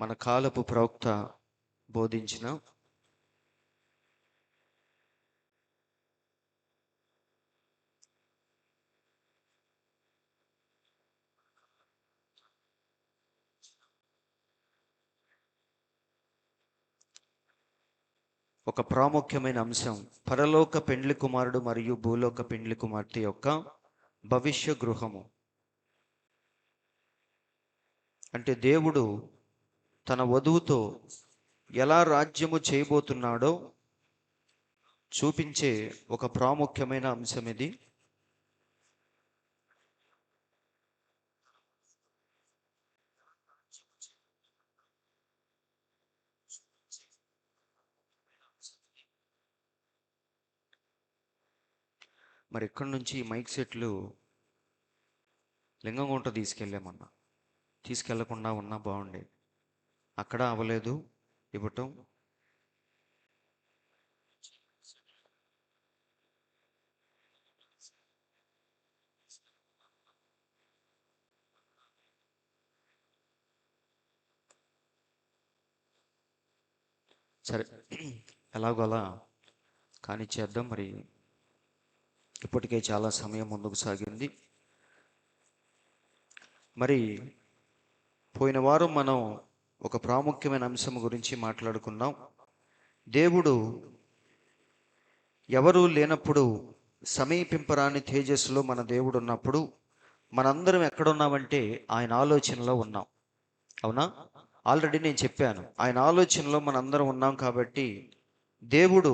మన కాలపు ప్రవక్త బోధించిన ఒక ప్రాముఖ్యమైన అంశం, పరలోక పెండ్లి కుమారుడు మరియు భూలోక పెండ్లి కుమార్తె యొక్క భవిష్య గృహము. అంటే దేవుడు తన వధువుతో ఎలా రాజ్యము చేయబోతున్నాడో చూపించే ఒక ప్రాముఖ్యమైన అంశం ఇది. మరి ఇక్కడి నుంచి మైక్ సెట్లు లింగంగుంట తీసుకెళ్లకుండా ఉన్నా బాగుండేది. అక్కడ అవ్వలేదు ఇవ్వటం. సరే, ఎలాగో అలా కానీ చేద్దాం. మరి ఇప్పటికే చాలా సమయం ముందుకు సాగింది. మరి పోయిన వారం మనం ఒక ప్రాముఖ్యమైన అంశం గురించి మాట్లాడుకున్నాం. దేవుడు ఎవరూ లేనప్పుడు సమీపింపరాని తేజస్సులో మన దేవుడు ఉన్నప్పుడు మనందరం ఎక్కడున్నామంటే ఆయన ఆలోచనలో ఉన్నాం. అవునా? ఆల్రెడీ నేను చెప్పాను, ఆయన ఆలోచనలో మనందరం ఉన్నాం. కాబట్టి దేవుడు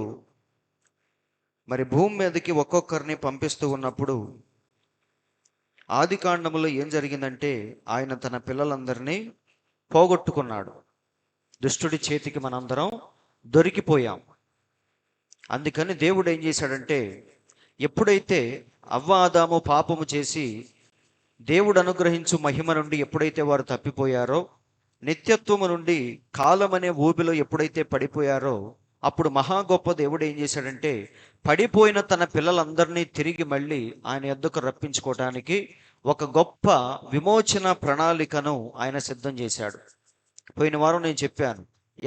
మరి భూమి మీదకి ఒక్కొక్కరిని పంపిస్తూ ఉన్నప్పుడు ఆది కాండములో ఏం జరిగిందంటే ఆయన తన పిల్లలందరినీ పోగొట్టుకున్నాడు. దుష్టుడి చేతికి మనందరం దొరికిపోయాం. అందుకని దేవుడు ఏం చేశాడంటే, ఎప్పుడైతే అవ్వ ఆదాము పాపము చేసి దేవుడు అనుగ్రహించు మహిమ నుండి ఎప్పుడైతే వారు తప్పిపోయారో, నిత్యత్వము నుండి కాలం అనే ఊబిలో ఎప్పుడైతే పడిపోయారో, అప్పుడు మహా గొప్ప దేవుడు ఏం చేశాడంటే, పడిపోయిన తన పిల్లలందరినీ తిరిగి మళ్ళీ ఆయన యొద్దకు రప్పించుకోవడానికి ఒక గొప్ప విమోచన ప్రణాళికను ఆయన సిద్ధం చేశాడు. పోయిన వారం నేను చెప్పాను,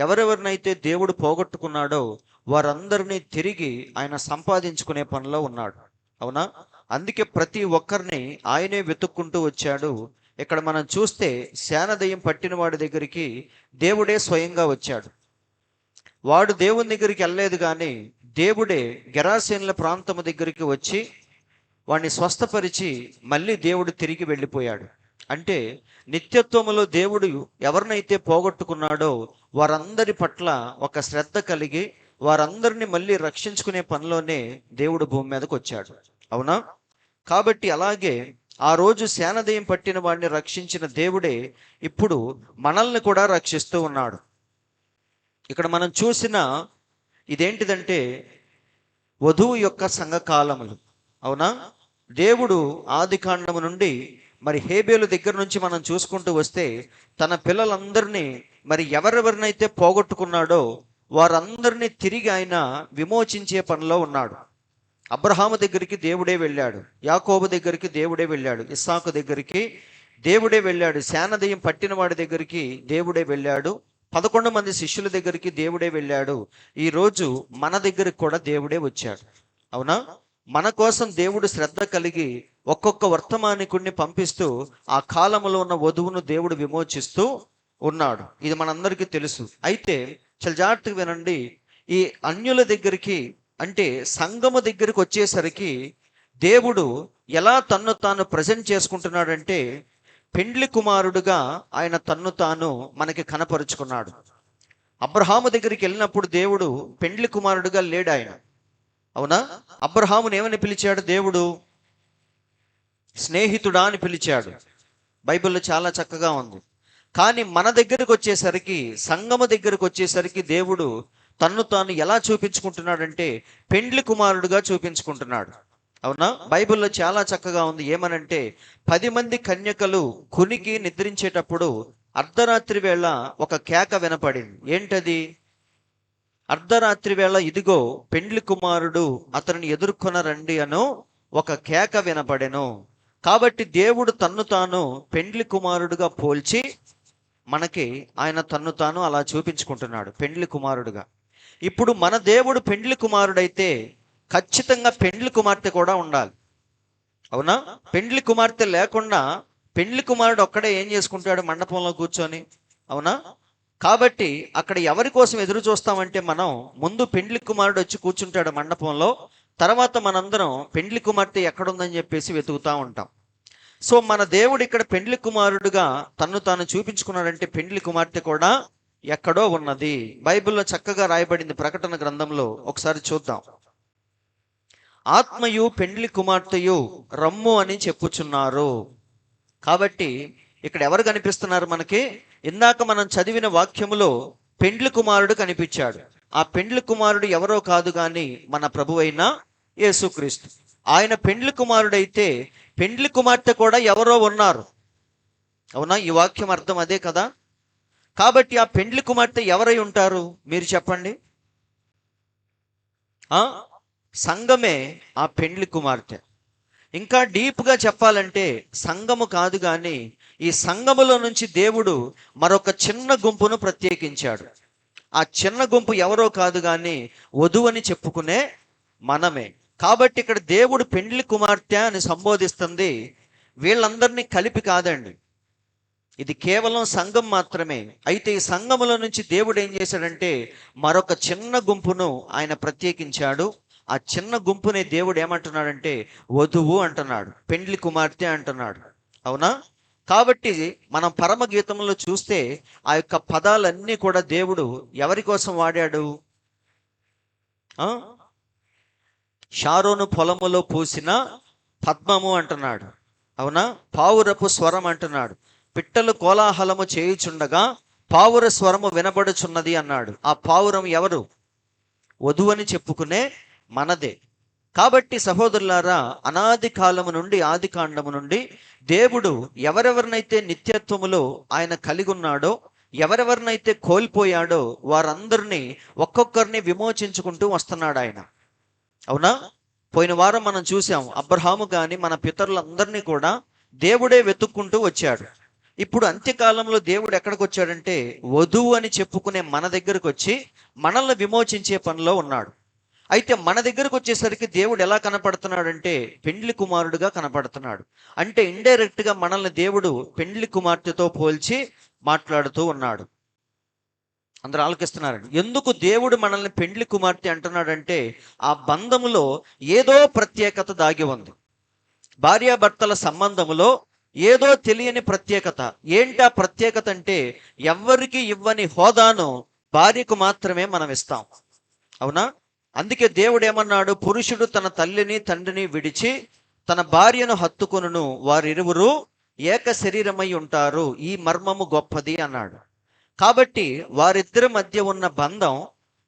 ఎవరెవరినైతే దేవుడు పోగొట్టుకున్నాడో వారందరినీ తిరిగి ఆయన సంపాదించుకునే పనిలో ఉన్నాడు. అవునా? అందుకే ప్రతి ఒక్కరిని ఆయనే వెతుక్కుంటూ వచ్చాడు. ఇక్కడ మనం చూస్తే శానదయం పట్టిన వాడి దగ్గరికి దేవుడే స్వయంగా వచ్చాడు. వాడు దేవుని దగ్గరికి వెళ్ళలేదు, కానీ దేవుడే గెరాసేనుల ప్రాంతము దగ్గరికి వచ్చి వాడిని స్వస్థపరిచి మళ్ళీ దేవుడు తిరిగి వెళ్ళిపోయాడు. అంటే నిత్యత్వములో దేవుడు ఎవరినైతే పోగొట్టుకున్నాడో వారందరి పట్ల ఒక శ్రద్ధ కలిగి వారందరినీ మళ్ళీ రక్షించుకునే పనిలోనే దేవుడు భూమి మీదకి వచ్చాడు. అవునా? కాబట్టి అలాగే ఆ రోజు శానదయం పట్టిన వాడిని రక్షించిన దేవుడే ఇప్పుడు మనల్ని కూడా రక్షిస్తూ ఉన్నాడు. ఇక్కడ మనం చూసిన ఇదేంటిదంటే వధువు యొక్క సంఘకాలములు. అవునా? దేవుడు ఆది కాండము నుండి మరి హేబేలు దగ్గర నుంచి మనం చూసుకుంటూ వస్తే తన పిల్లలందరినీ మరి ఎవరెవరినైతే పోగొట్టుకున్నాడో వారందరినీ తిరిగి ఆయన విమోచించే పనిలో ఉన్నాడు. అబ్రహాము దగ్గరికి దేవుడే వెళ్ళాడు, యాకోబు దగ్గరికి దేవుడే వెళ్ళాడు, ఇస్సాకు దగ్గరికి దేవుడే వెళ్ళాడు, శానదయం పట్టిన వాడి దగ్గరికి దేవుడే వెళ్ళాడు, 11 మంది శిష్యుల దగ్గరికి దేవుడే వెళ్ళాడు. ఈరోజు మన దగ్గరికి కూడా దేవుడే వచ్చాడు. అవునా? మన కోసం దేవుడు శ్రద్ధ కలిగి ఒక్కొక్క వర్తమానికుడిని పంపిస్తూ ఆ కాలంలో ఉన్న వధువును దేవుడు విమోచిస్తూ ఉన్నాడు. ఇది మనందరికీ తెలుసు. అయితే చాలా జాగ్రత్తగా వినండి. ఈ అన్యుల దగ్గరికి అంటే సంఘము దగ్గరికి వచ్చేసరికి దేవుడు ఎలా తన్ను తాను ప్రజెంట్ చేసుకుంటున్నాడంటే పెండ్లి కుమారుడుగా ఆయన తన్ను తాను మనకి కనపరుచుకున్నాడు. అబ్రహాము దగ్గరికి వెళ్ళినప్పుడు దేవుడు పెండ్లి కుమారుడుగా లేడు ఆయన. అవునా? అబ్రహాముని ఏమని పిలిచాడు దేవుడు? స్నేహితుడా అని పిలిచాడు. బైబిల్లో చాలా చక్కగా ఉంది. కానీ మన దగ్గరకు వచ్చేసరికి, సంఘము దగ్గరకు వచ్చేసరికి దేవుడు తన్ను తాను ఎలా చూపించుకుంటున్నాడంటే పెండ్లి కుమారుడుగా చూపించుకుంటున్నాడు. అవునా? బైబిల్లో చాలా చక్కగా ఉంది. ఏమనంటే 10 మంది కన్యకలు కునికి నిద్రించేటప్పుడు అర్ధరాత్రి వేళ ఒక కేక వినపడింది. ఏంటది? అర్ధరాత్రి వేళ ఇదిగో పెండ్లి కుమారుడు అతనిని ఎదుర్కొన రండి అను ఒక కేక వినపడెను. కాబట్టి దేవుడు తన్ను తాను పెండ్లి కుమారుడుగా పోల్చి మనకి ఆయన తన్ను తాను అలా చూపించుకుంటున్నాడు పెండ్లి కుమారుడుగా. ఇప్పుడు మన దేవుడు పెండ్లి కుమారుడైతే ఖచ్చితంగా పెండ్లి కుమార్తె కూడా ఉండాలి. అవునా? పెండ్లి కుమార్తె లేకుండా పెండ్లి కుమారుడు ఒక్కడే ఏం చేసుకుంటాడు మండపంలో కూర్చొని? అవునా? కాబట్టి అక్కడ ఎవరి కోసం ఎదురు చూస్తామంటే, మనం ముందు పెండ్లి కుమారుడు వచ్చి కూర్చుంటాడు మండపంలో, తర్వాత మనందరం పెండ్లి కుమార్తె ఎక్కడుందని చెప్పేసి వెతుకుతూ ఉంటాం. సో మన దేవుడు ఇక్కడ పెండ్లి కుమారుడుగా తన్ను తాను చూపించుకున్నాడంటే పెండ్లి కుమార్తె కూడా ఎక్కడో ఉన్నది. బైబిల్లో చక్కగా రాయబడింది ప్రకటన గ్రంథంలో. ఒకసారి చూద్దాం. ఆత్మయు పెండ్లి కుమార్తెయు రమ్ము అని చెప్పుచున్నారు. కాబట్టి ఇక్కడ ఎవరు కనిపిస్తున్నారు మనకి? ఇందాక మనం చదివిన వాక్యములో పెండ్లి కుమారుడు కనిపించాడు. ఆ పెండ్లి కుమారుడు ఎవరో కాదు కానీ మన ప్రభువైన యేసుక్రీస్తు. ఆయన పెండ్లి కుమారుడైతే పెండ్లి కుమార్తె కూడా ఎవరో ఉన్నారు. అవునా? ఈ వాక్యం అర్థం అదే కదా. కాబట్టి ఆ పెండ్లి కుమార్తె ఎవరై ఉంటారు మీరు చెప్పండి? సంఘమే ఆ పెండ్లి కుమార్తె. ఇంకా డీప్గా చెప్పాలంటే సంఘము కాదు కానీ ఈ సంఘములో నుంచి దేవుడు మరొక చిన్న గుంపును ప్రత్యేకించాడు. ఆ చిన్న గుంపు ఎవరో కాదు కానీ వధువని చెప్పుకునే మనమే. కాబట్టి ఇక్కడ దేవుడు పెండ్లి కుమార్తె అని సంబోధిస్తుంది వీళ్ళందరినీ కలిపి కాదండి, ఇది కేవలం సంఘం మాత్రమే. అయితే ఈ సంఘములో నుంచి దేవుడు ఏం చేశాడంటే మరొక చిన్న గుంపును ఆయన ప్రత్యేకించాడు. ఆ చిన్న గుంపుని దేవుడు ఏమంటున్నాడంటే వధువు అంటున్నాడు, పెండ్లి కుమార్తె అంటున్నాడు. అవునా? కాబట్టి మనం పరమగీతంలో చూస్తే ఆ యొక్క పదాలన్నీ కూడా దేవుడు ఎవరి కోసం వాడాడు? షారోను పొలములో పూసిన పద్మము అంటున్నాడు. అవునా? పావురపు స్వరం అంటున్నాడు. పిట్టలు కోలాహలము చేయుచుండగా పావుర స్వరము వినబడుచున్నది అన్నాడు. ఆ పావురం ఎవరు? వధువని చెప్పుకునే మనదే. కాబట్టి సహోదరులారా, అనాది కాలము నుండి, ఆది కాండము నుండి దేవుడు ఎవరెవరినైతే నిత్యత్వములో ఆయన కలిగి ఉన్నాడో, ఎవరెవరినైతే కోల్పోయాడో వారందరినీ ఒక్కొక్కరిని విమోచించుకుంటూ వస్తున్నాడు ఆయన. అవునా? పోయిన వారం మనం చూసాం, అబ్రహాము కానీ మన పితరులందరినీ కూడా దేవుడే వెతుక్కుంటూ వచ్చాడు. ఇప్పుడు అంత్యకాలంలో దేవుడు ఎక్కడికి వచ్చాడంటే వధువు అని చెప్పుకునే మన దగ్గరకు వచ్చి మనల్ని విమోచించే పనిలో ఉన్నాడు. అయితే మన దగ్గరకు వచ్చేసరికి దేవుడు ఎలా కనపడుతున్నాడంటే పెండ్లి కుమారుడుగా కనపడుతున్నాడు. అంటే ఇండైరెక్ట్గా మనల్ని దేవుడు పెండ్లి కుమార్తెతో పోల్చి మాట్లాడుతూ ఉన్నాడు. అందరూ ఆలోచిస్తున్నారండి, ఎందుకు దేవుడు మనల్ని పెండ్లి కుమార్తె అంటున్నాడంటే ఆ బంధములో ఏదో ప్రత్యేకత దాగి ఉంది. భార్యాభర్తల సంబంధములో ఏదో తెలియని ప్రత్యేకత. ఏంటి ఆ ప్రత్యేకత అంటే ఎవ్వరికి ఇవ్వని హోదాను భార్యకు మాత్రమే మనం ఇస్తాం. అవునా? అందుకే దేవుడు ఏమన్నాడు? పురుషుడు తన తల్లిని తండ్రిని విడిచి తన భార్యను హత్తుకొనును, వారిరువురు ఏక శరీరమై ఉంటారు, ఈ మర్మము గొప్పది అన్నాడు. కాబట్టి వారిద్దరి మధ్య ఉన్న బంధం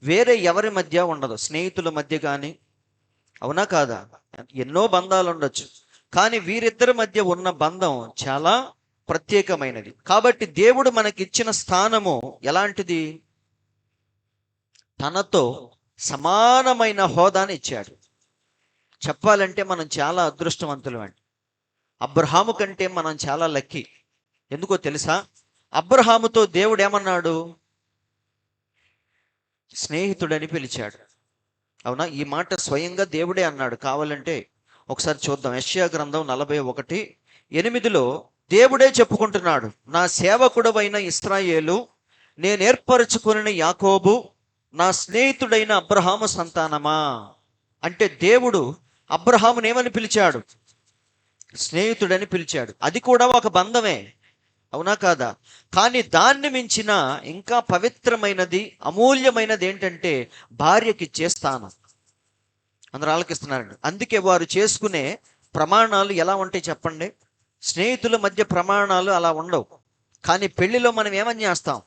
వేరే ఎవరి మధ్య ఉండదు. స్నేహితుల మధ్య కానీ, అవునా కాదా, ఎన్నో బంధాలు ఉండొచ్చు, కానీ వీరిద్దరి మధ్య ఉన్న బంధం చాలా ప్రత్యేకమైనది. కాబట్టి దేవుడు మనకిచ్చిన స్థానము ఎలాంటిది? తనతో సమానమైన హోదాని ఇచ్చాడు. చెప్పాలంటే మనం చాలా అదృష్టవంతులు అండి. అబ్రహాము కంటే మనం చాలా లక్కీ. ఎందుకో తెలుసా? అబ్రహాముతో దేవుడు ఏమన్నాడు? స్నేహితుడని పిలిచాడు. అవునా? ఈ మాట స్వయంగా దేవుడే అన్నాడు. కావాలంటే ఒకసారి చూద్దాం. యెషయా గ్రంథం 41:8 దేవుడే చెప్పుకుంటున్నాడు, నా సేవకుడవైన ఇశ్రాయేలు, నేను ఏర్పరచుకున్న యాకోబు, నా స్నేహితుడైన అబ్రహాము సంతానమా. అంటే దేవుడు అబ్రహాముని ఏమని పిలిచాడు? స్నేహితుడని పిలిచాడు. అది కూడా ఒక బంధమే, అవునా కాదా? కానీ దాన్ని మించిన ఇంకా పవిత్రమైనది, అమూల్యమైనది ఏంటంటే భార్యకి ఇచ్చే స్థానం. అందరూ ఆలకిస్తున్నారండి. అందుకే వారు చేసుకునే ప్రమాణాలు ఎలా ఉంటాయి చెప్పండి? స్నేహితుల మధ్య ప్రమాణాలు అలా ఉండవు. కానీ పెళ్లిలో మనం ఏమని చేస్తాం?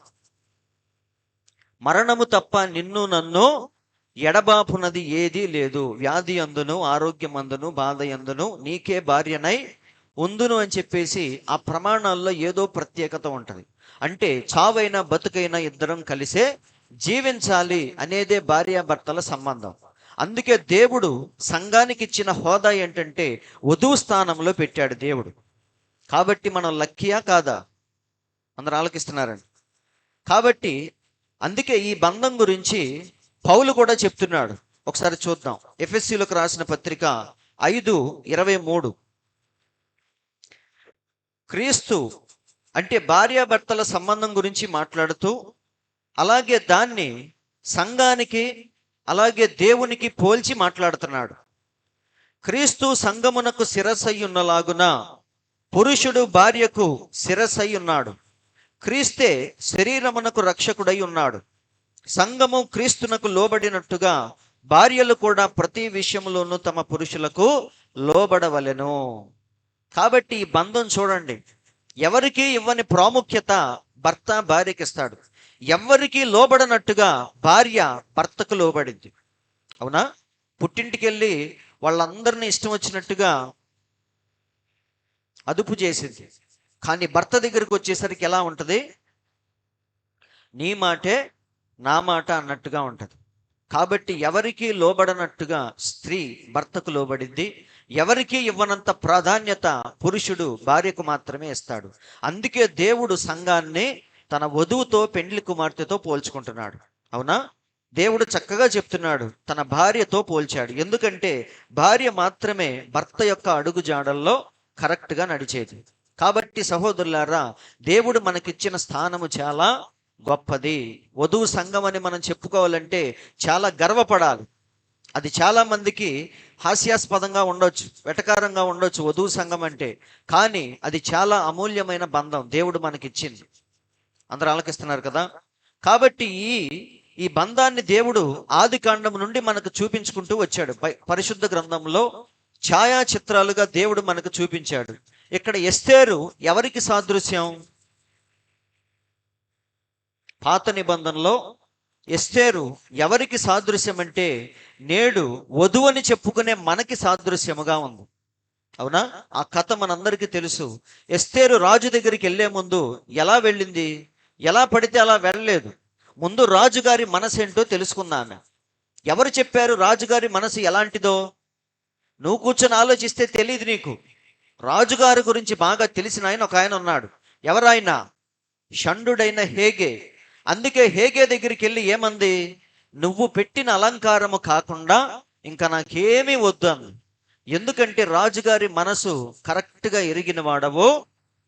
మరణము తప్ప నిన్ను నన్ను ఎడబాపునది ఏదీ లేదు, వ్యాధి అందును ఆరోగ్యం అందును బాధ అందును నీకే భార్యనై ఉందును అని చెప్పేసి ఆ ప్రమాణాల్లో ఏదో ప్రత్యేకత ఉంటుంది. అంటే చావైనా బతుకైనా ఇద్దరం కలిసే జీవించాలి అనేదే భార్యాభర్తల సంబంధం. అందుకే దేవుడు సంఘానికి ఇచ్చిన హోదా ఏంటంటే వధువు స్థానంలో పెట్టాడు దేవుడు. కాబట్టి మనం లక్కీయా కాదా? అందరు ఆలకిస్తున్నారండి. కాబట్టి అందుకే ఈ బంధం గురించి పౌలు కూడా చెప్తున్నాడు. ఒకసారి చూద్దాం. ఎఫెసీయులకు రాసిన పత్రిక 5:23. క్రీస్తు అంటే భార్యాభర్తల సంబంధం గురించి మాట్లాడుతూ, అలాగే దాన్ని సంఘానికి అలాగే దేవునికి పోల్చి మాట్లాడుతున్నాడు. క్రీస్తు సంఘమునకు శిరస్సై ఉన్నలాగున పురుషుడు భార్యకు శిరస్సై ఉన్నాడు. క్రీస్తే శరీరమునకు రక్షకుడై ఉన్నాడు. సంఘము క్రీస్తునకు లోబడినట్టుగా భార్యలు కూడా ప్రతి విషయంలోనూ తమ పురుషులకు లోబడవలెను. కాబట్టి ఈ బంధం చూడండి, ఎవరికి ఇవ్వని ప్రాముఖ్యత భర్త భార్యకి ఇస్తాడు. ఎవరికి లోబడనట్టుగా భార్య భర్తకు లోబడింది. అవునా? పుట్టింటికి వెళ్ళి వాళ్ళందరినీ ఇష్టం వచ్చినట్టుగా అదుపు చేసింది. కానీ భర్త దగ్గరికి వచ్చేసరికి ఎలా ఉంటుంది? నీ మాటే నా మాట అన్నట్టుగా ఉంటుంది. కాబట్టి ఎవరికి లోబడనట్టుగా స్త్రీ భర్తకు లోబడింది. ఎవరికి ఇవ్వనంత ప్రాధాన్యత పురుషుడు భార్యకు మాత్రమే ఇస్తాడు. అందుకే దేవుడు సంఘాన్ని తన వధువుతో, పెండ్లి కుమార్తెతో పోల్చుకుంటున్నాడు. అవునా? దేవుడు చక్కగా చెప్తున్నాడు, తన భార్యతో పోల్చాడు. ఎందుకంటే భార్య మాత్రమే భర్త యొక్క అడుగు జాడల్లో కరెక్ట్గా నడిచేది. కాబట్టి సహోదరులారా, దేవుడు మనకిచ్చిన స్థానము చాలా గొప్పది. వధువు సంఘం అని మనం చెప్పుకోవాలంటే చాలా గర్వపడాలి. అది చాలా మందికి హాస్యాస్పదంగా ఉండొచ్చు, వెటకారంగా ఉండొచ్చు వధువు సంఘం అంటే. కానీ అది చాలా అమూల్యమైన బంధం దేవుడు మనకిచ్చింది. అందరూ ఆలకిస్తున్నారు కదా? కాబట్టి ఈ బంధాన్ని దేవుడు ఆది కాండం నుండి మనకు చూపించుకుంటూ వచ్చాడు. పరిశుద్ధ గ్రంథంలో ఛాయాచిత్రాలుగా దేవుడు మనకు చూపించాడు. ఇక్కడ ఎస్తేరు ఎవరికి సాదృశ్యం? పాత నిబంధనలో ఎస్తేరు ఎవరికి సాదృశ్యం అంటే నేడు వధువని చెప్పుకునే మనకి సాదృశ్యముగా ఉంది. అవునా? ఆ కథ మనందరికీ తెలుసు. ఎస్తేరు రాజు దగ్గరికి వెళ్ళే ముందు ఎలా వెళ్ళింది? ఎలా పడితే అలా వెళ్ళలేదు. ముందు రాజుగారి మనసు ఏంటో తెలుసుకుందామె. ఎవరు చెప్పారు రాజుగారి మనసు ఎలాంటిదో? నువ్వు కూర్చొని ఆలోచిస్తే తెలియదు నీకు. రాజుగారి గురించి బాగా తెలిసిన ఆయన ఒక ఆయన ఉన్నాడు. ఎవరాయన? షండుడైన హేగే. అందుకే హేగే దగ్గరికి వెళ్ళి ఏమంది? నువ్వు పెట్టిన అలంకారము కాకుండా ఇంకా నాకేమీ వద్దు అంది. ఎందుకంటే రాజుగారి మనసు కరెక్ట్గా ఎరిగిన వాడవో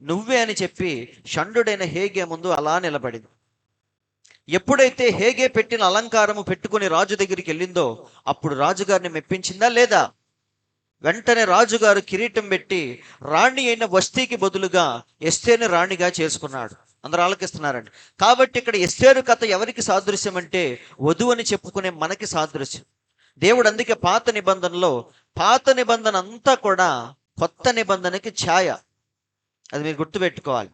నువ్వే అని చెప్పి షండుడైన హేగే ముందు అలా నిలబడింది. ఎప్పుడైతే హేగే పెట్టిన అలంకారము పెట్టుకుని రాజు దగ్గరికి వెళ్ళిందో అప్పుడు రాజుగారిని మెప్పించిందా లేదా? వెంటనే రాజుగారు కిరీటం పెట్టి రాణి అయిన వస్తీకి బదులుగా ఎస్తేరుని రాణిగా చేసుకున్నాడు. అందరూ ఆలకిస్తున్నారండి. కాబట్టి ఇక్కడ ఎస్తేరు కథ ఎవరికి సాదృశ్యం అంటే వధువు అని చెప్పుకునే మనకి సాదృశ్యం. దేవుడు అందుకే పాత నిబంధన అంతా కూడా కొత్త నిబంధనకి ఛాయ. అది మీరు గుర్తుపెట్టుకోవాలి.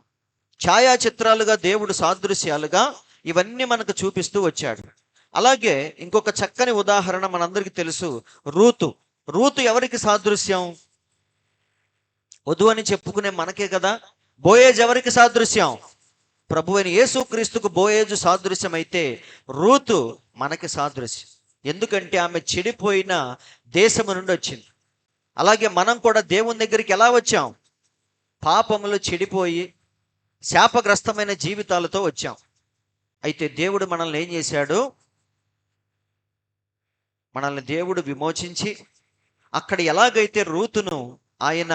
ఛాయా చిత్రాలుగా దేవుడు సాదృశ్యాలుగా ఇవన్నీ మనకు చూపిస్తూ వచ్చాడు. అలాగే ఇంకొక చక్కని ఉదాహరణ మనందరికీ తెలుసు, రూతు ఎవరికి సాదృశ్యం? వధువు అని చెప్పుకునే మనకే కదా. బోయేజ్ ఎవరికి సాదృశ్యం? ప్రభు అయిన యేసుక్రీస్తుకు బోయేజు సాదృశ్యం అయితే రూతు మనకి సాదృశ్యం. ఎందుకంటే ఆమె చెడిపోయిన దేశము నుండి వచ్చింది. అలాగే మనం కూడా దేవుని దగ్గరికి ఎలా వచ్చాం? పాపములు చెడిపోయి శాపగ్రస్తమైన జీవితాలతో వచ్చాం. అయితే దేవుడు మనల్ని ఏం చేశాడు? మనల్ని దేవుడు విమోచించి అక్కడ ఎలాగైతే రూతును ఆయన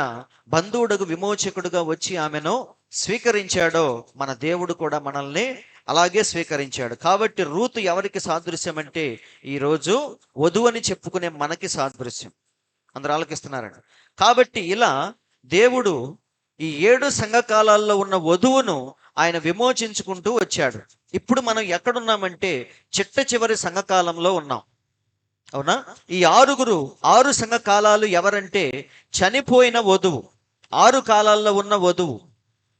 బంధువుడుగు విమోచకుడుగా వచ్చి ఆమెను స్వీకరించాడో మన దేవుడు కూడా మనల్ని అలాగే స్వీకరించాడు. కాబట్టి రూతు ఎవరికి సాదృశ్యం అంటే ఈరోజు వధువు అని చెప్పుకునే మనకి సాదృశ్యం. అందరూ ఆలకిస్తున్నారండి. కాబట్టి ఇలా దేవుడు ఈ 7 సంఘకాలాల్లో ఉన్న వధువును ఆయన విమోచించుకుంటూ వచ్చాడు. ఇప్పుడు మనం ఎక్కడున్నామంటే చిట్ట చివరి సంఘకాలంలో ఉన్నాం. అవునా? ఈ 6 సంఘకాలాలు ఎవరంటే చనిపోయిన వధువు, 6 కాలాల్లో ఉన్న వధువు.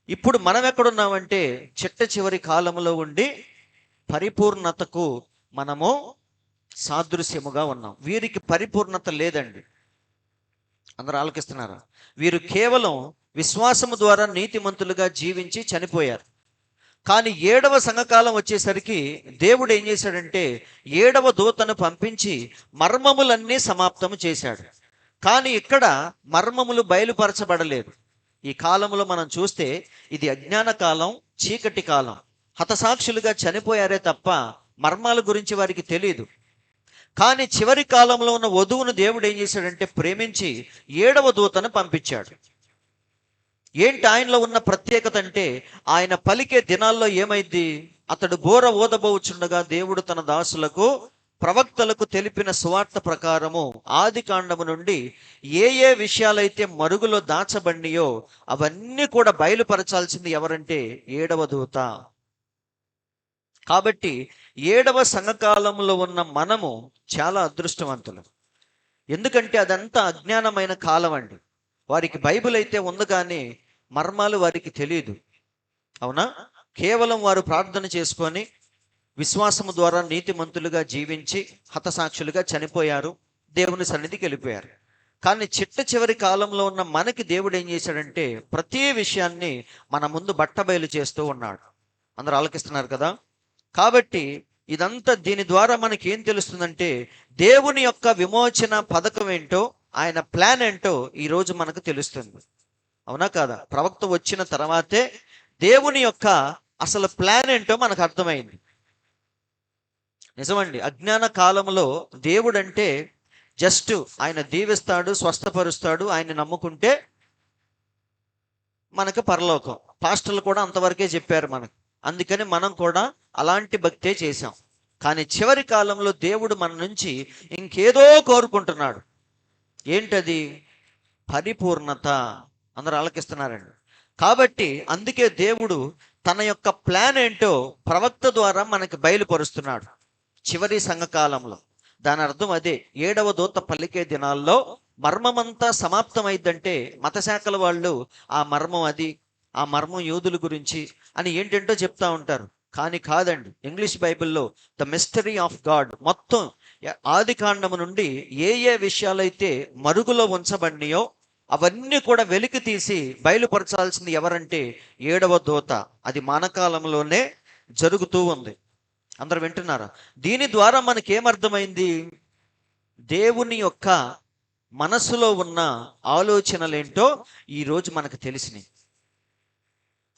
ఇప్పుడు మనం ఎక్కడున్నామంటే చిట్ట చివరి కాలంలో ఉండి పరిపూర్ణతకు మనము సాదృశ్యముగా ఉన్నాం. వీరికి పరిపూర్ణత లేదండి. అందరూ ఆలకిస్తున్నారా? వీరు కేవలం విశ్వాసము ద్వారా నీతిమంతులుగా జీవించి చనిపోయారు. కానీ 7వ సంఘకాలం వచ్చేసరికి దేవుడు ఏం చేశాడంటే 7వ దూతను పంపించి మర్మములన్నీ సమాప్తము చేశాడు. కానీ ఇక్కడ మర్మములు బయలుపరచబడలేదు. ఈ కాలంలో మనం చూస్తే ఇది అజ్ఞాన కాలం, చీకటి కాలం. హతసాక్షులుగా చనిపోయారే తప్ప మర్మాల గురించి వారికి తెలియదు. కానీ చివరి కాలంలో ఉన్న వధువును దేవుడు ఏం చేశాడంటే ప్రేమించి 7వ దూతను పంపించాడు. ఏంటి ఆయనలో ఉన్న ప్రత్యేకత అంటే, ఆయన పలికే దినాల్లో ఏమైంది, అతడు బోర ఊదబోచుండగా దేవుడు తన దాసులకు ప్రవక్తలకు తెలిపిన సువార్త ప్రకారము ఆది కాండము నుండి ఏ ఏ విషయాలైతే మరుగులో దాచబడినాయో అవన్నీ కూడా బయలుపరచాల్సింది ఎవరంటే 7వ దూత. కాబట్టి 7వ సంఘకాలంలో ఉన్న మనము చాలా అదృష్టవంతులు. ఎందుకంటే అదంతా అజ్ఞానమైన కాలం అండి. వారికి బైబిల్ అయితే ఉంది కానీ మర్మాలు వారికి తెలియదు. అవునా? కేవలం వారు ప్రార్థన చేసుకొని విశ్వాసము ద్వారా నీతిమంతులుగా జీవించి హతసాక్షులుగా చనిపోయారు, దేవుని సన్నిధికి వెళ్ళిపోయారు. కానీ చిట్ట చివరి కాలంలో ఉన్న మనకి దేవుడు ఏం చేశాడంటే ప్రతి విషయాన్ని మన ముందు బట్టబయలు చేస్తూ ఉన్నాడు. అందరూ ఆలకిస్తున్నారు కదా? కాబట్టి ఇదంతా దీని ద్వారా మనకి ఏం తెలుస్తుందంటే దేవుని యొక్క విమోచన పథకం ఏంటో, ఆయన ప్లాన్ ఏంటో ఈరోజు మనకు తెలుస్తుంది. అవునా కాదా? ప్రవక్త వచ్చిన తర్వాతే దేవుని యొక్క అసలు ప్లాన్ ఏంటో మనకు అర్థమైంది. నిజమండి. అజ్ఞాన కాలంలో దేవుడు అంటే జస్ట్ ఆయన దీవిస్తాడు, స్వస్థపరుస్తాడు, ఆయన నమ్ముకుంటే మనకు పరలోకం. పాస్టర్లు కూడా అంతవరకే చెప్పారు మనకు. అందుకని మనం కూడా అలాంటి భక్తే చేశాం. కానీ చివరి కాలంలో దేవుడు మన నుంచి ఇంకేదో కోరుకుంటున్నాడు. ఏంటది? పరిపూర్ణత. అందరూ ఆలకిస్తున్నారండి. కాబట్టి అందుకే దేవుడు తన యొక్క ప్లాన్ ఏంటో ప్రవక్త ద్వారా మనకి బయలుపరుస్తున్నాడు చివరి సంఘకాలంలో. దాని అర్థం అదే. 7వ దూత పలికే దినాల్లో మర్మమంతా సమాప్తమైందంటే మతశాఖల వాళ్ళు ఆ మర్మం అది, ఆ మర్మం యూదుల గురించి అని ఏంటంటో చెప్తా ఉంటారు. కానీ కాదండి. ఇంగ్లీష్ బైబిల్లో ద మిస్టరీ ఆఫ్ గాడ్ మొత్తం ఆది కాండము నుండి ఏ ఏ విషయాలైతే మరుగులో ఉంచబడినాయో అవన్నీ కూడా వెలికి తీసి బయలుపరచాల్సింది ఎవరంటే 7వ దూత. అది మానకాలంలోనే జరుగుతూ ఉంది. అందరు వింటున్నారా? దీని ద్వారా మనకేమర్థమైంది? దేవుని యొక్క మనసులో ఉన్న ఆలోచనలేంటో ఈరోజు మనకు తెలిసినాయి.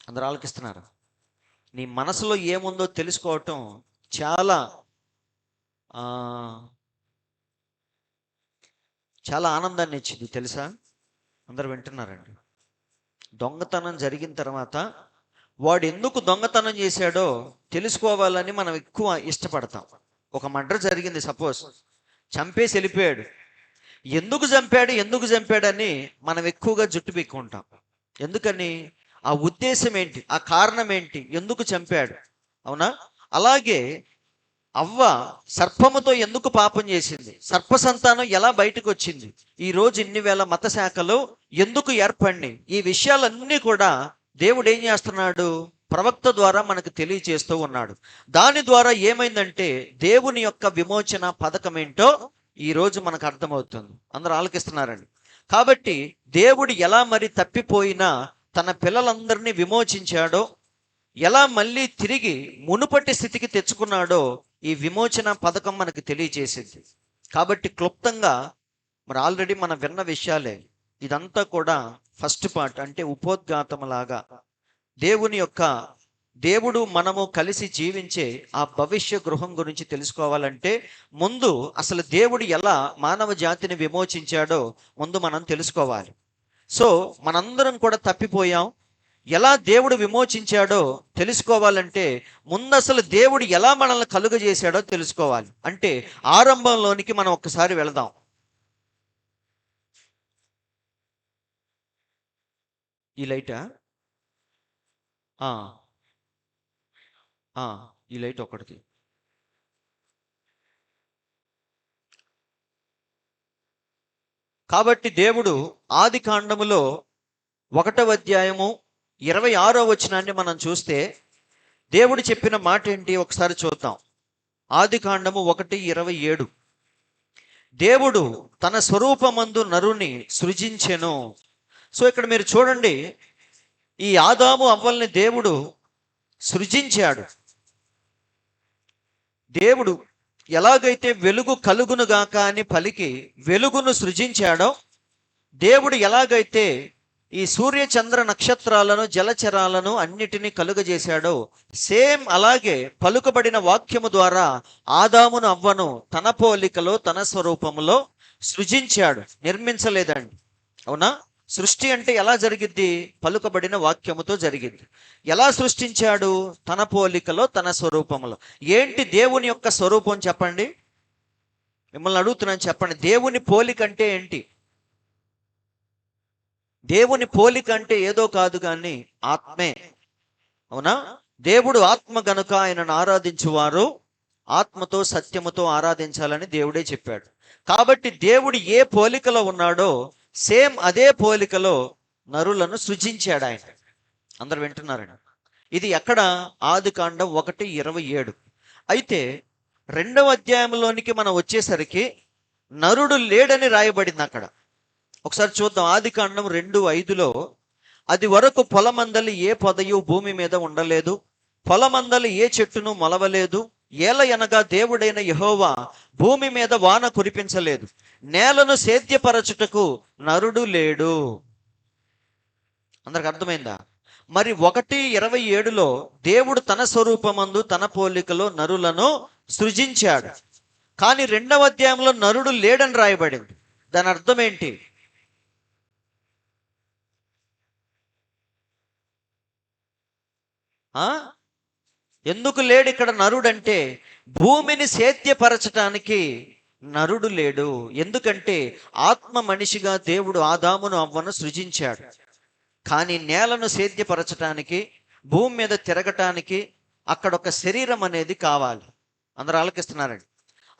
అందరు ఆలకిస్తున్నారా? నీ మనసులో ఏముందో తెలుసుకోవటం చాలా చాలా ఆనందాన్ని ఇచ్చింది తెలుసా? అందరు వింటున్నారండి? దొంగతనం జరిగిన తర్వాత వాడు ఎందుకు దొంగతనం చేశాడో తెలుసుకోవాలని మనం ఎక్కువ ఇష్టపడతాం. ఒక మర్డర్ జరిగింది, సపోజ్, చంపేసి వెళ్ళిపోయాడు. ఎందుకు చంపాడని మనం ఎక్కువగా జుట్టు పీక్కుంటాం. ఎందుకని? ఆ ఉద్దేశం ఏంటి, ఆ కారణం ఏంటి, ఎందుకు చంపాడు? అవునా? అలాగే అవ్వ సర్పముతో ఎందుకు పాపం చేసింది, సర్ప సంతానం ఎలా బయటకు వచ్చింది, ఈ రోజు ఇన్ని వేల మత శాఖలు ఎందుకు ఏర్పడినాయి, ఈ విషయాలన్నీ కూడా దేవుడు ఏం చేస్తున్నాడు? ప్రవక్త ద్వారా మనకు తెలియచేస్తూ ఉన్నాడు. దాని ద్వారా ఏమైందంటే దేవుని యొక్క విమోచన పథకం ఏంటో ఈ రోజు మనకు అర్థమవుతుంది. అందరూ ఆలకిస్తున్నారండి. కాబట్టి దేవుడు ఎలా మరి తప్పిపోయినా తన పిల్లలందరినీ విమోచించాడో, ఎలా మళ్ళీ తిరిగి మునుపటి స్థితికి తెచ్చుకున్నాడో ఈ విమోచన పథకం మనకు తెలియచేసింది. కాబట్టి క్లుప్తంగా మరి ఆల్రెడీ మనం విన్న విషయాలే. ఇదంతా కూడా ఫస్ట్ పార్ట్, అంటే ఉపోద్ఘాతం లాగా దేవుడు మనము కలిసి జీవించే ఆ భవిష్య గృహం గురించి తెలుసుకోవాలంటే ముందు అసలు దేవుడు ఎలా మానవ జాతిని విమోచించాడో ముందు మనం తెలుసుకోవాలి. సో మనందరం కూడా తప్పిపోయాం. ఎలా దేవుడు విమోచించాడో తెలుసుకోవాలంటే ముందు అసలు దేవుడు ఎలా మనల్ని కలుగజేశాడో తెలుసుకోవాలి. అంటే ఆరంభంలోనికి మనం ఒక్కసారి వెళదాం. ఈ లైటా? ఈ లైట్ ఒకటిది. కాబట్టి దేవుడు ఆది కాండములో 1వ అధ్యాయము 26వ వచనాన్ని మనం చూస్తే దేవుడు చెప్పిన మాట ఏంటి ఒకసారి చూద్దాం. ఆది కాండము 1:27. దేవుడు తన స్వరూపమందు నరుని సృజించెను. సో ఇక్కడ మీరు చూడండి, ఈ ఆదాము అవ్వల్ని దేవుడు సృజించాడు. దేవుడు ఎలాగైతే వెలుగు కలుగునుగాక అని పలికి వెలుగును సృజించాడో, దేవుడు ఎలాగైతే ఈ సూర్య చంద్ర నక్షత్రాలను జలచరాలను అన్నిటినీ కలుగజేశాడో, సేమ్ అలాగే పలుకబడిన వాక్యము ద్వారా ఆదామును అవ్వను తన పోలికలో తన స్వరూపములో సృజించాడు, నిర్మించలేదండి. అవునా? సృష్టి అంటే ఎలా జరిగిద్ది? పలుకబడిన వాక్యముతో జరిగింది. ఎలా సృష్టించాడు? తన పోలికలో తన స్వరూపములో. ఏంటి దేవుని యొక్క స్వరూపం చెప్పండి? మిమ్మల్ని అడుగుతున్నాను, చెప్పండి. దేవుని పోలిక అంటే ఏంటి? దేవుని పోలిక అంటే ఏదో కాదు కానీ ఆత్మే. అవునా? దేవుడు ఆత్మ గనుక ఆయనను ఆరాధించువారు ఆత్మతో సత్యముతో ఆరాధించాలని దేవుడే చెప్పాడు. కాబట్టి దేవుడు ఏ పోలికలో ఉన్నాడో సేమ్ అదే పోలికలో నరులను సృజించాడు ఆయన. అందరు వింటున్నారండి? ఇది ఎక్కడ? ఆదికాండం 1:27. అయితే 2వ అధ్యాయంలోనికి మనం వచ్చేసరికి నరుడు లేడని రాయబడింది అక్కడ. ఒకసారి చూద్దాం. ఆదికాండం 2:5లో, అది వరకు పొలమందలి ఏ పొదయు భూమి మీద ఉండలేదు, పొలమందలి ఏ చెట్టును మొలవలేదు, ఏలయనగా దేవుడైన యెహోవా భూమి మీద వాన కురిపించలేదు, నేలను సేద్యపరచుటకు నరుడు లేడు. అందరికి అర్థమైందా? మరి 1:27లో దేవుడు తన స్వరూపమందు తన పోలికలో నరులను సృజించాడు. కానీ 2వ అధ్యాయంలో నరుడు లేడని రాయబడింది. దాని అర్థం ఏంటి? ఎందుకు లేడు ఇక్కడ నరుడంటే, భూమిని సేద్యపరచటానికి నరుడు లేడు. ఎందుకంటే ఆత్మ మనిషిగా దేవుడు ఆదామును అవ్వను సృజించాడు. కానీ నేలను సేద్యపరచటానికి, భూమి మీద తిరగటానికి అక్కడ ఒక శరీరం అనేది కావాలి. అందరూ ఆలకిస్తున్నారండి?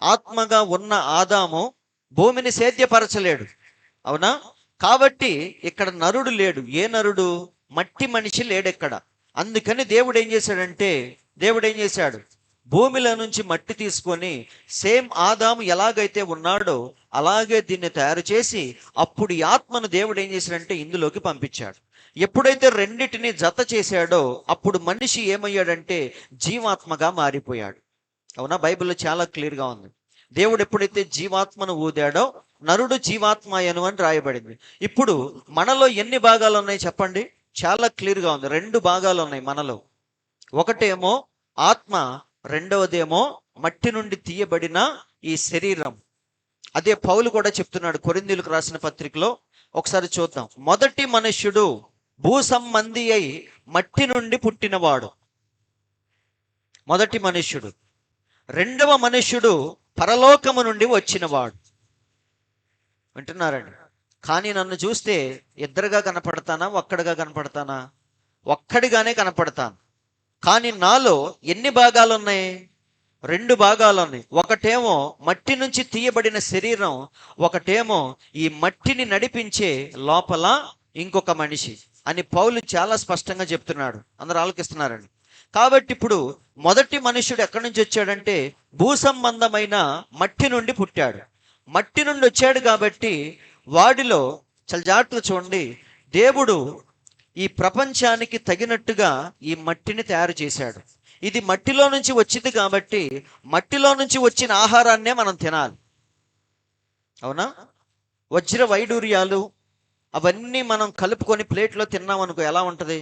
ఆత్మగా ఉన్న ఆదాము భూమిని సేద్యపరచలేడు. అవునా? కాబట్టి ఇక్కడ నరుడు లేడు. ఏ నరుడు? మట్టి మనిషి లేడు ఇక్కడ. అందుకని దేవుడు ఏం చేశాడు? భూమిలో నుంచి మట్టి తీసుకొని సేమ్ ఆదాము ఎలాగైతే ఉన్నాడో అలాగే దీన్ని తయారు చేసి అప్పుడు ఈ ఆత్మను దేవుడు ఏం చేశాడంటే ఇందులోకి పంపించాడు. ఎప్పుడైతే రెండిటిని జత చేశాడో అప్పుడు మనిషి ఏమయ్యాడంటే జీవాత్మగా మారిపోయాడు. అవునా? బైబిల్లో చాలా క్లియర్గా ఉంది. దేవుడు ఎప్పుడైతే జీవాత్మను ఊదాడో నరుడు జీవాత్మయను అని రాయబడింది. ఇప్పుడు మనలో ఎన్ని భాగాలు ఉన్నాయి చెప్పండి? చాలా క్లియర్గా ఉంది. 2 భాగాలు ఉన్నాయి మనలో. ఒకటేమో ఆత్మ, రెండవదేమో మట్టి నుండి తీయబడిన ఈ శరీరం. అదే పౌలు కూడా చెప్తున్నాడు కొరింథీయులకు రాసిన పత్రికలో. ఒకసారి చూద్దాం. మొదటి మనుష్యుడు భూసంబంధి అయి మట్టి నుండి పుట్టినవాడు, మొదటి మనుష్యుడు. రెండవ మనుష్యుడు పరలోకము నుండి వచ్చినవాడు. వింటున్నారండి? కానీ నన్ను చూస్తే ఇద్దరుగా కనపడతానా, ఒక్కడిగా కనపడతానా? ఒక్కడిగానే కనపడతాను. కానీ నాలో ఎన్ని భాగాలు ఉన్నాయి? 2 భాగాలు ఉన్నాయి. ఒకటేమో మట్టి నుంచి తీయబడిన శరీరం, ఒకటేమో ఈ మట్టిని నడిపించే లోపల ఇంకొక మనిషి అని పౌలు చాలా స్పష్టంగా చెప్తున్నాడు. అందరూ ఆలకిస్తున్నారండి? కాబట్టి ఇప్పుడు మొదటి మనుష్యుడు ఎక్కడి నుంచి వచ్చాడంటే భూసంబంధమైన మట్టి నుండి పుట్టాడు. మట్టి నుండి వచ్చాడు కాబట్టి వాడిలో, చాలా జాగ్రత్తగా చూడండి, దేవుడు ఈ ప్రపంచానికి తగినట్టుగా ఈ మట్టిని తయారు చేశాడు. ఇది మట్టిలో నుంచి వచ్చింది కాబట్టి మట్టిలో నుంచి వచ్చిన ఆహారాన్నే మనం తినాలి. అవునా? వజ్ర వైడూర్యాలు అవన్నీ మనం కలుపుకొని ప్లేట్లో తిన్నాం అనుకో, ఎలా ఉంటుంది?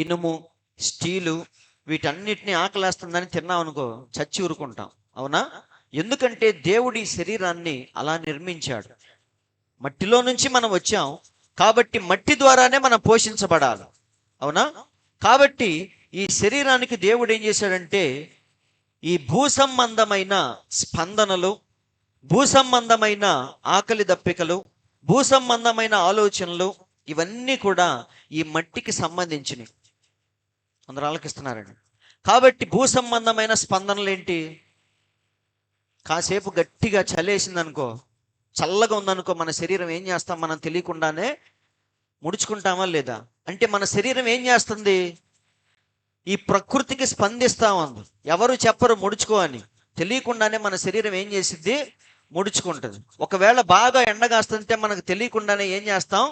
ఇనుము, స్టీలు వీటన్నిటిని ఆకలేస్తుందని తిన్నాం అనుకో చచ్చి ఊరుకుంటాం. అవునా? ఎందుకంటే దేవుడి శరీరాన్ని అలా నిర్మించాడు. మట్టిలో నుంచి మనం వచ్చాం కాబట్టి మట్టి ద్వారానే మనం పోషించబడాలి. అవునా? కాబట్టి ఈ శరీరానికి దేవుడు ఏం చేశాడంటే ఈ భూసంబంధమైన స్పందనలు, భూసంబంధమైన ఆకలి దప్పికలు, భూసంబంధమైన ఆలోచనలు ఇవన్నీ కూడా ఈ మట్టికి సంబంధించినవి. అందరూ ఆలకిస్తున్నారండి? కాబట్టి భూసంబంధమైన స్పందనలు ఏంటి? కాసేపు గట్టిగా చలేసిందనుకో, చల్లగా ఉందనుకో, మన శరీరం ఏం చేస్తాం? మనం తెలియకుండానే ముడుచుకుంటామా లేదా? అంటే మన శరీరం ఏం చేస్తుంది? ఈ ప్రకృతికి స్పందిస్తా ఉంది. ఎవరు చెప్పరు ముడుచుకో అని. తెలియకుండానే మన శరీరం ఏం చేసిద్ది? ముడుచుకుంటుంది. ఒకవేళ బాగా ఎండగాస్తుంటే మనకు తెలియకుండానే ఏం చేస్తాం?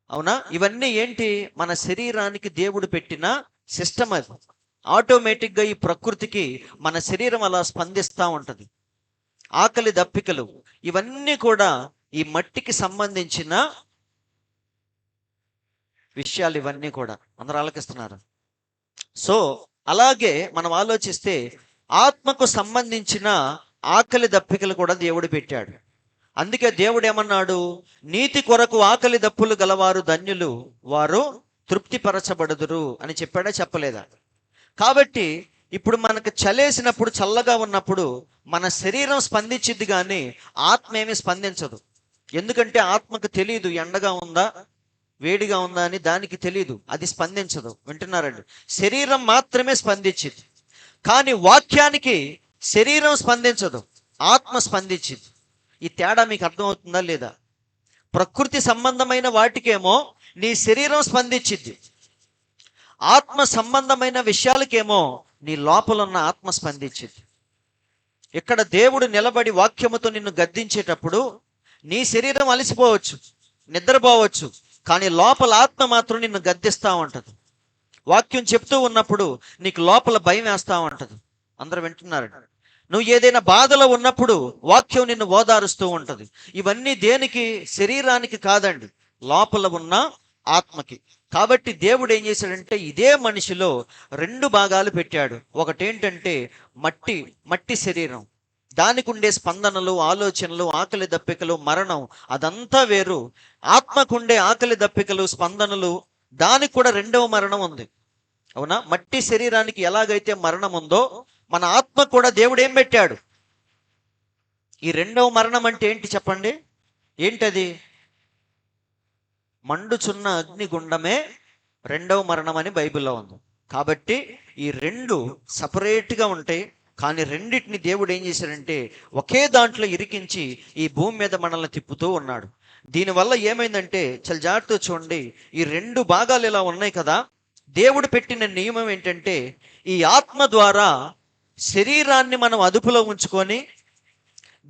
అవునా? ఇవన్నీ ఏంటి? మన శరీరానికి దేవుడు పెట్టిన సిస్టమ్. అది ఆటోమేటిక్గా ఈ ప్రకృతికి మన శరీరం అలా స్పందిస్తూ ఉంటుంది. ఆకలి దప్పికలు ఇవన్నీ కూడా ఈ మట్టికి సంబంధించిన విషయాలు ఇవన్నీ కూడా అందరూ ఆలకిస్తున్నారు. సో అలాగే మనం ఆలోచిస్తే ఆత్మకు సంబంధించిన ఆకలి దప్పికలు కూడా దేవుడు పెట్టాడు. అందుకే దేవుడు ఏమన్నాడు, నీతి కొరకు ఆకలి దప్పులు గలవారు ధన్యులు, వారు తృప్తిపరచబడుదురు అని చెప్పాడా చెప్పలేదా? కాబట్టి ఇప్పుడు మనకు చలేసినప్పుడు, చల్లగా ఉన్నప్పుడు మన శరీరం స్పందించిద్ది కానీ ఆత్మ ఏమీ స్పందించదు. ఎందుకంటే ఆత్మకు తెలియదు ఎండగా ఉందా వేడిగా ఉందా అని, దానికి తెలియదు, అది స్పందించదు. వింటున్నారండి? శరీరం మాత్రమే స్పందించింది. కానీ వాక్యానికి శరీరం స్పందించదు, ఆత్మ స్పందించింది. ఈ తేడా మీకు అర్థమవుతుందా లేదా? ప్రకృతి సంబంధమైన వాటికేమో నీ శరీరం స్పందించింది, ఆత్మ సంబంధమైన విషయాలకేమో నీ లోపల ఉన్న ఆత్మ స్పందించింది. ఇక్కడ దేవుడు నిలబడి వాక్యముతో నిన్ను గద్దించేటప్పుడు నీ శరీరం అలసిపోవచ్చు, నిద్రపోవచ్చు, కానీ లోపల ఆత్మ మాత్రం నిన్ను గద్దిస్తూ ఉంటుంది. వాక్యం చెప్తూ ఉన్నప్పుడు నీకు లోపల భయం వేస్తూ ఉంటుంది. అందరూ వింటున్నారండి? నువ్వు ఏదైనా బాధలో ఉన్నప్పుడు వాక్యం నిన్ను ఓదారుస్తూ ఉంటుంది. ఇవన్నీ దేనికి? శరీరానికి కాదండి, లోపల ఉన్న ఆత్మకి. కాబట్టి దేవుడు ఏం చేశాడంటే ఇదే మనిషిలో రెండు భాగాలు పెట్టాడు. ఒకటేంటంటే మట్టి శరీరం, దానికి ఉండే స్పందనలు, ఆలోచనలు, ఆకలి దప్పికలు, మరణం, అదంతా వేరు. ఆత్మకుండే ఆకలి దప్పికలు, స్పందనలు, దానికి కూడా రెండవ మరణం ఉంది. అవునా? మట్టి శరీరానికి ఎలాగైతే మరణం ఉందో మన ఆత్మ కూడా దేవుడు ఏం పెట్టాడు? ఈ రెండవ మరణం అంటే ఏంటి చెప్పండి? ఏంటది? మండుచున్న అగ్నిగుండమే రెండవ మరణం అని బైబిల్లో ఉంది. కాబట్టి ఈ రెండు సపరేట్గా ఉంటాయి. కానీ రెండింటిని దేవుడు ఏం చేశాడంటే ఒకే దాంట్లో ఇరికించి ఈ భూమి మీద మనల్ని తిప్పుతూ ఉన్నాడు. దీనివల్ల ఏమైందంటే చాలా జాగ్రత్తగా చూడండి, ఈ రెండు భాగాలు ఇలా ఉన్నాయి కదా. దేవుడు పెట్టిన నియమం ఏంటంటే ఈ ఆత్మ ద్వారా శరీరాన్ని మనం అదుపులో ఉంచుకొని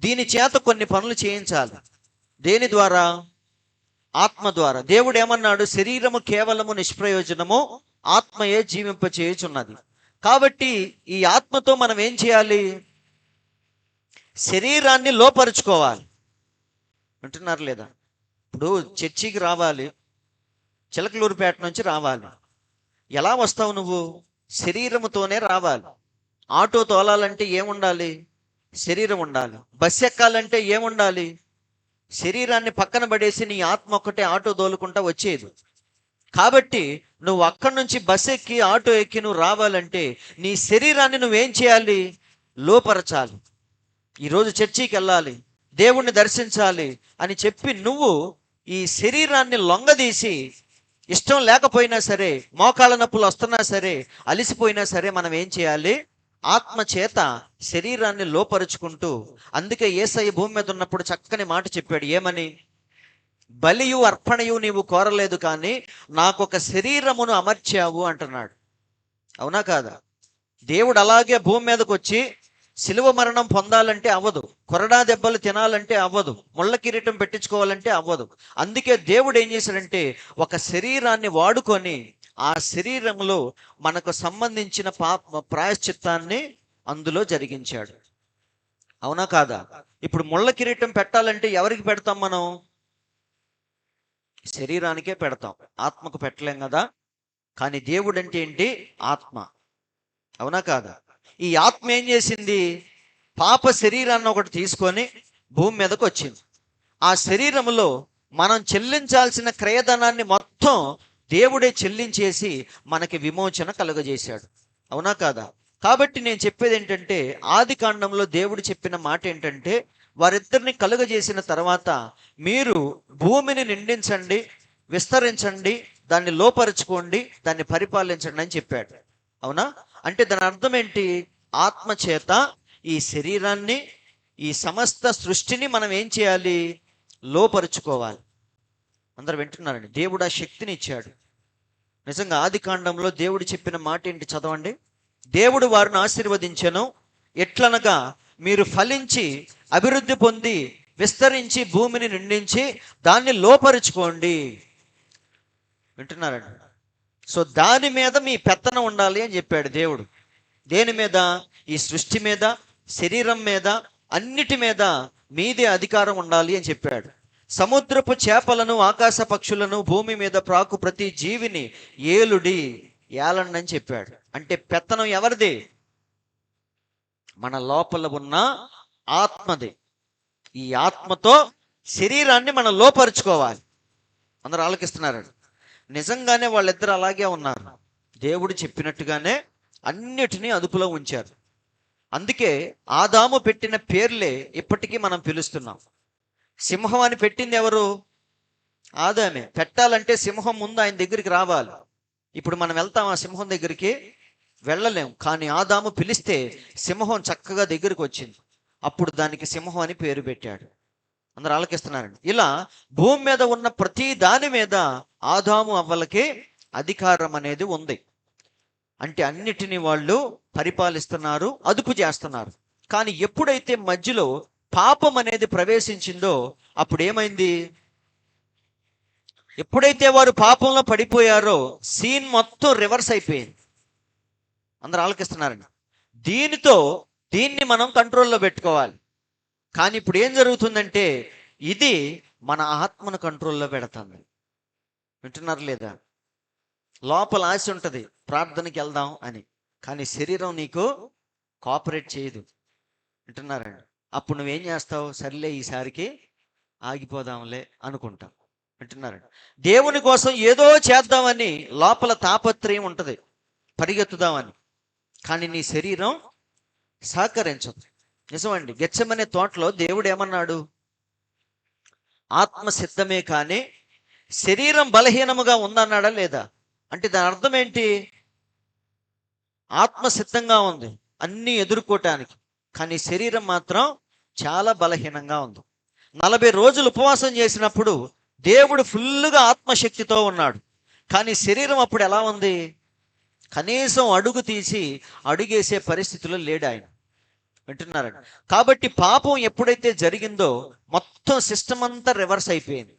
దీని చేత కొన్ని పనులు చేయించాలి. దేని ద్వారా? ఆత్మ ద్వారా. దేవుడు ఏమన్నాడు? శరీరము కేవలము నిష్ప్రయోజనము, ఆత్మయే జీవింపచేయుచున్నది. కాబట్టి ఈ ఆత్మతో మనం ఏం చేయాలి? శరీరాన్ని లోపరుచుకోవాలి. వింటున్నారు లేదా? ఇప్పుడు చర్చికి రావాలి, చిలకలూరుపేట నుంచి రావాలి. ఎలా వస్తావు నువ్వు? శరీరముతోనే రావాలి. ఆటో తోలాలంటే ఏముండాలి? శరీరం ఉండాలి. బస్సు ఎక్కాలంటే ఏముండాలి? శరీరాన్ని పక్కన పడేసి నీ ఆత్మ ఒక్కటే ఆటో తోలుకుంటా వచ్చేది. కాబట్టి నువ్వు అక్కడి నుంచి బస్సు ఎక్కి ఆటో ఎక్కి నువ్వు రావాలంటే నీ శరీరాన్ని నువ్వేం చేయాలి? లోపరచాలి. ఈరోజు చర్చికి వెళ్ళాలి, దేవుణ్ణి దర్శించాలి అని చెప్పి నువ్వు ఈ శరీరాన్ని లొంగదీసి, ఇష్టం లేకపోయినా సరే, మోకాళ్ళ నొప్పులు వస్తున్నా సరే, అలిసిపోయినా సరే, మనం ఏం చేయాలి? ఆత్మ చేత శరీరాన్ని లోపరుచుకుంటూ. అందుకే యేసయ్య భూమి మీద ఉన్నప్పుడు చక్కని మాట చెప్పాడు. ఏమని? బలియు అర్పణయు నీవు కోరలేదు కానీ నాకొక శరీరమును అమర్చావు అంటున్నాడు. అవునా కాదా? దేవుడు అలాగే భూమి మీదకి వచ్చి శిలువ మరణం పొందాలంటే అవ్వదు, కొరడా దెబ్బలు తినాలంటే అవ్వదు, ముళ్ళ కిరీటం పెట్టించుకోవాలంటే అవ్వదు. అందుకే దేవుడు ఏం చేశాడంటే ఒక శరీరాన్ని వాడుకొని ఆ శరీరంలో మనకు సంబంధించిన ప్రాయశ్చిత్తాన్ని అందులో జరిగించాడు. అవునా కాదా? ఇప్పుడు ముళ్ళ కిరీటం పెట్టాలంటే ఎవరికి పెడతాం మనం? శరీరానికే పెడతాం, ఆత్మకు పెట్టలేం కదా. కానీ దేవుడు అంటే ఏంటి? ఆత్మ. అవునా కాదా? ఈ ఆత్మ ఏం చేసింది? పాప శరీరాన్ని ఒకటి తీసుకొని భూమి మీదకి వచ్చింది. ఆ శరీరంలో మనం చెల్లించాల్సిన క్రయధనాన్ని మొత్తం దేవుడే చెల్లించేసి మనకి విమోచన కలుగజేశాడు. అవునా కాదా? కాబట్టి నేను చెప్పేది ఏంటంటే ఆది కాండంలో దేవుడు చెప్పిన మాట ఏంటంటే వారిద్దరిని కలుగజేసిన తర్వాత మీరు భూమిని నిండించండి, విస్తరించండి, దాన్ని లోపరుచుకోండి, దాన్ని పరిపాలించండి అని చెప్పాడు. అవునా? అంటే దాని అర్థం ఏంటి? ఆత్మ చేత ఈ శరీరాన్ని, ఈ సమస్త సృష్టిని మనం ఏం చేయాలి? లోపరుచుకోవాలి. అందరు వింటున్నారండి? దేవుడు ఆ శక్తిని ఇచ్చాడు. నిజంగా ఆది కాండంలో దేవుడు చెప్పిన మాట ఏంటి? చదవండి. దేవుడు వారిని ఆశీర్వదించెను, ఎట్లనగా మీరు ఫలించి అభివృద్ధి పొంది విస్తరించి భూమిని నిండించి దాన్ని లోపరుచుకోండి. వింటున్నారండి? సో దాని మీద మీ పెత్తనం ఉండాలి అని చెప్పాడు దేవుడు. దేని మీద? ఈ సృష్టి మీద, శరీరం మీద, అన్నిటి మీద మీదే అధికారం ఉండాలి అని చెప్పాడు. సముద్రపు చేపలను, ఆకాశ పక్షులను, భూమి మీద ప్రాకు ప్రతి జీవిని ఏలుడి, ఏలండి అని చెప్పాడు. అంటే పెత్తనం ఎవరిది? మన లోపల ఉన్న ఆత్మది. ఈ ఆత్మతో శరీరాన్ని మనం లోపరుచుకోవాలి. అందరూ ఆలోకిస్తున్నారండి. నిజంగానే వాళ్ళిద్దరు అలాగే ఉన్నారు. దేవుడు చెప్పినట్టుగానే అన్నిటినీ అదుపులో ఉంచారు. అందుకే ఆదాము పెట్టిన పేర్లే ఇప్పటికీ మనం పిలుస్తున్నాం. సింహం అని పెట్టింది ఎవరు? ఆదామే. పెట్టాలంటే సింహం ముందు ఆయన దగ్గరికి రావాలి. ఇప్పుడు మనం వెళ్తాం ఆ సింహం దగ్గరికి? వెళ్ళలేం. కానీ ఆదాము పిలిస్తే సింహం చక్కగా దగ్గరికి వచ్చింది. అప్పుడు దానికి సింహం అని పేరు పెట్టాడు. అందరూ ఆలకిస్తున్నారండి. ఇలా భూమి మీద ఉన్న ప్రతి దాని మీద ఆదాము అవ్వలకి అధికారం అనేది ఉంది. అంటే అన్నిటినీ వాళ్ళు పరిపాలిస్తున్నారు, అదుపు చేస్తున్నారు. కానీ ఎప్పుడైతే మధ్యలో పాపం అనేది ప్రవేశించిందో అప్పుడు ఏమైంది? ఎప్పుడైతే వారు పాపంలో పడిపోయారో సీన్ మొత్తం రివర్స్ అయిపోయింది. అందరూ ఆలకిస్తున్నారండి. దీన్ని మనం కంట్రోల్లో పెట్టుకోవాలి. కానీ ఇప్పుడు ఏం జరుగుతుందంటే ఇది మన ఆత్మను కంట్రోల్లో పెడుతుంది. వింటున్నారు లేదా? లోపల ఆశ ఉంటుంది, ప్రార్థనకి వెళ్దాం అని, కానీ శరీరం నీకు కోఆపరేట్ చేయదు. వింటున్నారండి? అప్పుడు నువ్వేం చేస్తావు? సర్లే ఈసారికి ఆగిపోదాంలే అనుకుంటావు. వింటున్నారండి? దేవుని కోసం ఏదో చేద్దామని లోపల తాపత్రయం ఉంటుంది, పరిగెత్తుదామని, కానీ నీ శరీరం సహకరించదు. నిజమండి. గెత్సెమనే తోటలో దేవుడు ఏమన్నాడు? ఆత్మ సిద్ధమే కానీ శరీరం బలహీనముగా ఉందన్నాడా లేదా? అంటే దాని అర్థం ఏంటి? ఆత్మ సిద్ధంగా ఉంది అన్నీ ఎదుర్కోవటానికి, కానీ శరీరం మాత్రం చాలా బలహీనంగా ఉంది. 40 రోజులు ఉపవాసం చేసినప్పుడు దేవుడు ఫుల్లుగా ఆత్మశక్తితో ఉన్నాడు, కానీ శరీరం అప్పుడు ఎలా ఉంది? కనీసం అడుగు తీసి అడుగేసే పరిస్థితిలో లేడు ఆయన. వింటున్నారండి? కాబట్టి పాపం ఎప్పుడైతే జరిగిందో మొత్తం సిస్టమ్ అంతా రివర్స్ అయిపోయింది.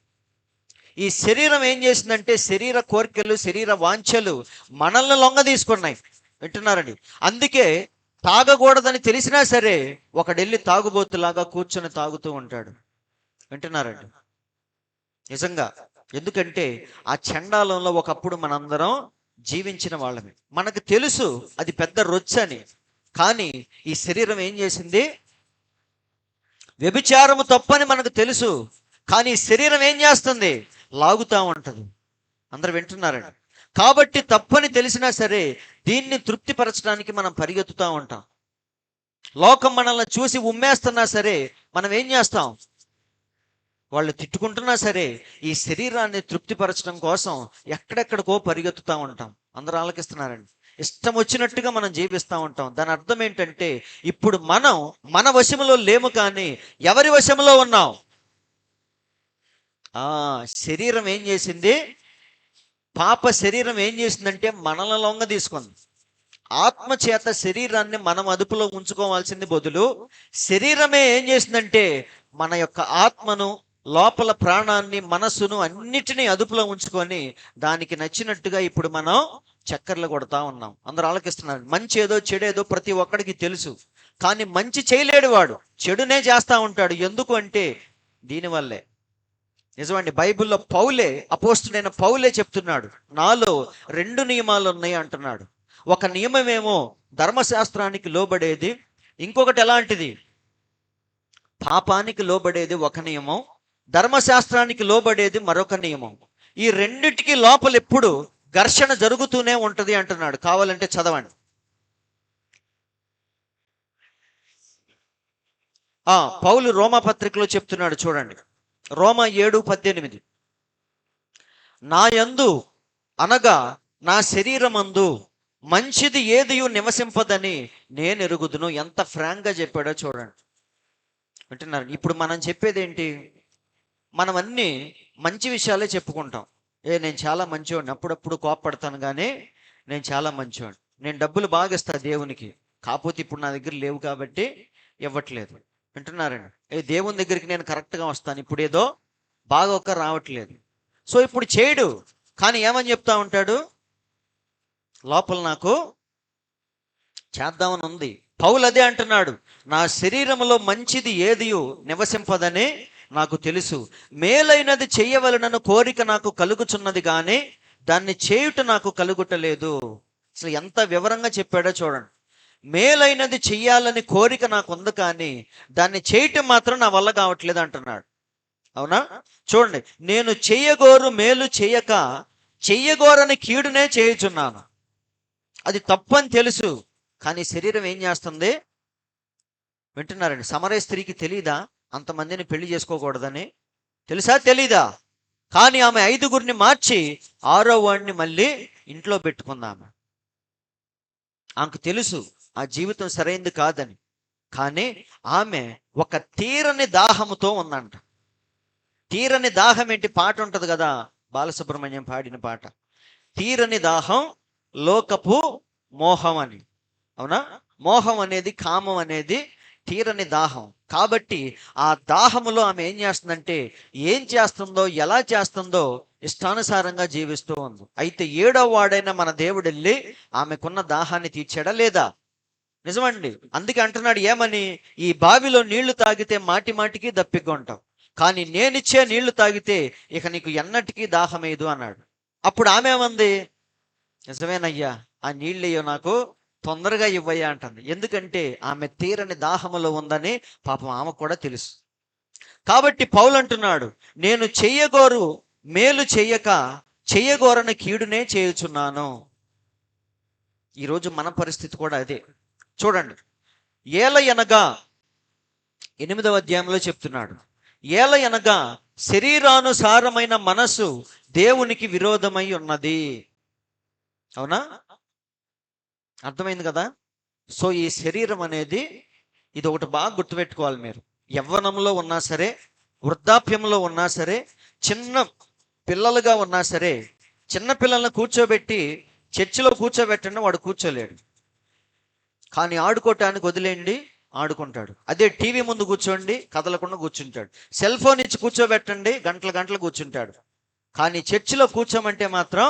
ఈ శరీరం ఏం చేసిందంటే శరీర కోరికలు, శరీర వాంఛలు మనల్ని లొంగ తీసుకున్నాయి. వింటున్నారండి? అందుకే తాగకూడదని తెలిసినా సరే ఒకడెళ్ళి తాగుబోతులాగా కూర్చొని తాగుతూ ఉంటాడు. వింటున్నారండి? నిజంగా. ఎందుకంటే ఆ చండాలంలో ఒకప్పుడు మనందరం జీవించిన వాళ్ళమే. మనకు తెలుసు అది పెద్ద రొచ్చని. కానీ ఈ శరీరం ఏం చేసింది? వ్యభిచారము తప్పని మనకు తెలుసు, కానీ శరీరం ఏం చేస్తుంది? లాగుతూ ఉంటుంది. అందరూ వింటున్నారండి? కాబట్టి తప్పని తెలిసినా సరే దీన్ని తృప్తిపరచడానికి మనం పరిగెత్తుతూ ఉంటాం. లోకం మనల్ని చూసి ఉమ్మేస్తున్నా సరే మనం ఏం చేస్తాం? వాళ్ళు తిట్టుకుంటున్నా సరే ఈ శరీరాన్ని తృప్తిపరచడం కోసం ఎక్కడెక్కడికో పరిగెత్తుతూ ఉంటాం. అందరూ ఆలకిస్తున్నారండి? ఇష్టం వచ్చినట్టుగా మనం జీవిస్తూ ఉంటాం. దాని అర్థం ఏంటంటే ఇప్పుడు మనం మన వశంలో లేము, కానీ ఎవరి వశంలో ఉన్నాం? శరీరం ఏం చేసింది? పాప శరీరం ఏం చేసిందంటే మనల్ని లొంగ తీసుకుంది. ఆత్మ చేత శరీరాన్ని మనం అదుపులో ఉంచుకోవాల్సింది బదులు శరీరమే ఏం చేసిందంటే మన యొక్క ఆత్మను, లోపల ప్రాణాన్ని, మనస్సును అన్నిటినీ అదుపులో ఉంచుకొని దానికి నచ్చినట్టుగా ఇప్పుడు మనం చక్కర్లు కొడతా ఉన్నాం. అందరూ ఆలకిస్తున్నారు. మంచి ఏదో చెడేదో ప్రతి ఒక్కడికి తెలుసు, కానీ మంచి చేయలేడు వాడు, చెడునే చేస్తూ ఉంటాడు. ఎందుకు అంటే దీనివల్లే. నిజమండి. బైబిల్లో అపోస్తుడైన పౌలే చెప్తున్నాడు, నాలో 2 నియమాలు ఉన్నాయి అంటున్నాడు. ఒక నియమమేమో ధర్మశాస్త్రానికి లోబడేది, ఇంకొకటి ఎలాంటిది? పాపానికి లోబడేది ఒక నియమం, ధర్మశాస్త్రానికి లోబడేది మరొక నియమం. ఈ రెండిటికి లోపల ఎప్పుడు ఘర్షణ జరుగుతూనే ఉంటది అంటున్నాడు. కావాలంటే చదవండి. పౌలు రోమా పత్రికలో చెప్తున్నాడు, చూడండి. రోమా 7:18. నా యందు అనగా నా శరీరమందు మంచిది ఏదియు నివసింపదని నేను ఎరుగుదును. ఎంత ఫ్రాంక్గా చెప్పాడో చూడండి. వింటున్నారు? ఇప్పుడు మనం చెప్పేది ఏంటి? మనం అన్నీ మంచి విషయాలే చెప్పుకుంటాం. నేను చాలా మంచివాడిని, అప్పుడప్పుడు కోపపడతాను, కానీ నేను చాలా మంచివాడిని, నేను డబ్బులు బాగా ఇస్తాను దేవునికి, కాకపోతే ఇప్పుడు నా దగ్గర లేవు కాబట్టి ఇవ్వట్లేదు. వింటున్నారండి? దేవుని దగ్గరికి నేను కరెక్ట్గా వస్తాను, ఇప్పుడు ఏదో బాగా రావట్లేదు. సో ఇప్పుడు చేయడు, కానీ ఏమని చెప్తా ఉంటాడు? లోపల నాకు చేద్దామని ఉంది. పౌలు అదే అంటున్నాడు, నా శరీరంలో మంచిది ఏదియు నివసింపదని నాకు తెలుసు. మేలైనది చెయ్యవలనను కోరిక నాకు కలుగుచున్నది కానీ దాన్ని చేయుట నాకు కలుగుటలేదు. అసలు ఎంత వివరంగా చెప్పాడో చూడండి. మేలైనది చెయ్యాలని కోరిక నాకు ఉంది కానీ దాన్ని చేయటం మాత్రం నా వల్ల కావట్లేదు అంటున్నాడు. అవునా? చూడండి, నేను చెయ్యగోరు మేలు చేయక చెయ్యగోరని కీడునే చేయుచున్నాను. అది తప్పని తెలుసు, కానీ శరీరం ఏం చేస్తుంది? వింటున్నారండి? సమరయ స్త్రీకి తెలీదా అంతమందిని పెళ్లి చేసుకోకూడదని? తెలుసా తెలీదా? కానీ ఆమె 5గురిని మార్చి 6వ వాడిని మళ్ళీ ఇంట్లో పెట్టుకుందాము. ఆమెకు తెలుసు ఆ జీవితం సరైంది కాదని. కానీ ఆమె ఒక తీరని దాహముతో ఉందంట. తీరని దాహం ఏంటి? పాట ఉంటుంది కదా, బాలసుబ్రహ్మణ్యం పాడిన పాట, తీరని దాహం లోకపు మోహం అని. అవునా? మోహం అనేది, కామం అనేది తీరని దాహం. కాబట్టి ఆ దాహములో ఆమె ఏం చేస్తుందంటే, ఏం చేస్తుందో, ఎలా చేస్తుందో ఇష్టానుసారంగా జీవిస్తూ ఉంది. అయితే 7వ వాడైన మన దేవుడు వెళ్ళి ఆమెకున్న దాహాన్ని తీర్చాడా లేదా? నిజమండి. అందుకే అంటున్నాడు ఏమని? ఈ బావిలో నీళ్లు తాగితే మాటి మాటికి దప్పికొంటావు, కానీ నేనిచ్చే నీళ్లు తాగితే ఇక నీకు ఎన్నటికీ దాహమేదు అన్నాడు. అప్పుడు ఆమె ఏమంది? నిజమేనయ్యా, ఆ నీళ్ళయ్యో నాకు తొందరగా ఇవ్వయ్యా అంటుంది. ఎందుకంటే ఆమె తీరని దాహములో ఉందని పాపం ఆమె కూడా తెలుసు. కాబట్టి పౌలు అంటున్నాడు, నేను చెయ్యగోరు మేలు చెయ్యక చెయ్యగోరని కీడునే చేయుచున్నాను. ఈరోజు మన పరిస్థితి కూడా అదే. చూడండి, ఏలయనగా 8వ అధ్యాయంలో చెప్తున్నాడు, ఏలయనగా శరీరానుసారమైన మనసు దేవునికి విరోధమై ఉన్నది. అవునా? అర్థమైంది కదా? సో ఈ శరీరం అనేది, ఇది ఒకటి బాగా గుర్తుపెట్టుకోవాలి మీరు. యవ్వనంలో ఉన్నా సరే, వృద్ధాప్యంలో ఉన్నా సరే, చిన్న పిల్లలుగా ఉన్నా సరే, చిన్న పిల్లల్ని కూర్చోబెట్టి చర్చిలో కూర్చోబెట్టండి, వాడు కూర్చోలేడు. కానీ ఆడుకోవటానికి వదిలేయండి, ఆడుకుంటాడు. అదే టీవీ ముందు కూర్చోండి, కదలకుండా కూర్చుంటాడు. సెల్ ఫోన్ ఇచ్చి కూర్చోబెట్టండి, గంటలు గంటలు కూర్చుంటాడు. కానీ చర్చిలో కూర్చోమంటే మాత్రం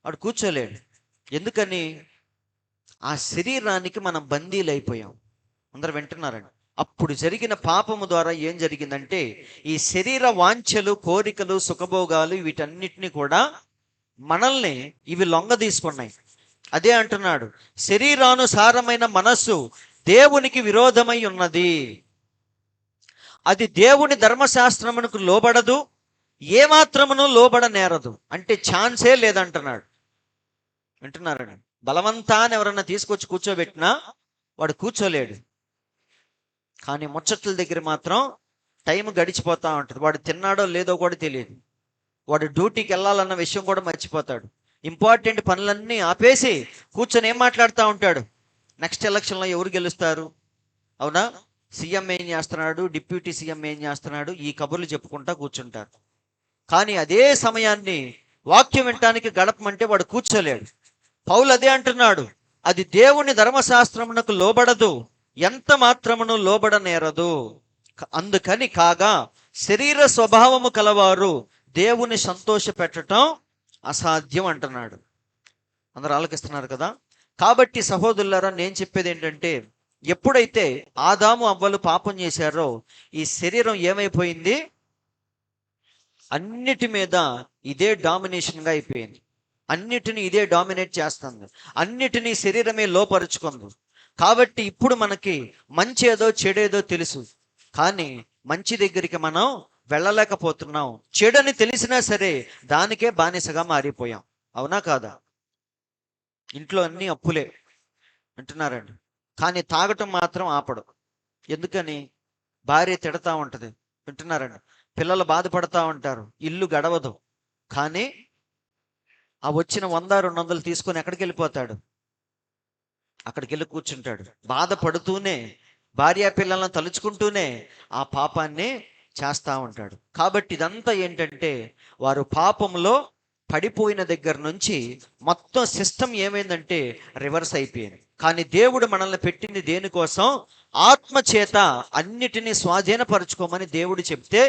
వాడు కూర్చోలేడు. ఎందుకని? ఆ శరీరానికి మనం బందీలు అయిపోయాం. అందరు వింటున్నారండి? అప్పుడు జరిగిన పాపము ద్వారా ఏం జరిగిందంటే, ఈ శరీర వాంఛలు, కోరికలు, సుఖభోగాలు, వీటన్నిటిని కూడా మనల్ని ఇవి లొంగ తీసుకున్నాయి. అదే అంటున్నాడు, శరీరానుసారమైన మనస్సు దేవునికి విరోధమై ఉన్నది. అది దేవుని ధర్మశాస్త్రమునకు లోబడదు, ఏమాత్రమును లోబడనేరదు. అంటే ఛాన్సే లేదంటున్నాడు. వింటున్నారండి? బలవంతాన్ని ఎవరన్నా తీసుకొచ్చి కూర్చోబెట్టినా వాడు కూర్చోలేడు. కానీ ముచ్చట్ల దగ్గర మాత్రం టైం గడిచిపోతూ ఉంటుంది. వాడు తిన్నాడో లేదో కూడా తెలియదు. వాడు డ్యూటీకి వెళ్ళాలన్న విషయం కూడా మర్చిపోతాడు. ఇంపార్టెంట్ పనులన్నీ ఆపేసి కూర్చొని ఏం మాట్లాడుతూ ఉంటాడు? నెక్స్ట్ ఎలక్షన్లో ఎవరు గెలుస్తారు? అవునా? సీఎం ఏం చేస్తున్నాడు, డిప్యూటీ సీఎం ఏం చేస్తున్నాడు, ఈ కబుర్లు చెప్పుకుంటా కూర్చుంటారు. కానీ అదే సమయాన్ని వాక్యం వినటానికి గడపమంటే వాడు కూర్చోలేడు. పౌలు అదే అంటున్నాడు, అది దేవుని ధర్మశాస్త్రమునకు లోబడదు, ఎంత మాత్రమును లోబడనేరదు. అందుకని కాగా శరీర స్వభావము కలవారు దేవుని సంతోష పెట్టడం అసాధ్యం అంటున్నాడు. అందరూ ఆలోకిస్తున్నారు కదా? కాబట్టి సహోదరులారా, నేను చెప్పేది ఏంటంటే, ఎప్పుడైతే ఆదాము అవ్వలు పాపం చేశారో ఈ శరీరం ఏమైపోయింది? అన్నిటి మీద ఇదే డామినేషన్గా అయిపోయింది. అన్నిటినీ ఇదే డామినేట్ చేస్తుంది. అన్నిటినీ శరీరమే లోపరుచుకుంది. కాబట్టి ఇప్పుడు మనకి మంచేదో చెడేదో తెలుసు, కానీ మంచి దగ్గరికి మనం వెళ్ళలేకపోతున్నాం. చెడని తెలిసినా సరే దానికే బానిసగా మారిపోయాం. అవునా కాదా? ఇంట్లో అన్ని అప్పులే అంటున్నారండి, కానీ తాగటం మాత్రం ఆపడు. ఎందుకని? భార్య తిడతా ఉంటుంది. వింటున్నారండి? పిల్లలు బాధపడతా ఉంటారు, ఇల్లు గడవదు. కానీ ఆ వచ్చిన 100-200 తీసుకొని ఎక్కడికి వెళ్ళిపోతాడు? అక్కడికి వెళ్ళి కూర్చుంటాడు. బాధపడుతూనే, భార్య పిల్లలను తలుచుకుంటూనే ఆ పాపాన్ని చేస్తూ ఉంటాడు. కాబట్టి ఇదంతా ఏంటంటే, వారు పాపంలో పడిపోయిన దగ్గర నుంచి మొత్తం సిస్టమ్ ఏమైందంటే రివర్స్ అయిపోయింది. కానీ దేవుడు మనల్ని పెట్టింది దేనికోసం? ఆత్మ చేత అన్నిటినీ స్వాధీనపరచుకోమని దేవుడు చెప్తే,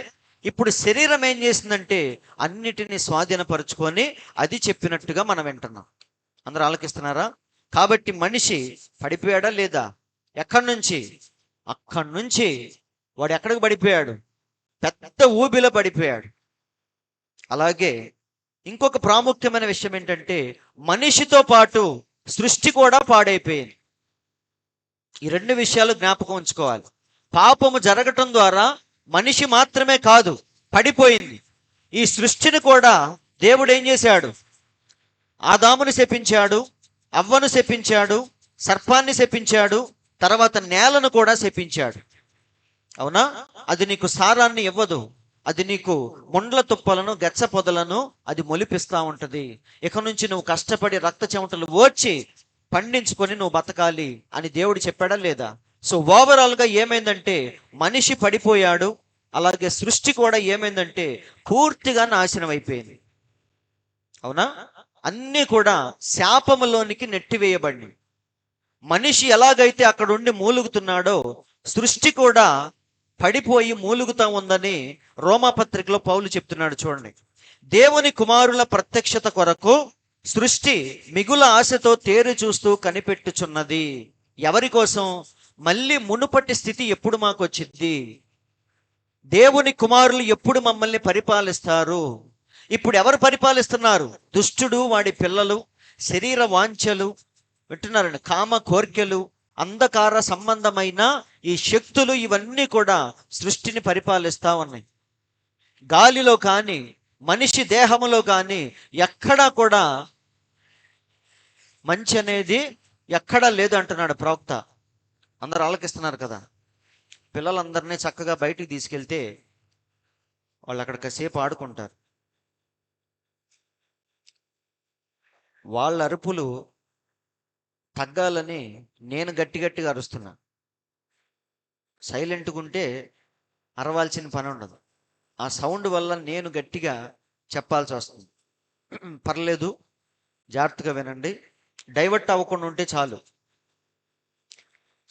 ఇప్పుడు శరీరం ఏం చేసిందంటే అన్నిటినీ స్వాధీనపరచుకొని అది చెప్పినట్టుగా మనం వింటున్నాం. అందరూ ఆలకిస్తున్నారా? కాబట్టి మనిషి పడిపోయాడా లేదా? ఎక్కడి నుంచి? అక్కడి నుంచి వాడు ఎక్కడికి పడిపోయాడు? పెద్ద ఊబిలో పడిపోయాడు. అలాగే ఇంకొక ప్రాముఖ్యమైన విషయం ఏంటంటే, మనిషితో పాటు సృష్టి కూడా పాడైపోయింది. ఈ రెండు విషయాలు జ్ఞాపకం ఉంచుకోవాలి. పాపము జరగటం ద్వారా మనిషి మాత్రమే కాదు పడిపోయింది, ఈ సృష్టిని కూడా దేవుడు ఏం చేశాడు? ఆదాముని శపించాడు, అవ్వను శపించాడు, సర్పాన్ని శపించాడు, తర్వాత నేలను కూడా శపించాడు. అవునా? అది నీకు సారాన్ని ఇవ్వదు, అది నీకు ముండ్ల తుప్పలను గచ్చ పొదలను అది మొలిపిస్తూ ఉంటది. ఇక నుంచి నువ్వు కష్టపడి రక్త చెమటలు ఓర్చి పండించుకొని నువ్వు బతకాలి అని దేవుడు చెప్పాడా లేదా? సో ఓవరాల్గా ఏమైందంటే మనిషి పడిపోయాడు, అలాగే సృష్టి కూడా ఏమైందంటే పూర్తిగా నాశనం అయిపోయింది. అవునా? అన్నీ కూడా శాపములోనికి నెట్టివేయబడి, మనిషి ఎలాగైతే అక్కడ ఉండి మూలుగుతున్నాడో సృష్టి కూడా పడిపోయి మూలుగుతా ఉందని రోమాపత్రికలో పౌలు చెప్తున్నాడు. చూడండి, దేవుని కుమారుల ప్రత్యక్షత కొరకు సృష్టి మిగుల ఆశతో తేరు చూస్తూ కనిపెట్టుచున్నది. ఎవరి కోసం? మళ్ళీ మునుపటి స్థితి ఎప్పుడు మాకు వచ్చింది? దేవుని కుమారులు ఎప్పుడు మమ్మల్ని పరిపాలిస్తారు? ఇప్పుడు ఎవరు పరిపాలిస్తున్నారు? దుష్టుడు, వాడి పిల్లలు, శరీర వాంఛలు, వింటున్నారండి, కామ కోర్కెలు, అంధకార సంబంధమైన ఈ శక్తులు, ఇవన్నీ కూడా సృష్టిని పరిపాలిస్తూ ఉన్నాయి. గాలిలో కానీ మనిషి దేహములో కానీ ఎక్కడా కూడా మంచి అనేది ఎక్కడా లేదు అంటున్నాడు ప్రవక్త. అందరు ఆలకిస్తున్నారు కదా. పిల్లలందరినీ చక్కగా బయటికి తీసుకెళ్తే వాళ్ళు అక్కడ కాసేపు ఆడుకుంటారు. వాళ్ళ అరుపులు తగ్గాలని నేను గట్టిగా అరుస్తున్నా. సైలెంట్గా ఉంటే అరవాల్సిన పని ఉండదు. ఆ సౌండ్ వల్ల నేను గట్టిగా చెప్పాల్సి వస్తుంది. పర్లేదు, జాగ్రత్తగా వినండి, డైవర్ట్ అవ్వకుండా ఉంటే చాలు.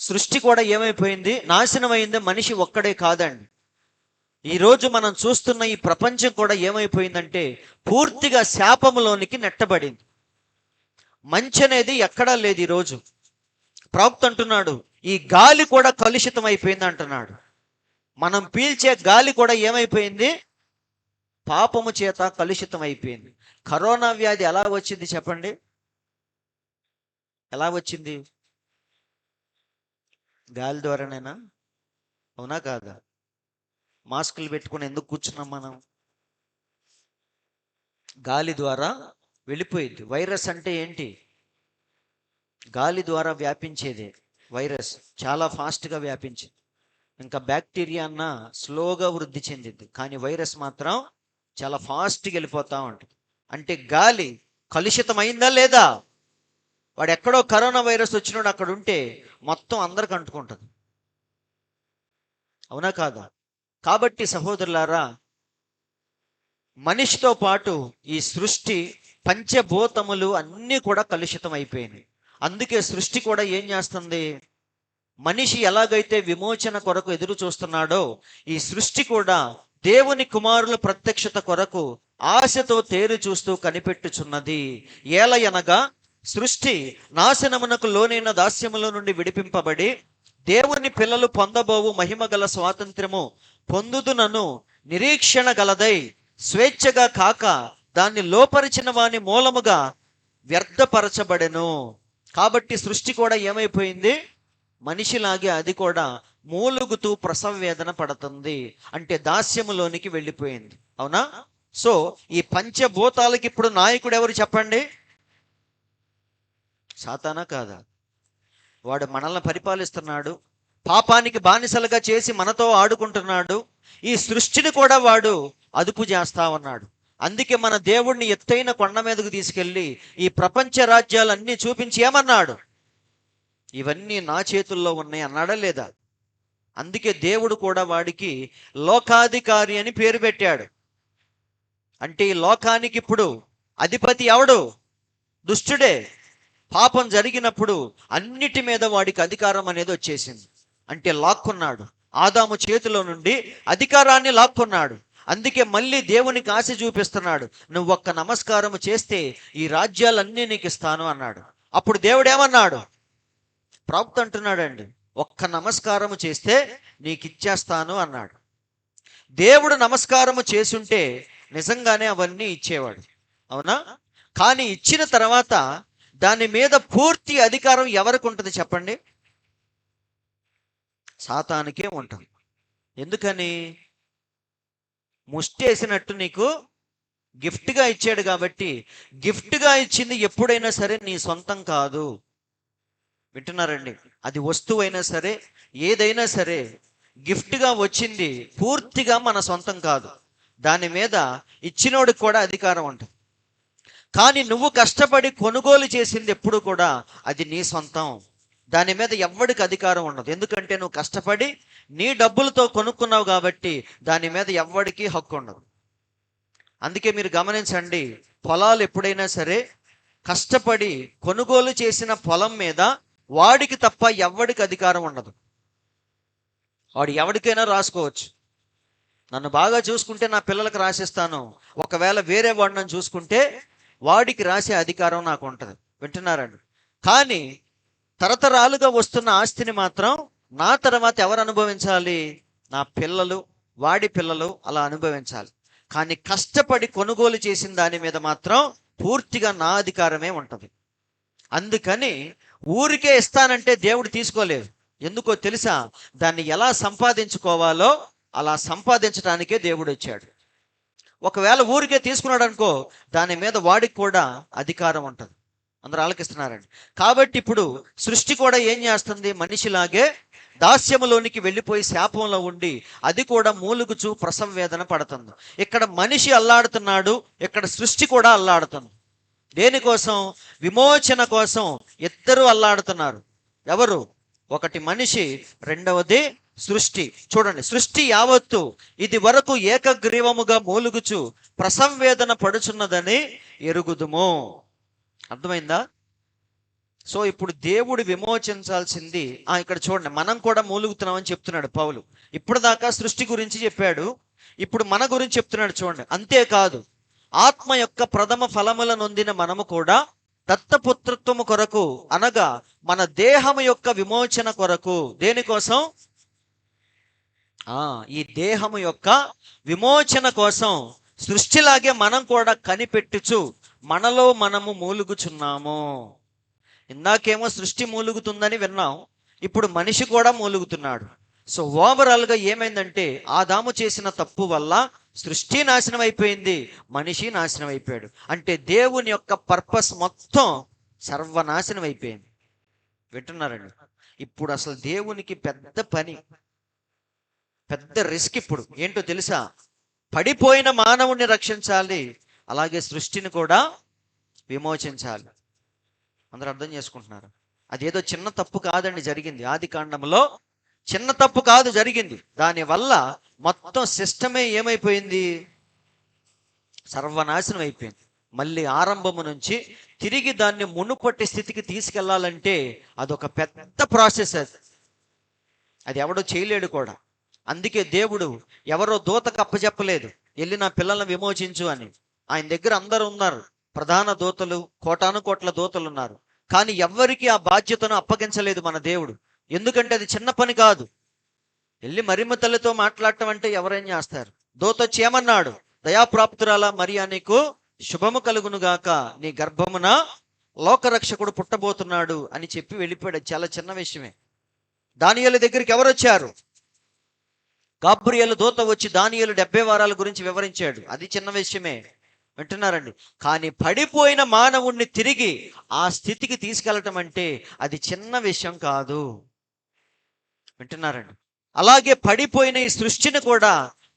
సృష్టి కూడా ఏమైపోయింది? నాశనం అయింది. మనిషి ఒక్కడే కాదండి, ఈరోజు మనం చూస్తున్న ఈ ప్రపంచం కూడా ఏమైపోయిందంటే పూర్తిగా శాపములోనికి నెట్టబడింది. మంచి అనేది ఎక్కడా లేదు. ఈరోజు ప్రవక్త అంటున్నాడు, ఈ గాలి కూడా కలుషితం అయిపోయింది అంటున్నాడు. మనం పీల్చే గాలి కూడా ఏమైపోయింది? పాపము చేత కలుషితం అయిపోయింది. కరోనా వ్యాధి ఎలా వచ్చింది చెప్పండి? ఎలా వచ్చింది? గాలి ద్వారానేనా? అవునా కాదా? మాస్కులు పెట్టుకుని ఎందుకు కూర్చున్నాం మనం? గాలి ద్వారా వెళ్ళిపోయింది. వైరస్ అంటే ఏంటి? గాలి ద్వారా వ్యాపించేదే వైరస్. చాలా ఫాస్ట్గా వ్యాపించింది. ఇంకా బ్యాక్టీరియా అన్న స్లోగా వృద్ధి చెందింది, కానీ వైరస్ మాత్రం చాలా ఫాస్ట్గా వెళ్ళిపోతూ ఉంటుంది. అంటే గాలి కలుషితమైందా లేదా? వాడు ఎక్కడో కరోనా వైరస్ వచ్చినాడు అక్కడ ఉంటే మొత్తం అందరికి అంటుకుంటుంది. అవునా కాదా? కాబట్టి సహోదరులారా, మనిషితో పాటు ఈ సృష్టి పంచభూతములు అన్నీ కూడా కలుషితం అయిపోయినాయి. అందుకే సృష్టి కూడా ఏం చేస్తుంది? మనిషి ఎలాగైతే విమోచన కొరకు ఎదురు చూస్తున్నాడో ఈ సృష్టి కూడా దేవుని కుమారుల ప్రత్యక్షత కొరకు ఆశతో తేరు చూస్తూ కనిపెట్టుచున్నది. ఏలయనగా సృష్టి నాశనమునకు లోనైన దాస్యములో నుండి విడిపింపబడి దేవుని పిల్లలు పొందబోవు మహిమ గల స్వాతంత్ర్యము పొందుదునను నిరీక్షణ గలదై స్వేచ్ఛగా కాక దాన్ని లోపరిచిన వాని మూలముగా వ్యర్థపరచబడెను. కాబట్టి సృష్టి కూడా ఏమైపోయింది? మనిషిలాగే అది కూడా మూలుగుతూ ప్రసవ వేదన పడుతుంది. అంటే దాస్యములోనికి వెళ్ళిపోయింది. అవునా? సో ఈ పంచభూతాలకి ఇప్పుడు నాయకుడు ఎవరు చెప్పండి? సాతానా కాదా? వాడు మనల్ని పరిపాలిస్తున్నాడు, పాపానికి బానిసలుగా చేసి మనతో ఆడుకుంటున్నాడు. ఈ సృష్టిని కూడా వాడు అదుపు చేస్తా ఉన్నాడు. అందుకే మన దేవుడిని ఎత్తైన కొండ మీదకు తీసుకెళ్ళి ఈ ప్రపంచ రాజ్యాలన్నీ చూపించి ఏమన్నాడు? ఇవన్నీ నా చేతుల్లో ఉన్నాయి అన్నాడా లేదా? అందుకే దేవుడు కూడా వాడికి లోకాధికారి అని పేరు పెట్టాడు. అంటే ఈ లోకానికి ఇప్పుడు అధిపతి ఎవడు? దుష్టుడే. పాపం జరిగినప్పుడు అన్నిటి మీద వాడికి అధికారం అనేది వచ్చేసింది. అంటే లాక్కున్నాడు, ఆదాము చేతిలో నుండి అధికారాన్ని లాక్కున్నాడు. అందుకే మళ్ళీ దేవునికి ఆశ చూపిస్తున్నాడు, నువ్వు ఒక్క నమస్కారం చేస్తే ఈ రాజ్యాలన్నీ నీకు ఇస్తాను అన్నాడు. అప్పుడు దేవుడు ఏమన్నాడు? ప్రవక్త అంటున్నాడండి, ఒక్క నమస్కారం చేస్తే నీకు ఇచ్చేస్తాను అన్నాడు. దేవుడు నమస్కారము చేసుంటే నిజంగానే అవన్నీ ఇచ్చేవాడు, అవునా? కానీ ఇచ్చిన తర్వాత దాని మీద పూర్తి అధికారం ఎవరికి ఉంటుంది చెప్పండి? సాతానికే ఉంటుంది. ఎందుకని? ముష్టేసినట్టు నీకు గిఫ్ట్గా ఇచ్చాడు కాబట్టి. గిఫ్ట్గా ఇచ్చింది ఎప్పుడైనా సరే నీ సొంతం కాదు. వింటున్నారండి? అది వస్తువైనా సరే, ఏదైనా సరే గిఫ్ట్గా వచ్చింది పూర్తిగా మన సొంతం కాదు. దాని మీద ఇచ్చినోడికి కూడా అధికారం ఉంటుంది. కానీ నువ్వు కష్టపడి కొనుగోలు చేసింది ఎప్పుడు కూడా అది నీ సొంతం. దాని మీద ఎవ్వడికి అధికారం ఉండదు. ఎందుకంటే నువ్వు కష్టపడి నీ డబ్బులతో కొనుక్కున్నావు కాబట్టి దాని మీద ఎవ్వడికి హక్కు ఉండదు. అందుకే మీరు గమనించండి, పొలాలు ఎప్పుడైనా సరే కష్టపడి కొనుగోలు చేసిన పొలం మీద వాడికి తప్ప ఎవ్వడికి అధికారం ఉండదు. వాడు ఎవరికైనా రాసుకోవచ్చు. నన్ను బాగా చూసుకుంటే నా పిల్లలకు రాసిస్తాను, ఒకవేళ వేరే వాడు నన్ను చూసుకుంటే వాడికి రాసే అధికారం నాకు ఉంటుంది. వింటున్నారండి? కానీ తరతరాలుగా వస్తున్న ఆస్తిని మాత్రం నా తర్వాత ఎవరు అనుభవించాలి? నా పిల్లలు, వాడి పిల్లలు అలా అనుభవించాలి. కానీ కష్టపడి కొనుగోలు చేసిన దాని మీద మాత్రం పూర్తిగా నా అధికారమే ఉంటుంది. అందుకని ఊరికే ఇస్తానంటే దేవుడు తీసుకోలేదు. ఎందుకో తెలుసా? దాన్ని ఎలా సంపాదించుకోవాలో అలా సంపాదించడానికే దేవుడు వచ్చాడు. ఒకవేళ ఊరికే తీసుకున్నాడు అనుకో, దాని మీద వాడికి కూడా అధికారం ఉంటుంది. అందరూ ఆలకిస్తున్నారండి? కాబట్టి ఇప్పుడు సృష్టి కూడా ఏం చేస్తుంది? మనిషిలాగే దాస్యములోనికి వెళ్ళిపోయి శాపంలో ఉండి అది కూడా మూలుగుచూ ప్రసవ వేదన పడుతుంది. ఇక్కడ మనిషి అల్లాడుతున్నాడు, ఇక్కడ సృష్టి కూడా అల్లాడుతుంది. దేనికోసం? విమోచన కోసం ఇద్దరు అల్లాడుతున్నారు. ఎవరు? ఒకటి మనిషి, రెండవది సృష్టి. చూడండి, సృష్టి యావత్తు ఇది వరకు ఏకగ్రీవముగా మూలుగుచు ప్రసంవేదన పడుచున్నదని ఎరుగుదుము. అర్థమైందా? సో ఇప్పుడు దేవుడు విమోచించాల్సింది ఇక్కడ చూడండి, మనం కూడా మూలుగుతున్నామని చెప్తున్నాడు పౌలు. ఇప్పుడు దాకా సృష్టి గురించి చెప్పాడు, ఇప్పుడు మన గురించి చెప్తున్నాడు. చూడండి, అంతేకాదు ఆత్మ యొక్క ప్రథమ ఫలముల నొందిన మనము కూడా దత్తపుత్రత్వము కొరకు, అనగా మన దేహము యొక్క విమోచన కొరకు. దేనికోసం? ఈ దేహము యొక్క విమోచన కోసం సృష్టిలాగే మనం కూడా కనిపెట్టుచు మనలో మనము మూలుగుచున్నాము. ఇందాకేమో సృష్టి మూలుగుతుందని విన్నాం, ఇప్పుడు మనిషి కూడా మూలుగుతున్నాడు. సో ఓవరాల్గా ఏమైందంటే ఆదాము చేసిన తప్పు వల్ల సృష్టి నాశనం అయిపోయింది, మనిషి నాశనం అయిపోయాడు. అంటే దేవుని యొక్క పర్పస్ మొత్తం సర్వనాశనం అయిపోయింది. వింటున్నారండి? ఇప్పుడు అసలు దేవునికి పెద్ద పని, పెద్ద రిస్క్ ఇప్పుడు ఏంటో తెలుసా? పడిపోయిన మానవుణ్ణి రక్షించాలి, అలాగే సృష్టిని కూడా విమోచించాలి. అందరూ అర్థం చేసుకుంటున్నారు? అదేదో చిన్న తప్పు కాదండి జరిగింది. ఆది కాండంలో చిన్న తప్పు కాదు జరిగింది. దానివల్ల మొత్తం సిస్టమే ఏమైపోయింది? సర్వనాశనం అయిపోయింది. మళ్ళీ ఆరంభము నుంచి తిరిగి దాన్ని మునుపటి స్థితికి తీసుకెళ్లాలంటే అదొక పెద్ద ప్రాసెస్. అది ఎవడో చేయలేడు కూడా. అందుకే దేవుడు ఎవరో దూతకు అప్పచెప్పలేదు, వెళ్ళి నా పిల్లల్ని విమోచించు అని. ఆయన దగ్గర అందరూ ఉన్నారు, ప్రధాన దూతలు, కోటాను కోట్ల దూతలు ఉన్నారు. కానీ ఎవ్వరికి ఆ బాధ్యతను అప్పగించలేదు మన దేవుడు. ఎందుకంటే అది చిన్న పని కాదు. వెళ్ళి మరియమ్మ తల్లితో మాట్లాడటం అంటే ఎవరేం చేస్తారు? దూత వచ్చి ఏమన్నాడు? దయాప్రాప్తురాల మరియా, నీకు శుభము కలుగును గాక, నీ గర్భమున లోకరక్షకుడు పుట్టబోతున్నాడు అని చెప్పి వెళ్ళిపోయాడు. చాలా చిన్న విషయమే. దానియేలు దగ్గరికి ఎవరు వచ్చారు? గాబ్రియేలు దూత వచ్చి దానియేలు 70 వారాల గురించి వివరించాడు. అది చిన్న విషయమే. వింటున్నారండి? కానీ పడిపోయిన మానవుణ్ణి తిరిగి ఆ స్థితికి తీసుకెళ్ళటం అంటే అది చిన్న విషయం కాదు. వింటున్నారండి? అలాగే పడిపోయిన ఈ సృష్టిని కూడా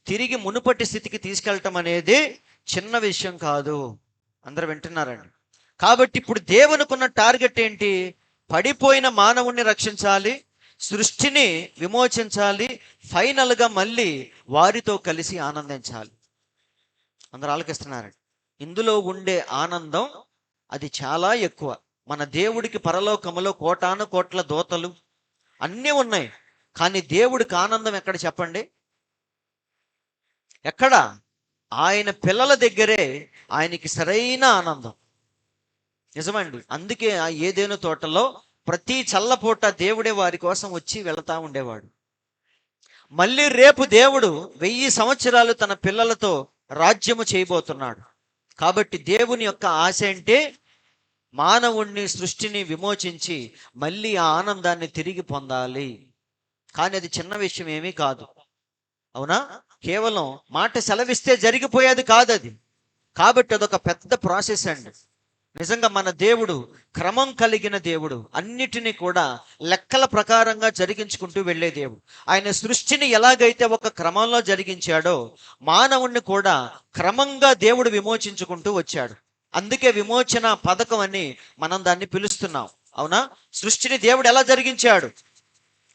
తిరిగి మునుపటి స్థితికి తీసుకెళ్ళటం అనేది చిన్న విషయం కాదు. అందరూ వింటున్నారండి? కాబట్టి ఇప్పుడు దేవునికున్న టార్గెట్ ఏంటి? పడిపోయిన మానవుణ్ణి రక్షించాలి, సృష్టిని విమోచించాలి, ఫైనల్గా మళ్ళీ వారితో కలిసి ఆనందించాలి. అందరూ ఆలకిస్తున్నారండి? ఇందులో ఉండే ఆనందం అది చాలా ఎక్కువ. మన దేవుడికి పరలోకములో కోటాను కోట్ల దూతలు అన్నీ ఉన్నాయి, కానీ దేవుడికి ఆనందం ఎక్కడ చెప్పండి? ఎక్కడ? ఆయన పిల్లల దగ్గరే ఆయనకి సరైన ఆనందం. నిజమండి. అందుకే ఆ ఏదెను తోటలో ప్రతి చల్లపూట దేవుడే వారి కోసం వచ్చి వెళతా ఉండేవాడు. మళ్ళీ రేపు దేవుడు 1000 సంవత్సరాలు తన పిల్లలతో రాజ్యము చేయబోతున్నాడు. కాబట్టి దేవుని యొక్క ఆశ అంటే మానవుణ్ణి, సృష్టిని విమోచించి మళ్ళీ ఆ ఆనందాన్ని తిరిగి పొందాలి. కానీ అది చిన్న విషయం ఏమీ కాదు, అవునా? కేవలం మాట సెలవిస్తే జరిగిపోయేది కాదు అది. కాబట్టి అదొక పెద్ద ప్రాసెస్ అండి. నిజంగా మన దేవుడు క్రమం కలిగిన దేవుడు, అన్నిటినీ కూడా లెక్కల ప్రకారంగా జరిగించుకుంటూ వెళ్ళే దేవుడు. ఆయన సృష్టిని ఎలాగైతే ఒక క్రమంలో జరిగించాడో మానవుణ్ణి కూడా క్రమంగా దేవుడు విమోచించుకుంటూ వచ్చాడు. అందుకే విమోచన పథకం అని మనం దాన్ని పిలుస్తున్నాం, అవునా? సృష్టిని దేవుడు ఎలా జరిగించాడు?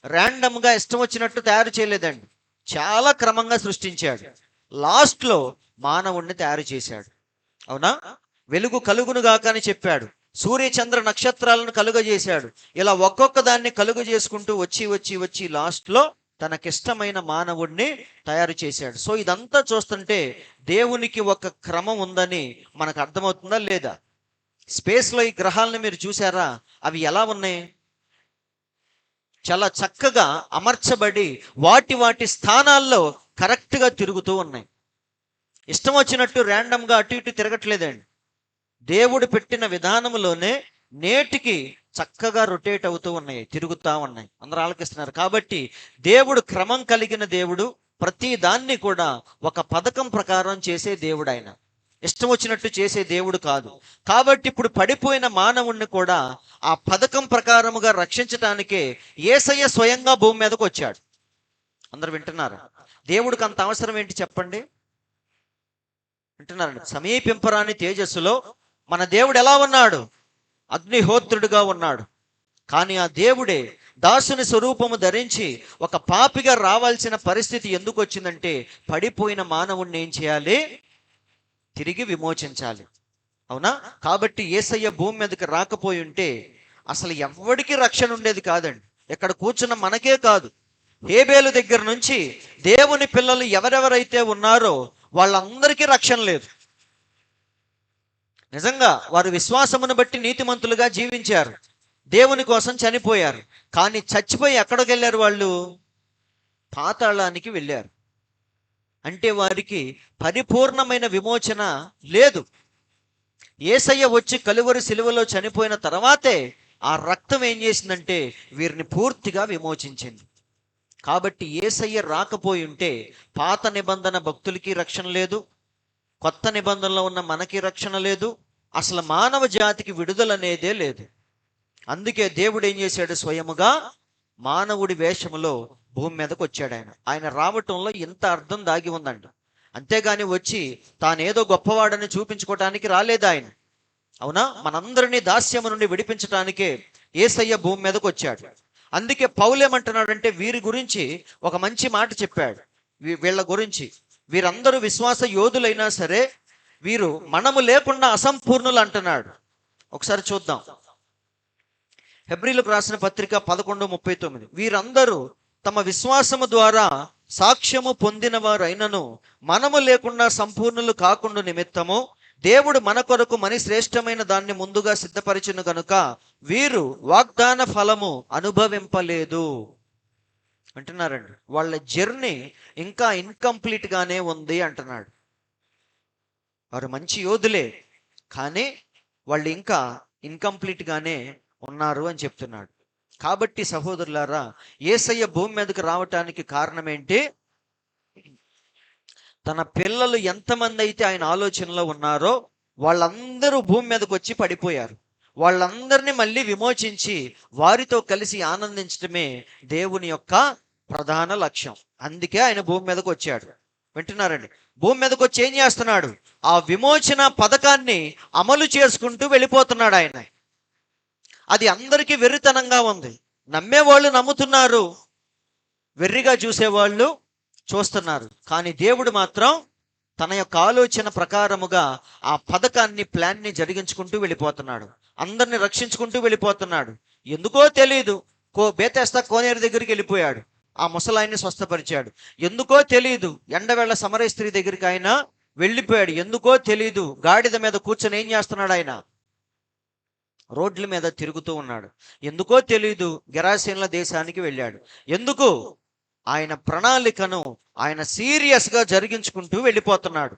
ర్యాండమ్గా ఇష్టం వచ్చినట్టు తయారు చేయలేదండి. చాలా క్రమంగా సృష్టించాడు. లాస్ట్లో మానవుణ్ణి తయారు చేశాడు, అవునా? వెలుగు కలుగును గాక అని చెప్పాడు. సూర్య చంద్ర నక్షత్రాలను కలుగజేశాడు. ఇలా ఒక్కొక్క దాన్ని కలుగ చేసుకుంటూ వచ్చి వచ్చి వచ్చి లాస్ట్లో తనకిష్టమైన మానవుడిని తయారు చేశాడు. సో ఇదంతా చూస్తుంటే దేవునికి ఒక క్రమం ఉందని మనకు అర్థమవుతుందా లేదా? స్పేస్లో ఈ గ్రహాలను మీరు చూసారా? అవి ఎలా ఉన్నాయి? చాలా చక్కగా అమర్చబడి వాటి వాటి స్థానాల్లో కరెక్ట్గా తిరుగుతూ ఉన్నాయి. ఇష్టం వచ్చినట్టు ర్యాండమ్గా అటు ఇటు తిరగట్లేదండి. దేవుడు పెట్టిన విధానంలోనే నేటికి చక్కగా రొటేట్ అవుతూ ఉన్నాయి, తిరుగుతూ ఉన్నాయి. అందరూ ఆలకిస్తున్నారు. కాబట్టి దేవుడు క్రమం కలిగిన దేవుడు, ప్రతి దాన్ని కూడా ఒక పథకం ప్రకారం చేసే దేవుడు. ఆయన ఇష్టం వచ్చినట్టు చేసే దేవుడు కాదు. కాబట్టి ఇప్పుడు పడిపోయిన మానవుణ్ణి కూడా ఆ పథకం ప్రకారముగా రక్షించటానికే యేసయ్య స్వయంగా భూమి మీదకు వచ్చాడు. అందరు వింటున్నారా? దేవుడికి అంత అవసరం ఏంటి చెప్పండి? వింటున్నారండి? సమీపింపరాని తేజస్సులో మన దేవుడు ఎలా ఉన్నాడు? అగ్నిహోత్రుడుగా ఉన్నాడు. కానీ ఆ దేవుడే దాసుని స్వరూపము ధరించి ఒక పాపిగా రావాల్సిన పరిస్థితి ఎందుకు వచ్చిందంటే పడిపోయిన మానవుణ్ణి ఏం చేయాలి? తిరిగి విమోచించాలి, అవునా? కాబట్టి యేసయ్య భూమి మీదకి రాకపోయి ఉంటే అసలు ఎవ్వడికి రక్షణ ఉండేది కాదండి. ఇక్కడ కూర్చున్న మనకే కాదు, హేబేలు దగ్గర నుంచి దేవుని పిల్లలు ఎవరెవరైతే ఉన్నారో వాళ్ళందరికీ రక్షణ లేదు. నిజంగా వారు విశ్వాసమును బట్టి నీతిమంతులుగా జీవించారు, దేవుని కోసం చనిపోయారు. కానీ చచ్చిపోయి ఎక్కడికి వెళ్ళారు? వాళ్ళు పాతాళానికి వెళ్ళారు. అంటే వారికి పరిపూర్ణమైన విమోచన లేదు. యేసయ్య వచ్చి కలువరి సిలువలో చనిపోయిన తర్వాతే ఆ రక్తం ఏం చేసిందంటే వీరిని పూర్తిగా విమోచించింది. కాబట్టి యేసయ్య రాకపోయి ఉంటే పాత నిబంధన భక్తులకి రక్షణ లేదు, కొత్త నిబంధనలో ఉన్న మనకి రక్షణ లేదు, అసలు మానవ జాతికి విడుదల అనేదే లేదు. అందుకే దేవుడు ఏం చేశాడు? స్వయముగా మానవుడి వేషములో భూమి మీదకి వచ్చాడు. ఆయన రావటంలో ఇంత అర్థం దాగి ఉందండి. అంతేగాని వచ్చి తానేదో గొప్పవాడని చూపించుకోవటానికి రాలేదు ఆయన, అవునా? మనందరినీ దాస్యము నుండి విడిపించటానికే యేసయ్య భూమి మీదకి వచ్చాడు. అందుకే పౌలేమంటున్నాడంటే వీరి గురించి ఒక మంచి మాట చెప్పాడు. వీళ్ళ గురించి, వీరందరూ విశ్వాస యోధులైనా సరే వీరు మనము లేకుండా అసంపూర్ణులు అంటున్నాడు. ఒకసారి చూద్దాం. హెబ్రీలకు రాసిన పత్రిక 11:39. వీరందరూ తమ విశ్వాసము ద్వారా సాక్ష్యము పొందిన వారైనను మనము లేకుండా సంపూర్ణులు కాకుండా నిమిత్తము దేవుడు మన కొరకు మని శ్రేష్టమైన దాన్ని ముందుగా సిద్ధపరిచిన గనుక వీరు వాగ్దాన ఫలము అనుభవింపలేదు అంటున్నారండి. వాళ్ళ జర్నీ ఇంకా ఇన్కంప్లీట్ గానే ఉంది అంటున్నాడు. వారు మంచి యోధులే, కానీ వాళ్ళు ఇంకా ఇన్కంప్లీట్ గానే ఉన్నారు అని చెప్తున్నాడు. కాబట్టి సహోదరులారా, యేసయ్య భూమి మీదకి రావటానికి కారణం ఏంటి? తన పిల్లలు ఎంతమంది అయితే ఆయన ఆలోచనలో ఉన్నారో వాళ్ళందరూ భూమి మీదకి వచ్చి పడిపోయారు. వాళ్ళందరినీ మళ్ళీ విమోచించి వారితో కలిసి ఆనందించడమే దేవుని యొక్క ప్రధాన లక్ష్యం. అందుకే ఆయన భూమి మీదకి వచ్చాడు. వింటున్నారండి? భూమి మీదకి వచ్చి ఏం చేస్తున్నాడు? ఆ విమోచన పథకాన్ని అమలు చేసుకుంటూ వెళ్ళిపోతున్నాడు ఆయన. అది అందరికీ వెర్రితనంగా ఉంది. నమ్మేవాళ్ళు నమ్ముతున్నారు, వెర్రిగా చూసేవాళ్ళు చూస్తున్నారు. కానీ దేవుడు మాత్రం తన యొక్క ఆలోచన ప్రకారముగా ఆ పథకాన్ని, ప్లాన్ని జరిగించుకుంటూ వెళ్ళిపోతున్నాడు. అందరిని రక్షించుకుంటూ వెళ్ళిపోతున్నాడు. ఎందుకో తెలియదు బేతెస్తా కోనేరు దగ్గరికి వెళ్ళిపోయాడు, ఆ ముసలాయన్ని స్వస్థపరిచాడు. ఎందుకో తెలియదు ఎండవేళ సమరయ స్త్రీ దగ్గరికి ఆయన వెళ్ళిపోయాడు. ఎందుకో తెలియదు గాడిద మీద కూర్చొని ఏం చేస్తున్నాడు? ఆయన రోడ్ల మీద తిరుగుతూ ఉన్నాడు. ఎందుకో తెలియదు గెరాసేనుల దేశానికి వెళ్ళాడు. ఎందుకు? ఆయన ప్రణాళికను ఆయన సీరియస్గా జరిగించుకుంటూ వెళ్ళిపోతున్నాడు.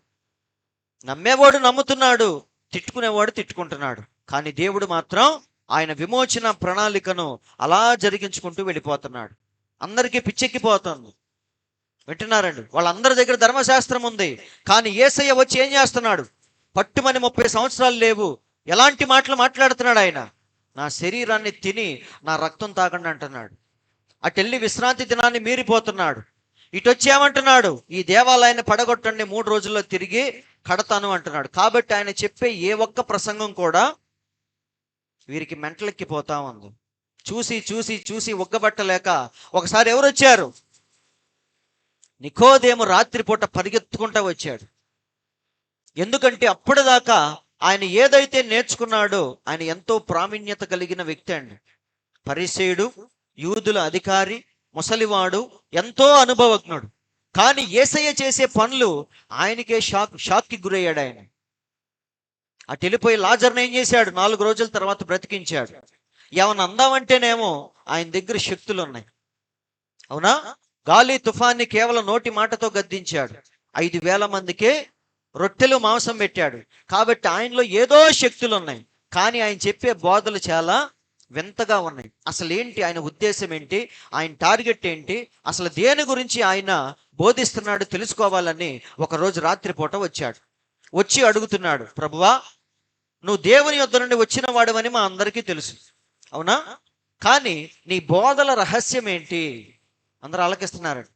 నమ్మేవాడు నమ్ముతున్నాడు, తిట్టుకునేవాడు తిట్టుకుంటున్నాడు. కానీ దేవుడు మాత్రం ఆయన విమోచన ప్రణాళికను అలా జరిగించుకుంటూ వెళ్ళిపోతున్నాడు. అందరికీ పిచ్చెక్కిపోతుంది. వింటున్నారండి? వాళ్ళందరి దగ్గర ధర్మశాస్త్రం ఉంది, కానీ యేసయ్య వచ్చి ఏం చేస్తున్నాడు? పట్టుమని 30 సంవత్సరాలు లేవు, ఎలాంటి మాటలు మాట్లాడుతున్నాడు ఆయన? నా శరీరాన్ని తిని నా రక్తం తాగండి అంటున్నాడు. అటెళ్ళి విశ్రాంతి దినాన్ని మీరిపోతున్నాడు. ఇటు వచ్చి ఏమంటున్నాడు? ఈ దేవాలయాన్ని పడగొట్టండి, 3 రోజుల్లో తిరిగి కడతాను అంటున్నాడు. కాబట్టి ఆయన చెప్పే ఏ ఒక్క ప్రసంగం కూడా వీరికి మెంటలెక్కిపోతా ఉంది. చూసి చూసి చూసి ఒగ్గబట్టలేక ఒకసారి ఎవరు వచ్చారు? నికోదేము రాత్రిపూట పరిగెత్తుకుంటా వచ్చాడు. ఎందుకంటే అప్పటిదాకా ఆయన ఏదైతే నేర్చుకున్నాడో, ఆయన ఎంతో ప్రావీణ్యత కలిగిన వ్యక్తి అండి. పరిసయ్యుడు, యూదుల అధికారి, ముసలివాడు, ఎంతో అనుభవజ్ఞుడు. కానీ యేసయ్య చేసే పనులు ఆయనకే షాక్కి గురయ్యాడు. ఆయన అటు వెళ్ళిపోయి లాజర్ని ఏం చేశాడు? 4 రోజుల తర్వాత బ్రతికించాడు. ఏమన్నా అందామంటేనేమో ఆయన దగ్గర శక్తులు ఉన్నాయి. అవునా? గాలి తుఫాన్ని కేవలం నోటి మాటతో గద్దించాడు. 5,000 మందికే రొట్టెలు మాంసం పెట్టాడు. కాబట్టి ఆయనలో ఏదో శక్తులు ఉన్నాయి. కానీ ఆయన చెప్పే బోధలు చాలా వింతగా ఉన్నాయి. అసలు ఏంటి ఆయన ఉద్దేశం ఏంటి? ఆయన టార్గెట్ ఏంటి? అసలు దేని గురించి ఆయన బోధిస్తున్నాడు తెలుసుకోవాలని ఒకరోజు రాత్రిపూట వచ్చాడు. వచ్చి అడుగుతున్నాడు, ప్రభువా, నువ్వు దేవుని యొద్ద నుండి వచ్చిన వాడవని మా అందరికీ తెలుసు, అవునా? కానీ నీ బోధల రహస్యం ఏంటి? అందరూ ఆలకిస్తున్నారండి.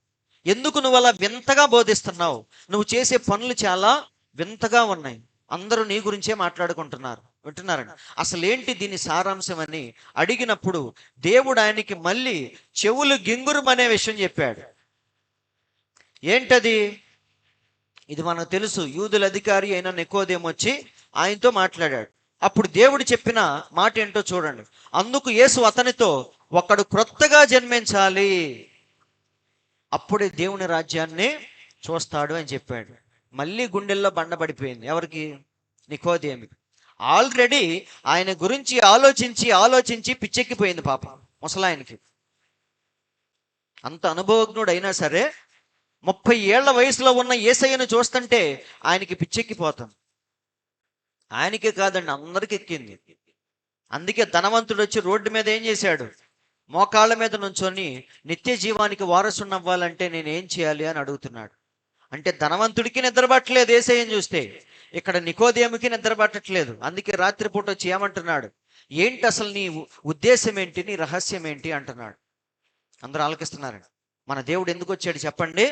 ఎందుకు నువ్వు అలా వింతగా బోధిస్తున్నావు? నువ్వు చేసే పనులు చాలా వింతగా ఉన్నాయి. అందరూ నీ గురించే మాట్లాడుకుంటున్నారు. వింటున్నారండి? అసలు ఏంటి దీని సారాంశం అని అడిగినప్పుడు దేవుడు ఆయనకి మళ్ళీ చెవులు గింగురుమనే విషయం చెప్పాడు. ఏంటది? ఇది మనకు తెలుసు. యూదుల అధికారి అయిన నికోదేము వచ్చి ఆయనతో మాట్లాడాడు. అప్పుడు దేవుడు చెప్పిన మాట ఏంటో చూడండి. అందుకు యేసు అతనితో, ఒకడు క్రొత్తగా జన్మించాలి, అప్పుడే దేవుని రాజ్యాన్ని చూస్తాడు అని చెప్పాడు. మళ్ళీ గుండెల్లో బండబడిపోయింది. ఎవరికి? నికోదేముకి. ఆల్రెడీ ఆయన గురించి ఆలోచించి ఆలోచించి పిచ్చెక్కిపోయింది పాప ముసలాయనకి. అంత అనుభవజ్ఞుడు అయినా సరే 30 ఏళ్ల వయసులో ఉన్న యేసయ్యను చూస్తుంటే ఆయనకి పిచ్చెక్కిపోతాం. ఆయనకే కాదండి, అందరికి ఎక్కింది. అందుకే ధనవంతుడు వచ్చి రోడ్డు మీద ఏం చేశాడు? మోకాళ్ళ మీద నుంచొని నిత్య జీవానికి వారసుని అవ్వాలంటే నేను ఏం చేయాలి అని అడుగుతున్నాడు. అంటే ధనవంతుడికి నిద్రపట్టలేదు యేసయ్యను చూస్తే, ఇక్కడ నికోదేముకి నిద్రపట్టట్లేదు. అందుకే రాత్రిపూట వచ్చి ఏమంటున్నాడు? ఏంటి అసలు నీ ఉద్దేశం ఏంటి, నీ రహస్యం ఏంటి అంటున్నాడు. అందరూ ఆలకిస్తున్నారండి. మన దేవుడు ఎందుకు వచ్చాడు చెప్పండి?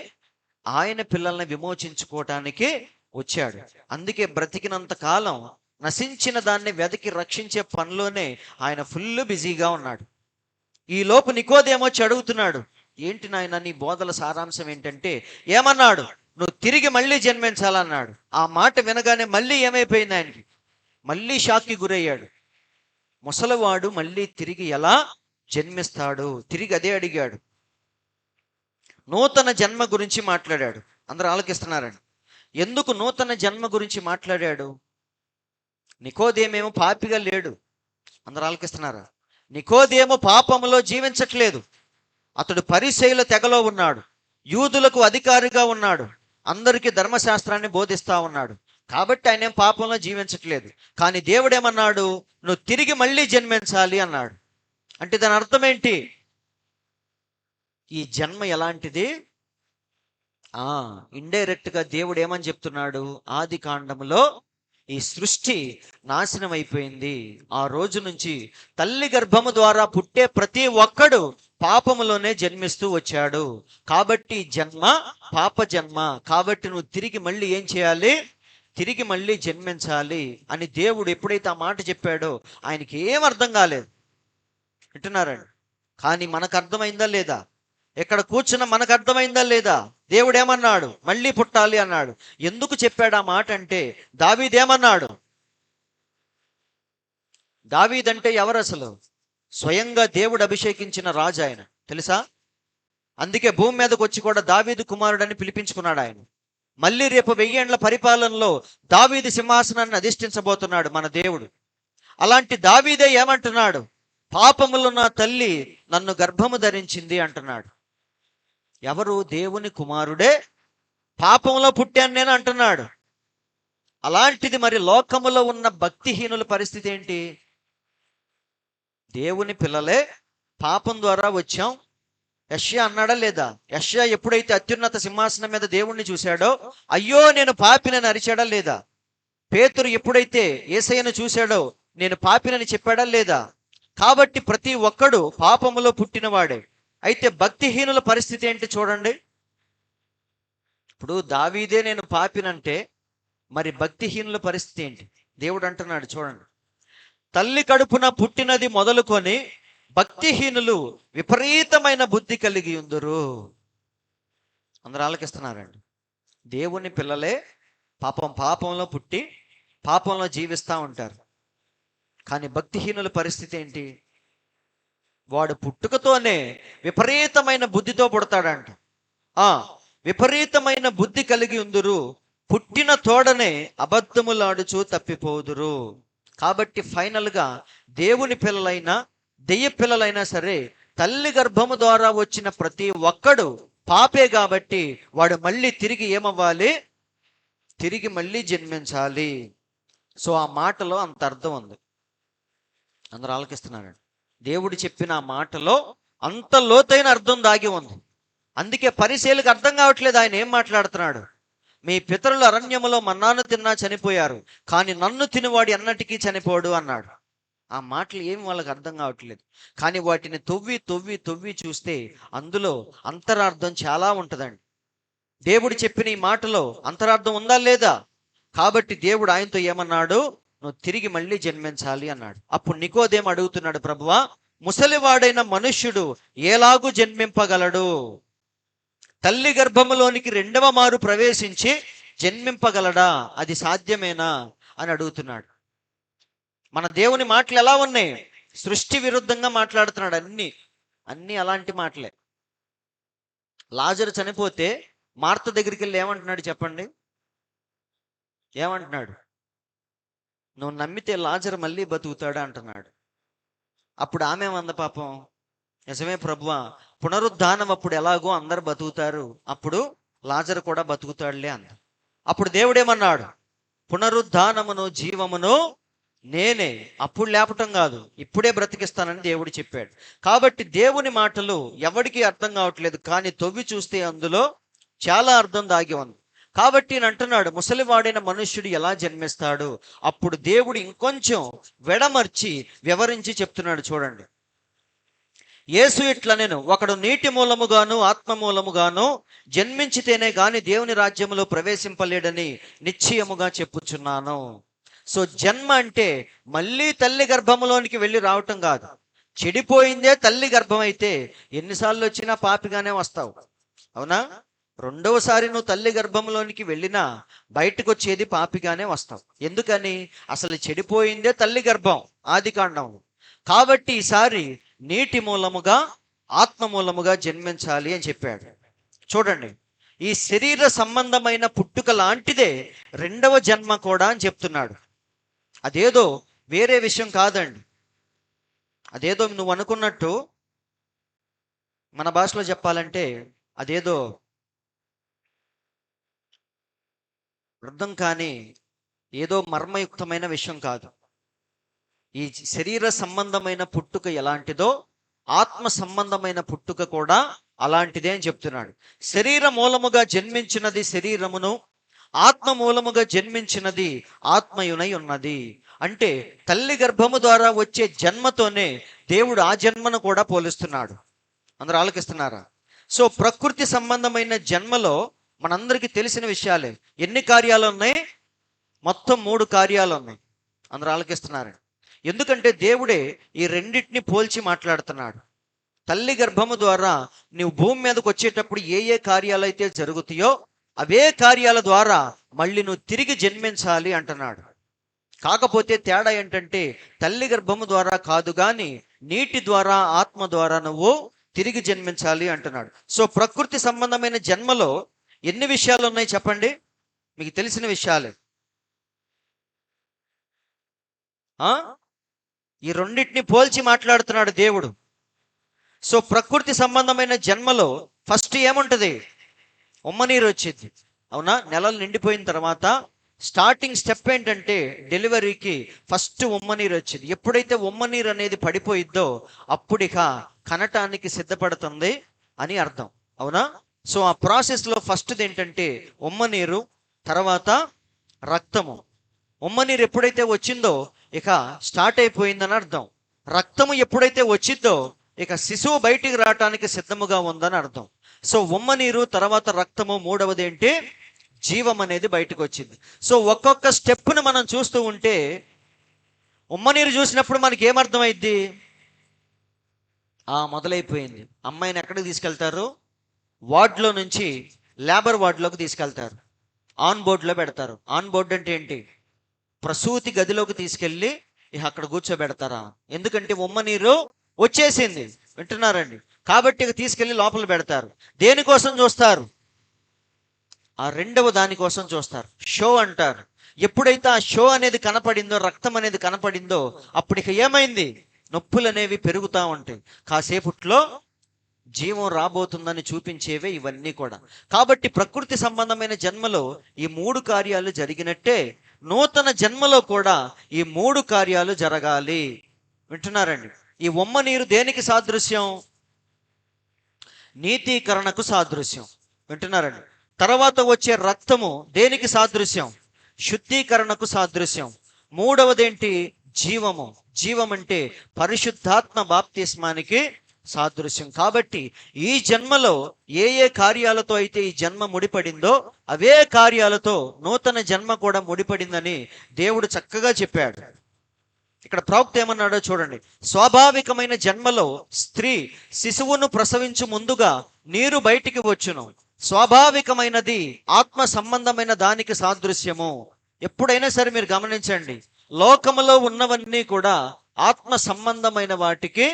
ఆయన పిల్లల్ని విమోచించుకోవటానికి వచ్చాడు. అందుకే బ్రతికినంత కాలం నశించిన దాన్ని వెతికి రక్షించే పనిలోనే ఆయన ఫుల్ బిజీగా ఉన్నాడు. ఈ లోపు నికోదేము వచ్చి అడుగుతున్నాడు, ఏంటి నాయన నీ బోధల సారాంశం ఏంటంటే, ఏమన్నాడు? నువ్వు తిరిగి మళ్ళీ జన్మించాలన్నాడు. ఆ మాట వినగానే మళ్ళీ ఏమైపోయింది ఆయనకి? మళ్ళీ షాక్కి గురయ్యాడు. ముసలివాడు మళ్ళీ తిరిగి ఎలా జన్మిస్తాడు? తిరిగి అదే అడిగాడు. నూతన జన్మ గురించి మాట్లాడాడు. అందరూ ఆలకిస్తున్నారండి. ఎందుకు నూతన జన్మ గురించి మాట్లాడాడు? నికోదేమేమో పాపిగా లేడు. అందరూ ఆలకిస్తున్నారా? నికోదేమో పాపములో జీవించట్లేదు. అతడు పరిసయ్యుల తెగలో ఉన్నాడు, యూదులకు అధికారిగా ఉన్నాడు, అందరికీ ధర్మశాస్త్రాన్ని బోధిస్తా ఉన్నాడు. కాబట్టి ఆయన ఏం పాపంలో జీవించట్లేదు. కానీ దేవుడు ఏమన్నాడు? నువ్వు తిరిగి మళ్ళీ జన్మించాలి అన్నాడు. అంటే దాని అర్థం ఏంటి? ఈ జన్మ ఎలాంటిది? ఇండైరెక్ట్గా దేవుడు ఏమని చెప్తున్నాడు? ఆది కాండములో ఈ సృష్టి నాశనం అయిపోయింది. ఆ రోజు నుంచి తల్లి గర్భము ద్వారా పుట్టే ప్రతి ఒక్కడు పాపములోనే జన్మిస్తూ వచ్చాడు. కాబట్టి జన్మ పాప జన్మ. కాబట్టి నువ్వు తిరిగి మళ్ళీ ఏం చేయాలి? తిరిగి మళ్ళీ జన్మించాలి అని దేవుడు ఎప్పుడైతే ఆ మాట చెప్పాడో ఆయనకి ఏం అర్థం కాలేదు. వింటున్నారండి? కానీ మనకు అర్థమైందా లేదా? ఇక్కడ కూర్చున్న మనకు అర్థమైందా లేదా? దేవుడు ఏమన్నాడు? మళ్ళీ పుట్టాలి అన్నాడు. ఎందుకు చెప్పాడు ఆ మాట అంటే, దావీదేమన్నాడు? దావీదంటే ఎవరు అసలు? స్వయంగా దేవుడు అభిషేకించిన రాజు ఆయన, తెలుసా? అందుకే భూమి మీదకి వచ్చి కూడా దావీదు కుమారుడని పిలిపించుకున్నాడు ఆయన. మళ్ళీ రేపు 1000 ఏండ్ల పరిపాలనలో దావీదు సింహాసనాన్ని అధిష్ఠించబోతున్నాడు మన దేవుడు. అలాంటి దావీదే ఏమంటున్నాడు? పాపములో నా తల్లి నన్ను గర్భము ధరించింది అంటున్నాడు. ఎవరు? దేవుని కుమారుడే పాపంలో పుట్టాను నేను అంటున్నాడు. అలాంటిది మరి లోకములో ఉన్న భక్తిహీనుల పరిస్థితి ఏంటి? దేవుని పిల్లలే పాపం ద్వారా వచ్చాం. యెషయా అన్నాడా లేదా? యెషయా ఎప్పుడైతే అత్యున్నత సింహాసనం మీద దేవుణ్ణి చూశాడో అయ్యో నేను పాపినని అరిచాడా లేదా? పేతురు ఎప్పుడైతే యేసయ్యను చూశాడో నేను పాపినని చెప్పాడా లేదా? కాబట్టి ప్రతి ఒక్కడు పాపములో పుట్టినవాడే. అయితే భక్తిహీనుల పరిస్థితి ఏంటి చూడండి. ఇప్పుడు దావీదే నేను పాపినంటే మరి భక్తిహీనుల పరిస్థితి ఏంటి? దేవుడు అంటున్నాడు చూడండి, తల్లి కడుపున పుట్టినది మొదలుకొని భక్తిహీనులు విపరీతమైన బుద్ధి కలిగి ఉందురు. అందరూ ఆలకిస్తున్నారండి. దేవుని పిల్లలే పాపంలో పుట్టి పాపంలో జీవిస్తూ ఉంటారు. కానీ భక్తిహీనుల పరిస్థితి ఏంటి? వాడు పుట్టుకతోనే విపరీతమైన బుద్ధితో పుడతాడంట. విపరీతమైన బుద్ధి కలిగి ఉందురు, పుట్టిన తోడనే అబద్ధములాడుచూ తప్పిపోదురు. కాబట్టి ఫైనల్గా దేవుని పిల్లలైనా దెయ్య పిల్లలైనా సరే తల్లి గర్భము ద్వారా వచ్చిన ప్రతి ఒక్కడు పాపే. కాబట్టి వాడు మళ్ళీ తిరిగి ఏమవ్వాలి? తిరిగి మళ్ళీ జన్మించాలి. సో ఆ మాటలో అంత అర్థం ఉంది. అందరూ ఆలకిస్తున్నారండి. దేవుడు చెప్పిన ఆ మాటలో అంత లోతైన అర్థం దాగి ఉంది. అందుకే పరిసయ్యులకు అర్థం కావట్లేదు ఆయన ఏం మాట్లాడుతున్నాడు. మీ పితరులు అరణ్యములో మన్నాను తిన్నా చనిపోయారు, కానీ నన్ను తినివాడు ఎన్నటికీ చనిపోడు అన్నాడు. ఆ మాటలు ఏమి వాళ్ళకి అర్థం కావట్లేదు. కానీ వాటిని తొవ్వి తొవ్వి తొవ్వి చూస్తే అందులో అంతరార్థం చాలా ఉంటుందండి. దేవుడు చెప్పిన ఈ మాటలో అంతరార్థం ఉందా లేదా? కాబట్టి దేవుడు ఆయనతో ఏమన్నాడు? నువ్వు తిరిగి మళ్ళీ జన్మించాలి అన్నాడు. అప్పుడు నికోదేము అడుగుతున్నాడు, ప్రభువా, ముసలివాడైన మనుష్యుడు ఎలాగూ జన్మింపగలడు? తల్లి గర్భములోనికి రెండవ మారు ప్రవేశించి జన్మింపగలడా? అది సాధ్యమేనా అని అడుగుతున్నాడు. మన దేవుని మాటలు ఎలా ఉన్నాయి? సృష్టి విరుద్ధంగా మాట్లాడుతున్నాడు. అన్ని అలాంటి మాటలే. లాజరు చనిపోతే మార్త దగ్గరికి వెళ్ళి ఏమంటున్నాడు చెప్పండి? ఏమంటున్నాడు? నువ్వు నమ్మితే లాజరు మళ్ళీ బతుకుతాడా అంటున్నాడు. అప్పుడు ఆమె ఏమంది? పాపం, నిజమే ప్రభువా, పునరుద్ధానం అప్పుడు ఎలాగో అందరు బతుకుతారు, అప్పుడు లాజరు కూడా బతుకుతాడులే అంది. అప్పుడు దేవుడేమన్నాడు? పునరుద్ధానమును జీవమును నేనే, అప్పుడు లేపటం కాదు, ఇప్పుడే బ్రతికిస్తానని దేవుడు చెప్పాడు. కాబట్టి దేవుని మాటలు ఎవరికి అర్థం కావట్లేదు, కానీ తొవ్వి చూస్తే అందులో చాలా అర్థం దాగి ఉంది. కాబట్టి నేను అంటున్నాడు, ముసలివాడైన మనుష్యుడు ఎలా జన్మిస్తాడు? అప్పుడు దేవుడు ఇంకొంచెం వెడమర్చి వివరించి చెప్తున్నాడు చూడండి. యేసు ఇట్లా, నేను ఒకడు నీటి మూలముగాను ఆత్మ మూలముగాను జన్మించితేనే గాని దేవుని రాజ్యములో ప్రవేశింపలేడని నిశ్చయముగా చెప్పుచున్నాను. సో జన్మ అంటే మళ్ళీ తల్లి గర్భములోనికి వెళ్ళి రావటం కాదు. చెడిపోయిందే తల్లి గర్భం అయితే ఎన్నిసార్లు వచ్చినా పాపిగానే వస్తావు, అవునా? రెండవసారి నువ్వు తల్లి గర్భంలోనికి వెళ్ళినా బయటకు వచ్చేది పాపిగానే వస్తావు. ఎందుకని? అసలు చెడిపోయిందే తల్లి గర్భం, ఆది కాండం. కాబట్టి ఈసారి నీటి మూలముగా ఆత్మ మూలముగా జన్మించాలి అని చెప్పాడు. చూడండి, ఈ శరీర సంబంధమైన పుట్టుక లాంటిదే రెండవ జన్మ కూడా అని చెప్తున్నాడు. అదేదో వేరే విషయం కాదండి. అదేదో నువ్వు అనుకున్నట్టు, మన భాషలో చెప్పాలంటే అదేదో అర్థం కాని ఏదో మర్మయుక్తమైన విషయం కాదు. ఈ శరీర సంబంధమైన పుట్టుక ఎలాంటిదో ఆత్మ సంబంధమైన పుట్టుక కూడా అలాంటిదే అని చెప్తున్నాడు. శరీర మూలముగా జన్మించినది శరీరమును, ఆత్మ మూలముగా జన్మించినది ఆత్మయునై ఉన్నది. అంటే తల్లి గర్భము ద్వారా వచ్చే జన్మతోనే దేవుడు ఆ జన్మను కూడా పోలుస్తున్నాడు. అందరూ ఆలకిస్తున్నారా? సో ప్రకృతి సంబంధమైన జన్మలో మనందరికీ తెలిసిన విషయాలే. ఎన్ని కార్యాలు ఉన్నాయి? మొత్తం 3 కార్యాలు ఉన్నాయి. అందరూ ఆలకిస్తున్నారు. ఎందుకంటే దేవుడే ఈ రెండింటిని పోల్చి మాట్లాడుతున్నాడు. తల్లి గర్భము ద్వారా నువ్వు భూమి మీదకి వచ్చేటప్పుడు ఏ ఏ కార్యాలు అయితే జరుగుతాయో అవే కార్యాల ద్వారా మళ్ళీ నువ్వు తిరిగి జన్మించాలి అంటున్నాడు. కాకపోతే తేడా ఏంటంటే తల్లి గర్భము ద్వారా కాదు కానీ నీటి ద్వారా ఆత్మ ద్వారా నువ్వు తిరిగి జన్మించాలి అంటున్నాడు. సో ప్రకృతి సంబంధమైన జన్మలో ఎన్ని విషయాలు ఉన్నాయి చెప్పండి? మీకు తెలిసిన విషయాలే. ఈ రెండింటిని పోల్చి మాట్లాడుతున్నాడు దేవుడు. సో ప్రకృతి సంబంధమైన జన్మలో ఫస్ట్ ఏముంటుంది? ఉమ్మనీరు వచ్చింది. అవునా? నెలలు నిండిపోయిన తర్వాత స్టార్టింగ్ స్టెప్ ఏంటంటే డెలివరీకి ఫస్ట్ ఉమ్మనీరు వచ్చింది. ఎప్పుడైతే ఉమ్మనీరు అనేది పడిపోయిద్దో అప్పుడు ఇక కనటానికి సిద్ధపడుతుంది అని అర్థం. అవునా? సో ఆ ప్రాసెస్లో ఫస్ట్ది ఏంటంటే ఉమ్మనీరు, తర్వాత రక్తము. ఉమ్మనీరు ఎప్పుడైతే వచ్చిందో ఇక స్టార్ట్ అయిపోయిందని అర్థం. రక్తము ఎప్పుడైతే వచ్చిందో ఇక శిశువు బయటికి రావటానికి సిద్ధముగా ఉందని అర్థం. సో ఉమ్మనీరు, తర్వాత రక్తము, మూడవది ఏంటి? జీవం అనేది బయటకు వచ్చింది. సో ఒక్కొక్క స్టెప్ను మనం చూస్తూ ఉంటే ఉమ్మనీరు చూసినప్పుడు మనకి ఏమర్థమైద్ది? మొదలైపోయింది. అమ్మాయిని ఎక్కడికి తీసుకెళ్తారు? వార్డులో నుంచి లేబర్ వార్డులోకి తీసుకెళ్తారు. ఆన్ బోర్డులో పెడతారు. ఆన్ బోర్డు అంటే ఏంటి? ప్రసూతి గదిలోకి తీసుకెళ్ళి ఇక అక్కడ కూర్చోబెడతారా? ఎందుకంటే ఉమ్మనీరు వచ్చేసింది. వింటున్నారండి? కాబట్టి ఇక తీసుకెళ్ళి లోపల పెడతారు. దేనికోసం చూస్తారు? ఆ రెండవ దానికోసం చూస్తారు. షో అంటారు. ఎప్పుడైతే ఆ షో అనేది కనపడిందో, రక్తం అనేది కనపడిందో అప్పుడు ఇక ఏమైంది? నొప్పులు అనేవి పెరుగుతూ ఉంటాయి. కాసేపట్లో జీవం రాబోతుందని చూపించేవే ఇవన్నీ కూడా. కాబట్టి ప్రకృతి సంబంధమైన జన్మలో ఈ 3 కార్యాలు జరిగినట్టే నూతన జన్మలో కూడా ఈ 3 కార్యాలు జరగాలి. వింటున్నారండి? ఈ ఉమ్మనీరు దేనికి సాదృశ్యం? నీతీకరణకు సాదృశ్యం. వింటున్నారండి? తర్వాత వచ్చే రక్తము దేనికి సాదృశ్యం? శుద్ధీకరణకు సాదృశ్యం. మూడవదేంటి? జీవము. జీవం అంటే పరిశుద్ధాత్మ బాప్తిస్మానికి సాదృశ్యం. కాబట్టి ఈ జన్మలో ఏ ఏ కార్యాలతో అయితే ఈ జన్మ ముడిపడిందో అవే కార్యాలతో నూతన జన్మ కూడా ముడిపడిందని దేవుడు చక్కగా చెప్పాడు. ఇక్కడ ప్రవక్త ఏమన్నాడో చూడండి. స్వాభావికమైన జన్మలో స్త్రీ శిశువును ప్రసవించు ముందుగా నీరు బయటికి వచ్చును. స్వాభావికమైనది ఆత్మ సంబంధమైన దానికి సాదృశ్యము. ఎప్పుడైనా సరే మీరు గమనించండి, లోకములో ఉన్నవన్నీ కూడా ఆత్మ సంబంధమైన వాటికి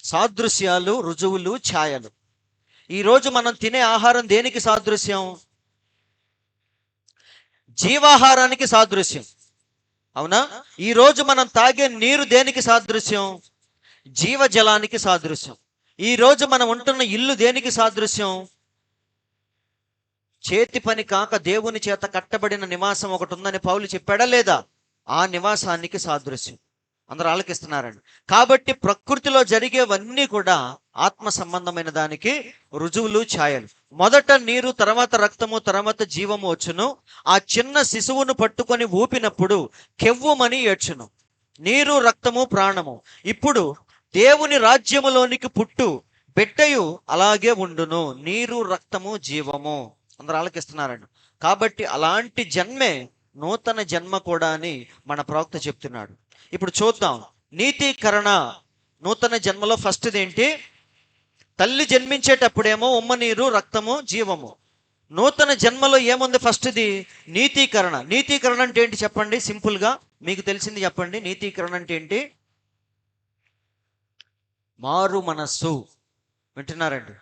సాదృశ్యాలు, రుజువులు, ఛాయలు. ఈరోజు మనం తినే ఆహారం దేనికి సాదృశ్యం? జీవాహారానికి సాదృశ్యం. అవునా? ఈరోజు మనం తాగే నీరు దేనికి సాదృశ్యం? జీవజలానికి సాదృశ్యం. ఈరోజు మనం ఉంటున్న ఇల్లు దేనికి సాదృశ్యం? చేతి పని కాక దేవుని చేత కట్టబడిన నివాసం ఒకటి ఉందని పౌలు చెప్పాడా లేదా? ఆ నివాసానికి సాదృశ్యం. అందరూ ఆలకిస్తున్నారండి. కాబట్టి ప్రకృతిలో జరిగేవన్నీ కూడా ఆత్మ సంబంధమైన దానికి రుజువులు, ఛాయలు. మొదట నీరు, తర్వాత రక్తము, తర్వాత జీవము వచ్చును. ఆ చిన్న శిశువును పట్టుకొని ఊపినప్పుడు కెవ్వుమని ఏడ్చును. నీరు, రక్తము, ప్రాణము. ఇప్పుడు దేవుని రాజ్యములోనికి పుట్టు బిడ్డయు అలాగే ఉండును. నీరు, రక్తము, జీవము. అందరూ ఆలకిస్తున్నారండి. కాబట్టి అలాంటి జన్మే నూతన జన్మ కూడా అని మన ప్రవక్త చెప్తున్నాడు. ఇప్పుడు చూద్దాం. నీతీకరణ నూతన జన్మలో ఫస్ట్ది ఏంటి? తల్లి జన్మించేటప్పుడేమో ఉమ్మనీరు, రక్తము, జీవము. నూతన జన్మలో ఏముంది? ఫస్ట్ది నీతీకరణ. నీతీకరణ అంటే ఏంటి చెప్పండి? సింపుల్గా మీకు తెలిసింది చెప్పండి. నీతీకరణ అంటే ఏంటి? మారు మనస్సు. వింటున్నారండి?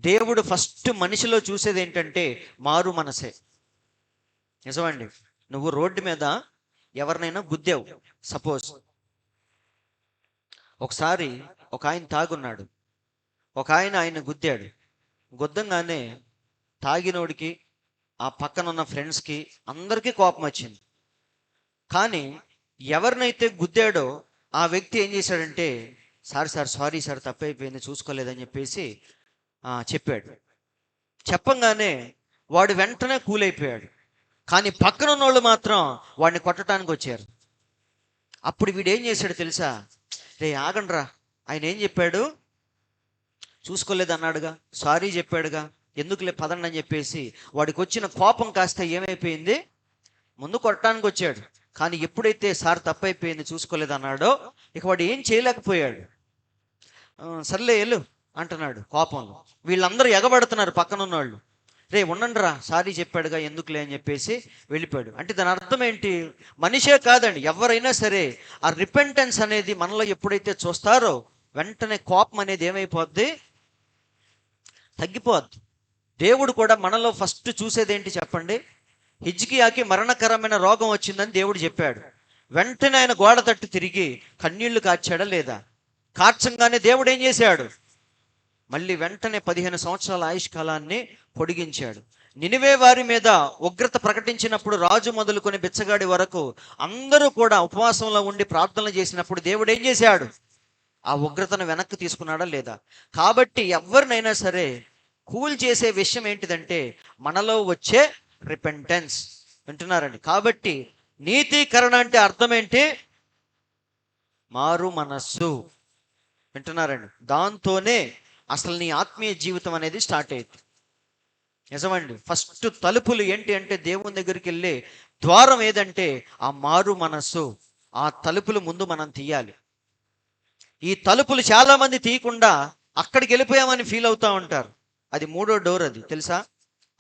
దేవుడు ఫస్ట్ మనిషిలో చూసేది ఏంటంటే మారు మనసే. నిజమండి. నువ్వు రోడ్డు మీద ఎవరినైనా గుద్దావు సపోజ్. ఒకసారి ఒక ఆయన తాగున్నాడు. ఒక ఆయన గుద్దాడు. గుద్దంగానే తాగినోడికి, ఆ పక్కన ఉన్న ఫ్రెండ్స్కి, అందరికీ కోపం వచ్చింది. కానీ ఎవరినైతే గుద్దాడో ఆ వ్యక్తి ఏం చేశాడంటే, సారీ సార్ తప్పైపోయింది, చూసుకోలేదని చెప్పేసి చెప్పాడు. చెప్పంగానే వాడు వెంటనే కూలైపోయాడు. కానీ పక్కన ఉన్నోళ్ళు మాత్రం వాడిని కొట్టడానికి వచ్చారు. అప్పుడు వీడు ఏం చేశాడు తెలుసా? రే ఆగండ్రా, ఆయన ఏం చెప్పాడు? చూసుకోలేదు అన్నాడుగా, సారీ చెప్పాడుగా, ఎందుకులే పదండి అని చెప్పేసి వాడికి వచ్చిన కోపం కాస్త ఏమైపోయింది? ముందు కొట్టడానికి వచ్చాడు. కానీ ఎప్పుడైతే సార్ తప్పైపోయింది, చూసుకోలేదు అన్నాడో ఇక వాడు ఏం చేయలేకపోయాడు. సర్లే వెళ్ళు అంటున్నాడు కోపంలో. వీళ్ళందరూ ఎగబడుతున్నారు పక్కన ఉన్నవాళ్ళు. రే ఉండండిరా, సారీ చెప్పాడుగా, ఎందుకులే అని చెప్పేసి వెళ్ళిపోయాడు. అంటే దాని అర్థం ఏంటి? మనిషే కాదండి, ఎవరైనా సరే ఆ రిపెంటెన్స్ అనేది మనలో ఎప్పుడైతే చూస్తారో వెంటనే కోపం అనేది ఏమైపోద్ది? తగ్గిపోద్ది. దేవుడు కూడా మనలో ఫస్ట్ చూసేది ఏంటి చెప్పండి? హిజ్కియాకి మరణకరమైన రోగం వచ్చిందని దేవుడు చెప్పాడు. వెంటనే ఆయన గోడ తట్టు తిరిగి కన్నీళ్లు కార్చాడా లేదా? కార్చంగానే దేవుడు ఏం చేశాడు? మళ్ళీ వెంటనే 15 సంవత్సరాల ఆయుష్కాలాన్ని పొడిగించాడు. నినివే వారి మీద ఉగ్రత ప్రకటించినప్పుడు రాజు మొదలుకొని బిచ్చగాడి వరకు అందరూ కూడా ఉపవాసంలో ఉండి ప్రార్థనలు చేసినప్పుడు దేవుడు ఏం చేశాడు? ఆ ఉగ్రతను వెనక్కి తీసుకున్నాడా లేదా? కాబట్టి ఎవరినైనా సరే కూల్ చేసే విషయం ఏంటిదంటే మనలో వచ్చే రిపెంటెన్స్. వింటున్నారండి? కాబట్టి నీతీకరణ అంటే అర్థం ఏంటి? మారు మనస్సు. వింటున్నారండి? దాంతోనే అసలు నీ ఆత్మీయ జీవితం అనేది స్టార్ట్ అయ్యింది. నిజమండి. ఫస్ట్ తలుపులు ఏంటి అంటే దేవుని దగ్గరికి వెళ్ళే ద్వారం ఏదంటే ఆ మారు మనస్సు. ఆ తలుపులు ముందు మనం తీయాలి. ఈ తలుపులు చాలా మంది తీయకుండా అక్కడికి వెళ్ళిపోయామని ఫీల్ అవుతా ఉంటారు. అది 3వ డోర్. అది తెలుసా?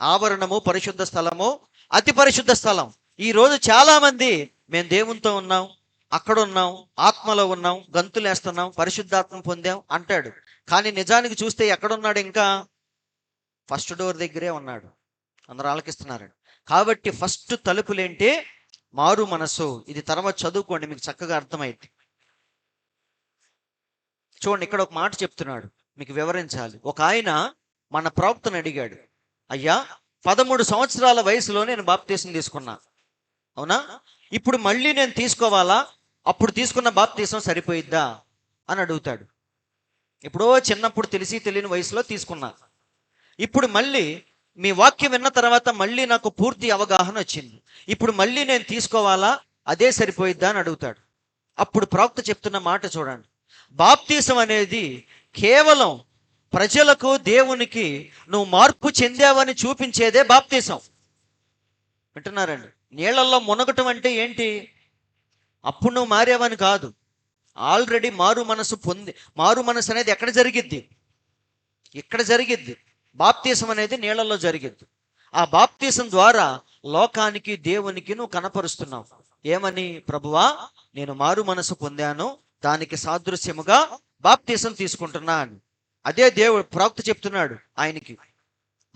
ఆవరణము, పరిశుద్ధ స్థలము, అతి పరిశుద్ధ స్థలం. ఈ రోజు చాలా మంది మేము దేవునితో ఉన్నాం, అక్కడ ఉన్నాం, ఆత్మలో ఉన్నాం, గంతులేస్తున్నాం, పరిశుద్ధాత్మ పొందాం అంటాడు. కానీ నిజానికి చూస్తే ఎక్కడున్నాడు? ఇంకా ఫస్ట్ డోర్ దగ్గరే ఉన్నాడు. అందరూ ఆలకిస్తున్నారండి. కాబట్టి ఫస్ట్ తలుపులేంటి? మారు మనసు. ఇది తర్వాత చదువుకోండి, మీకు చక్కగా అర్థమైంది. చూడండి, ఇక్కడ ఒక మాట చెప్తున్నాడు, మీకు వివరించాలి. ఒక ఆయన మన ప్రవక్తను అడిగాడు, అయ్యా 13 సంవత్సరాల వయసులో నేను బాప్తీసం తీసుకున్నా, అవునా? ఇప్పుడు మళ్ళీ నేను తీసుకోవాలా? అప్పుడు తీసుకున్న బాప్తీసం సరిపోయిద్దా అని అడుగుతాడు. ఎప్పుడో చిన్నప్పుడు తెలిసి తెలియని వయసులో తీసుకున్నా, ఇప్పుడు మళ్ళీ మీ వాక్యం విన్న తర్వాత మళ్ళీ నాకు పూర్తి అవగాహన వచ్చింది, ఇప్పుడు మళ్ళీ నేను తీసుకోవాలా? అదే సరిపోయిద్దా అని అడుగుతాడు. అప్పుడు ప్రవక్త చెప్తున్న మాట చూడండి, బాప్తీసం అనేది కేవలం ప్రజలకు, దేవునికి నువ్వు మార్పు చెందావని చూపించేదే బాప్తీసం. వింటున్నారండి? నీళ్లలో మునగటం అంటే ఏంటి? అప్పుడు నువ్వు మారేవని కాదు, ఆల్రెడీ మారు మనసు పొంది. మారు మనసు అనేది ఎక్కడ జరిగిద్ది? ఇక్కడ జరిగిద్ది. బాప్తీసం అనేది నీళ్లలో జరిగిద్ది. ఆ బాప్తీసం ద్వారా లోకానికి, దేవునికి నువ్వు కనపరుస్తున్నావు. ఏమని? ప్రభువా, నేను మారు మనసు పొందాను, దానికి సాదృశ్యముగా బాప్తీసం తీసుకుంటున్నా అని. అదే దేవుడు ప్రవక్త చెప్తున్నాడు ఆయనకి.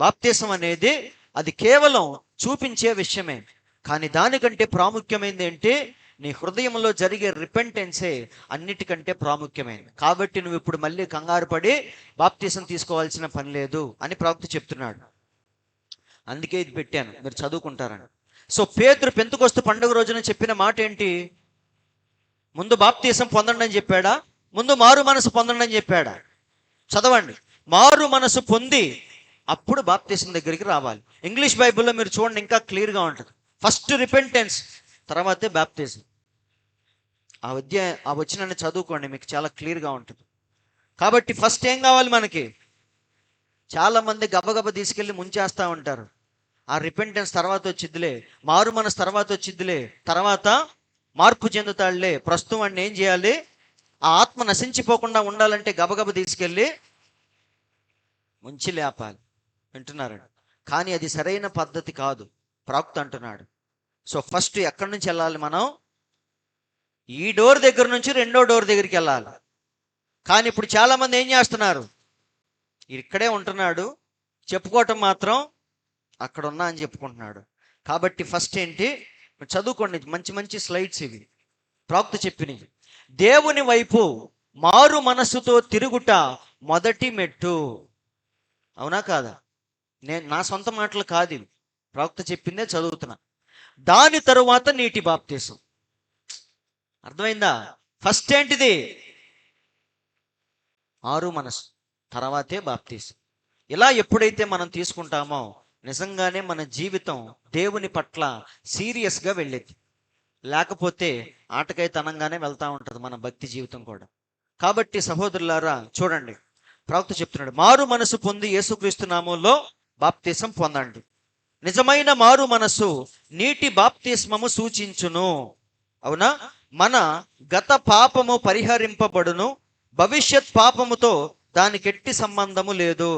బాప్తీసం అనేది అది కేవలం చూపించే విషయమే, కానీ దానికంటే ప్రాముఖ్యమైనది ఏంటి? నీ హృదయంలో జరిగే రిపెంటెన్సే అన్నిటికంటే ప్రాముఖ్యమైనది. కాబట్టి నువ్వు ఇప్పుడు మళ్ళీ కంగారు పడి బాప్తీసం తీసుకోవాల్సిన పని లేదు అని ప్రవక్త చెప్తున్నాడు. అందుకే ఇది పెట్టాను, మీరు చదువుకుంటారని. సో పేతురు పెంతెకొస్తు పండుగ రోజున చెప్పిన మాట ఏంటి? ముందు బాప్తీసం పొందండి అని చెప్పాడా? ముందు మారు మనసు పొందండి అని చెప్పాడా? చదవండి. మారు మనసు పొంది అప్పుడు బాప్తీసం దగ్గరికి రావాలి. ఇంగ్లీష్ బైబిల్లో మీరు చూడండి, ఇంకా క్లియర్గా ఉంటుంది. ఫస్ట్ రిపెంటెన్స్, తర్వాతే బాప్తీసం. ఆ వచనాన్ని చదువుకోండి, మీకు చాలా క్లియర్గా ఉంటుంది. కాబట్టి ఫస్ట్ ఏం కావాలి మనకి? చాలా మంది గబగబ తీసుకెళ్ళి ముంచేస్తూ ఉంటారు. ఆ రిపెంటెన్స్ తర్వాత వచ్చిద్దిలే, మారు మనసు తర్వాత వచ్చిద్దిలే, తర్వాత మార్పు చెందుతాడులే. ప్రస్తుతం వాడిని ఏం చేయాలి? ఆ ఆత్మ నశించిపోకుండా ఉండాలంటే గబగబ తీసుకెళ్ళి ముంచి లేపాలి. వింటున్నారండి? కానీ అది సరైన పద్ధతి కాదు, ప్రవక్త అంటున్నాడు. సో ఫస్ట్ ఎక్కడి నుంచి వెళ్ళాలి మనం? ఈ డోర్ దగ్గర నుంచి 2వ డోర్ దగ్గరికి వెళ్ళాలి. కానీ ఇప్పుడు చాలామంది ఏం చేస్తున్నారు? ఇక్కడే ఉంటున్నాడు, చెప్పుకోవటం మాత్రం అక్కడ ఉన్నా అని చెప్పుకుంటున్నాడు. కాబట్టి ఫస్ట్ ఏంటి? చదువుకోండి, మంచి మంచి స్లైడ్స్ ఇవి, ప్రవక్త చెప్పినవి. దేవుని వైపు మారు మనస్సుతో తిరుగుట మొదటి మెట్టు. అవునా కాదా? నా సొంత మాటలు కాదు ఇవి, ప్రవక్త చెప్పిందే చదువుతున్నా. దాని తరువాత నీటి బాప్తీసం. అర్థమైందా? ఫస్ట్ ఏంటిది? మారు మనసు, తర్వాతే బాప్తీసం. ఇలా ఎప్పుడైతే మనం తీసుకుంటామో నిజంగానే మన జీవితం దేవుని పట్ల సీరియస్గా వెళ్ళేది. లేకపోతే ఆటకైతనంగానే వెళ్తూ ఉంటుంది మన భక్తి జీవితం కూడా. కాబట్టి సహోదరులారా చూడండి, ప్రవక్త చెప్తున్నాడు, మారు మనసు పొంది యేసుక్రీస్తు నామములో బాప్తీసం పొందండి. నిజమైన మారు మనసు నీటి బాప్తిస్మము సూచించును. అవునా? మన గత పాపము పరిహరింపబడును, భవిష్యత్ పాపముతో దానికి ఎట్టి సంబంధము లేదు.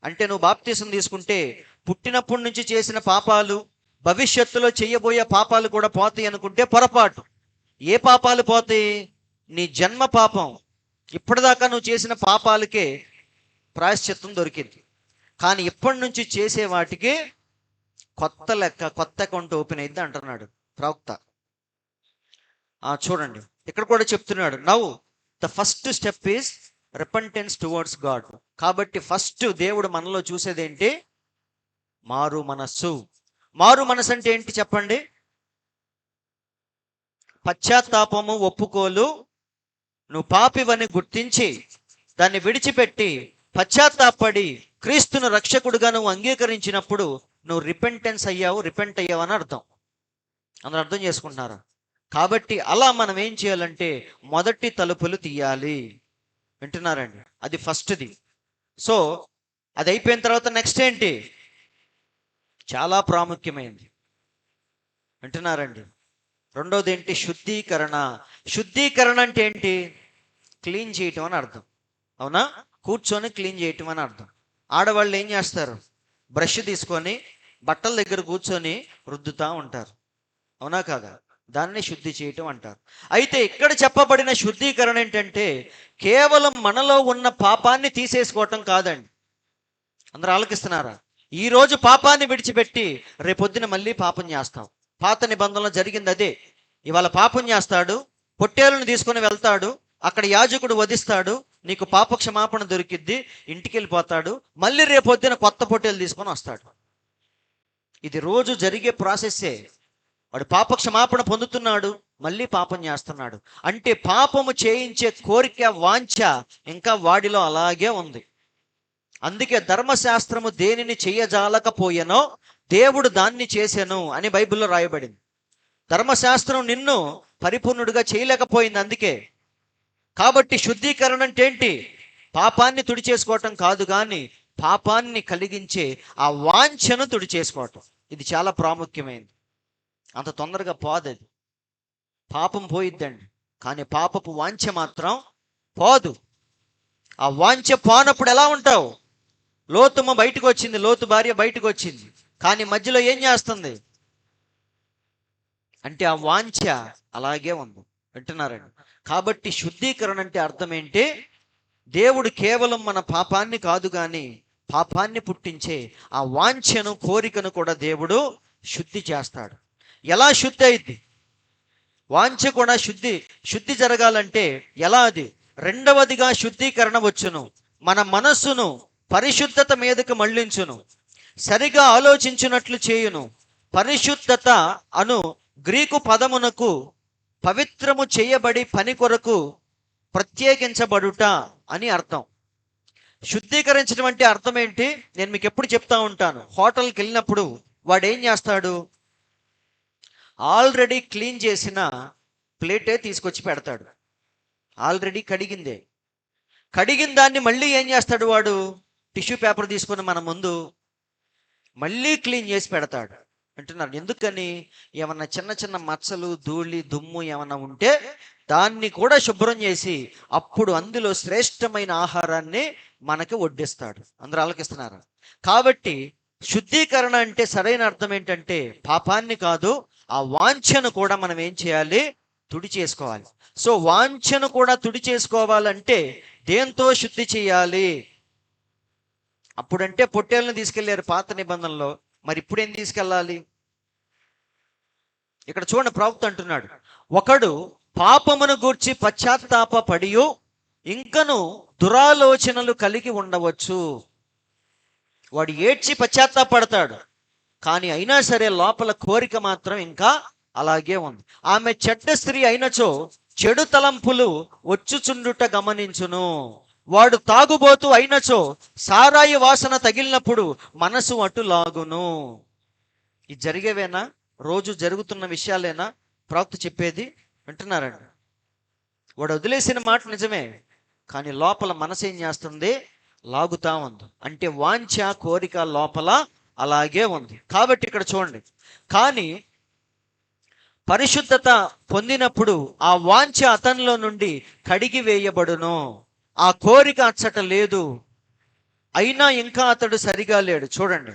అంటే నువ్వు బాప్తీసం తీసుకుంటే పుట్టినప్పటి నుంచి చేసిన పాపాలు, భవిష్యత్తులో చేయబోయే పాపాలు కూడా పోతాయి అనుకుంటే పొరపాటు. ఏ పాపాలు పోతాయి? నీ జన్మ పాపం, ఇప్పటిదాకా నువ్వు చేసిన పాపాలకే ప్రాయశ్చిత్తం దొరికింది. కానీ ఇప్పటి నుంచి చేసే వాటికి కొత్త లెక్క, కొత్త అకౌంట్ ఓపెన్ అయింది అంటున్నాడు ప్రవక్త. చూడండి, ఇక్కడ కూడా చెప్తున్నాడు, now the first step is repentance towards God. కాబట్టి ఫస్ట్ దేవుడు మనలో చూసేది ఏంటి? మారు మనస్సు. మారు మనసు అంటే ఏంటి చెప్పండి? పశ్చాత్తాపము, ఒప్పుకోలు, నువ్వు పాపివని గుర్తించి దాన్ని విడిచిపెట్టి పశ్చాత్తాపడి క్రీస్తును రక్షకుడుగా నువ్వు అంగీకరించినప్పుడు నువ్వు రిపెంట్ అయ్యావు అని అర్థం. అందరూ అర్థం చేసుకుంటున్నారా? కాబట్టి అలా మనం ఏం చేయాలంటే మొదటి తలుపులు తీయాలి. వింటున్నారండి? అది ఫస్ట్ది. సో అది అయిపోయిన తర్వాత నెక్స్ట్ ఏంటి? చాలా ప్రాముఖ్యమైనది. వింటున్నారండి? రెండోది ఏంటి? శుద్ధీకరణ. శుద్ధీకరణ అంటే ఏంటి? క్లీన్ చేయటం అని అర్థం. అవునా? కూర్చొని క్లీన్ చేయటం అని అర్థం. ఆడవాళ్ళు ఏం చేస్తారు? బ్రష్ తీసుకొని బట్టల దగ్గర కూర్చొని రుద్దుతూ ఉంటారు. అవునా కాదా? దాన్ని శుద్ధి చేయటం అంటారు. అయితే ఇక్కడ చెప్పబడిన శుద్ధీకరణ ఏంటంటే కేవలం మనలో ఉన్న పాపాన్ని తీసేసుకోవటం కాదండి. అందరూ ఆలోకిస్తున్నారా? ఈరోజు పాపాన్ని విడిచిపెట్టి రేపొద్దున మళ్ళీ పాపం చేస్తాం. పాత నిబంధనలో జరిగింది అదే. ఇవాళ పాపం చేస్తాడు, పొట్టేలును తీసుకొని వెళ్తాడు, అక్కడ యాజకుడు వధిస్తాడు, నీకు పాప క్షమాపణ దొరికిద్ది, ఇంటికి వెళ్ళిపోతాడు, మళ్ళీ రేపొద్దున కొత్త పొట్టేలు తీసుకొని వస్తాడు. ఇది రోజు జరిగే ప్రాసెస్సే. వాడు పాప క్షమాపణ పొందుతున్నాడు, మళ్ళీ పాపం చేస్తున్నాడు. అంటే పాపము చేయించే కోరిక, వాంఛ ఇంకా వాడిలో అలాగే ఉంది. అందుకే ధర్మశాస్త్రము దేనిని చెయ్యజాలకపోయెనో దేవుడు దాన్ని చేసెను అని బైబిల్లో రాయబడింది. ధర్మశాస్త్రం నిన్ను పరిపూర్ణుడిగా చేయలేకపోయింది. అందుకే కాబట్టి శుద్ధీకరణ అంటే ఏంటి? పాపాన్ని తుడిచేసుకోవటం కాదు, కానీ పాపాన్ని కలిగించే ఆ వాంఛను తుడిచేసుకోవటం. ఇది చాలా ప్రాముఖ్యమైనది. అంత తొందరగా పోదది. పాపం పోయిద్దండి, కానీ పాపపు వాంఛ మాత్రం పోదు. ఆ వాంఛ పోనప్పుడు ఎలా ఉంటావు? లోతుమ్మ బయటకు వచ్చింది, లోతు భార్య బయటకు వచ్చింది, కానీ మధ్యలో ఏం చేస్తుంది అంటే ఆ వాంఛ అలాగే ఉంది. వింటున్నారండి? కాబట్టి శుద్ధీకరణ అంటే అర్థం ఏంటి? దేవుడు కేవలం మన పాపాన్ని కాదు, కానీ పాపాన్ని పుట్టించే ఆ వాంఛను, కోరికను కూడా దేవుడు శుద్ధి చేస్తాడు. ఎలా శుద్ధి అయింది? వాంఛ కూడా శుద్ధి జరగాలంటే ఎలా? అది రెండవదిగా శుద్ధీకరణ వచ్చును. మన మనస్సును పరిశుద్ధత మీదకు మళ్లించును, సరిగా ఆలోచించున్నట్లు చేయును. పరిశుద్ధత అను గ్రీకు పదమునకు పవిత్రము చేయబడి పని కొరకు ప్రత్యేకించబడుట అని అర్థం. శుద్ధీకరించడం అంటే అర్థం ఏంటి? నేను మీకు ఎప్పుడు చెప్తా ఉంటాను. హోటల్కి వెళ్ళినప్పుడు వాడు ఏం చేస్తాడు? ఆల్రెడీ క్లీన్ చేసిన ప్లేటే తీసుకొచ్చి పెడతాడు. ఆల్రెడీ కడిగిందే. కడిగిన దాన్ని మళ్ళీ ఏం చేస్తాడు వాడు? టిష్యూ పేపర్ తీసుకొని మన ముందు మళ్ళీ క్లీన్ చేసి పెడతాడు. అంటున్నారు. ఎందుకని? ఏమన్నా చిన్న చిన్న మచ్చలు, ధూళి, దుమ్ము ఏమన్నా ఉంటే దాన్ని కూడా శుభ్రం చేసి అప్పుడు అందులో శ్రేష్టమైన ఆహారాన్ని మనకి వడ్డిస్తాడు. అందరూ ఆలోకిస్తున్నారు? కాబట్టి శుద్ధీకరణ అంటే సరైన అర్థం ఏంటంటే పాపాన్ని కాదు, ఆ వాంఛను కూడా మనం ఏం చేయాలి? తుడి చేసుకోవాలి. సో వాంఛను కూడా తుడి చేసుకోవాలంటే దేంతో శుద్ధి చేయాలి? అప్పుడంటే పొట్టేళ్ళను తీసుకెళ్లారు పాత నిబంధనలో, మరి ఇప్పుడు ఏం తీసుకెళ్ళాలి? ఇక్కడ చూడండి, ప్రవక్త అంటున్నాడు, ఒకడు పాపమును గూర్చి పశ్చాత్తాప పడియు ఇంకను దురాలోచనలు కలిగి ఉండవచ్చు. వాడు ఏడ్చి పశ్చాత్తాపడతాడు, కానీ అయినా సరే లోపల కోరిక మాత్రం ఇంకా అలాగే ఉంది. ఆమె చెడ్డ స్త్రీ అయినచో చెడు తలంపులు వచ్చుచుండుట గమనించును. వాడు తాగుబోతూ అయినచో సారాయి వాసన తగిలినప్పుడు మనసు అటు లాగును. ఇది జరిగేవేనా? రోజు జరుగుతున్న విషయాలేనా ప్రవక్త చెప్పేది? వింటున్నారండి? వాడు వదిలేసిన మాట నిజమే, కానీ లోపల మనసు ఏం చేస్తుంది? లాగుతా ఉంది. అంటే వాంఛ, కోరిక లోపల అలాగే ఉంది. కాబట్టి ఇక్కడ చూడండి, కానీ పరిశుద్ధత పొందినప్పుడు ఆ వాంఛ అతనిలో నుండి కడిగి వేయబడును. ఆ కోరిక అచ్చట లేదు, అయినా ఇంకా అతడు సరిగా లేడు. చూడండి,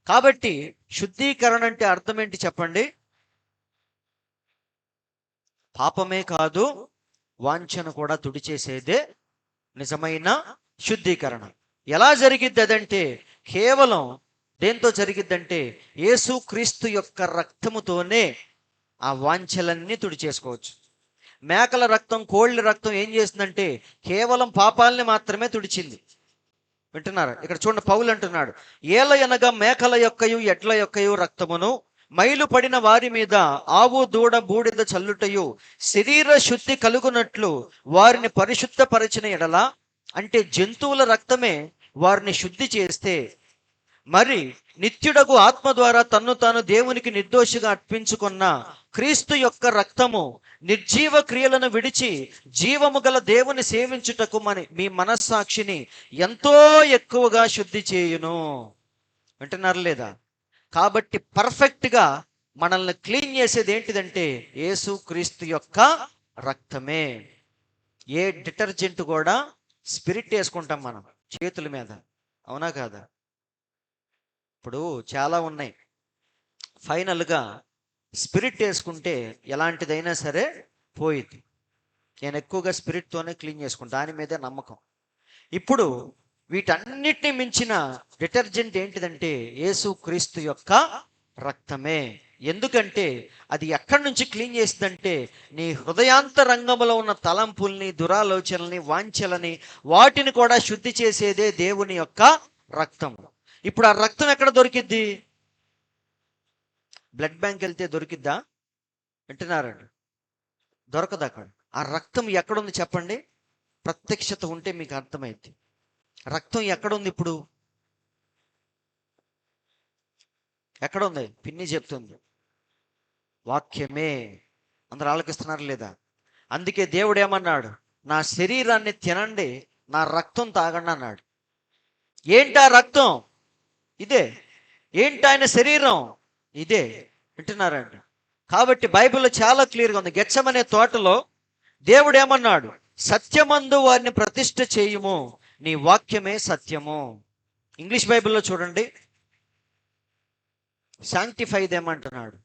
కాబట్టి శుద్ధీకరణ అంటే అర్థం ఏంటి చెప్పండి? పాపమే కాదు, వాంఛను కూడా తుడిచేసేదే నిజమైన శుద్ధీకరణ. ఎలా జరిగిద్ది అదంటే కేవలం దేంతో జరిగిద్దంటే యేసు క్రీస్తు యొక్క రక్తముతోనే ఆ వాంఛలన్నీ తుడిచేసుకోవచ్చు. మేకల రక్తం, కోళ్ళ రక్తం ఏం చేసిందంటే కేవలం పాపాలని మాత్రమే తుడిచింది. వింటున్నారా? ఇక్కడ చూడండి, పౌలు అంటున్నాడు, ఏల అనగా మేకల యొక్కయు ఎడ్ల యొక్కయు రక్తమును మైలు పడిన వారి మీద ఆవు దూడ బూడిద చల్లుటయు శరీర శుద్ధి కలుగునట్లు వారిని పరిశుద్ధపరిచిన ఎడల, అంటే జంతువుల రక్తమే వారిని శుద్ధి చేస్తే, మరి నిత్యుడగు ఆత్మ ద్వారా తన్ను తాను దేవునికి నిర్దోషిగా అర్పించుకున్న క్రీస్తు యొక్క రక్తము నిర్జీవ క్రియలను విడిచి జీవము గల దేవుని సేవించుటకు మీ మనస్సాక్షిని ఎంతో ఎక్కువగా శుద్ధి చేయును. వింటున్నారు లేదా? కాబట్టి పర్ఫెక్ట్గా మనల్ని క్లీన్ చేసేది ఏంటిదంటే యేసు క్రీస్తు యొక్క రక్తమే. ఏ డిటర్జెంట్ కూడా స్పిరిట్ వేసుకుంటాం మనం చేతుల మీద, అవునా కాదా? ఇప్పుడు చాలా ఉన్నాయి. ఫైనల్గా స్పిరిట్ వేసుకుంటే ఎలాంటిదైనా సరే పోయిద్ది. నేను ఎక్కువగా స్పిరిట్తోనే క్లీన్ చేసుకుంటాను, దాని మీదే నమ్మకం. ఇప్పుడు వీటన్నిటిని మించిన డిటర్జెంట్ ఏంటిదంటే యేసు క్రీస్తు యొక్క రక్తమే. ఎందుకంటే అది ఎక్కడి నుంచి క్లీన్ చేస్తుందంటే నీ హృదయాంతరంగంలో ఉన్న తలంపుల్ని, దురాలోచనల్ని, వాంఛలని, వాటిని కూడా శుద్ధి చేసేదే దేవుని యొక్క రక్తం. ఇప్పుడు ఆ రక్తం ఎక్కడ దొరికిద్ది? బ్లడ్ బ్యాంక్ వెళ్తే దొరికిద్దా? వింటున్నారండి? దొరకదు అక్కడ. ఆ రక్తం ఎక్కడుంది చెప్పండి? ప్రత్యక్షత ఉంటే మీకు అర్థమైంది. రక్తం ఎక్కడుంది? ఇప్పుడు ఎక్కడుంది? పిన్ని చెప్తుంది, వాక్యమే. అందరూ ఆలకిస్తున్నారు లేదా? అందుకే దేవుడు ఏమన్నాడు? నా శరీరాన్ని తినండి, నా రక్తం తాగండి అన్నాడు. ఏంటి ఆ రక్తం? ఇదే. ఏంటి ఆయన శరీరం? ఇదే. వింటున్నారండి? కాబట్టి బైబిల్లో చాలా క్లియర్గా ఉంది. గెత్సెమనే తోటలో దేవుడు ఏమన్నాడు? సత్యమందు వారిని ప్రతిష్ఠ చేయుము, నీ వాక్యమే సత్యము. ఇంగ్లీష్ బైబిల్లో చూడండి, శాంక్టిఫైడ్ ఏమంటున్నాడు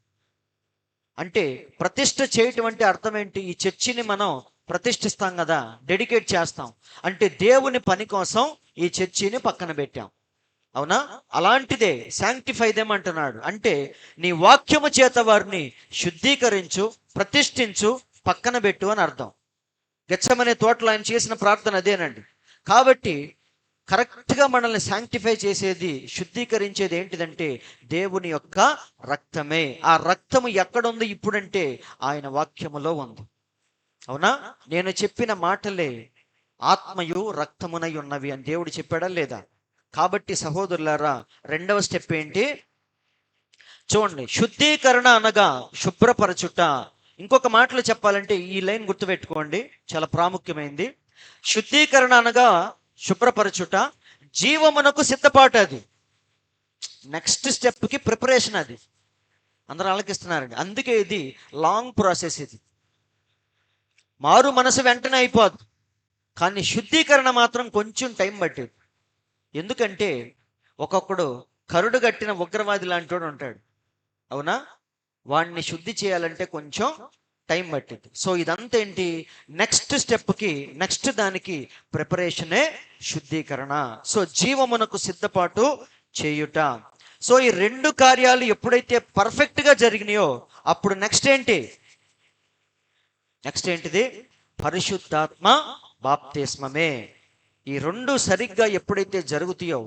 అంటే ప్రతిష్ఠ చేయటం అంటే అర్థం ఏంటి? ఈ చర్చిని మనం ప్రతిష్ఠిస్తాం కదా, డెడికేట్ చేస్తాం అంటే దేవుని పని కోసం ఈ చర్చిని పక్కన పెట్టాం, అవునా? అలాంటిదే శాంక్టిఫైడ్ ఏమంటున్నాడు అంటే నీ వాక్యము చేత వారిని శుద్ధీకరించు, ప్రతిష్ఠించు, పక్కన పెట్టు అని అర్థం. గెత్సెమనే తోటలో ఆయన చేసిన ప్రార్థన అదేనండి. కాబట్టి కరెక్ట్గా మనల్ని శాంక్టిఫై చేసేది, శుద్ధీకరించేది ఏంటిదంటే దేవుని యొక్క రక్తమే. ఆ రక్తము ఎక్కడుంది ఇప్పుడంటే ఆయన వాక్యములో ఉంది, అవునా? నేను చెప్పిన మాటలే ఆత్మయు రక్తమునై ఉన్నవి అని దేవుడు చెప్పాడా లేదా? కాబట్టి సహోదరులారా, రెండవ స్టెప్ ఏంటి చూడండి. శుద్ధీకరణ అనగా శుభ్రపరచుట. ఇంకొక మాటలో చెప్పాలంటే ఈ లైన్ గుర్తుపెట్టుకోండి, చాలా ప్రాముఖ్యమైనది. శుద్ధీకరణ అనగా శుభ్రపరచుట, జీవమునకు సిద్ధపాటు. అది నెక్స్ట్ స్టెప్కి ప్రిపరేషన్. అది అందరూ ఆలకిస్తున్నారండి. అందుకే ఇది లాంగ్ ప్రాసెస్. ఇది మారు మనసు వెంటనే అయిపోదు, కానీ శుద్ధీకరణ మాత్రం కొంచెం టైం పట్టేది. ఎందుకంటే ఒక్కొక్కడు కరుడు కట్టిన ఉగ్రవాది లాంటి వాడు ఉంటాడు, అవునా? వాడిని శుద్ధి చేయాలంటే కొంచెం టైం పట్టింది. సో ఇదంతా ఏంటి? నెక్స్ట్ స్టెప్కి, నెక్స్ట్ దానికి ప్రిపరేషనే శుద్ధీకరణ. సో జీవమునకు సిద్ధపాటు చేయుట. సో ఈ రెండు కార్యాలు ఎప్పుడైతే పర్ఫెక్ట్గా జరిగినాయో అప్పుడు నెక్స్ట్ ఏంటి? నెక్స్ట్ ఏంటిది? పరిశుద్ధాత్మ బాప్తిస్మమే. ఈ రెండు సరిగ్గా ఎప్పుడైతే జరుగుతాయో,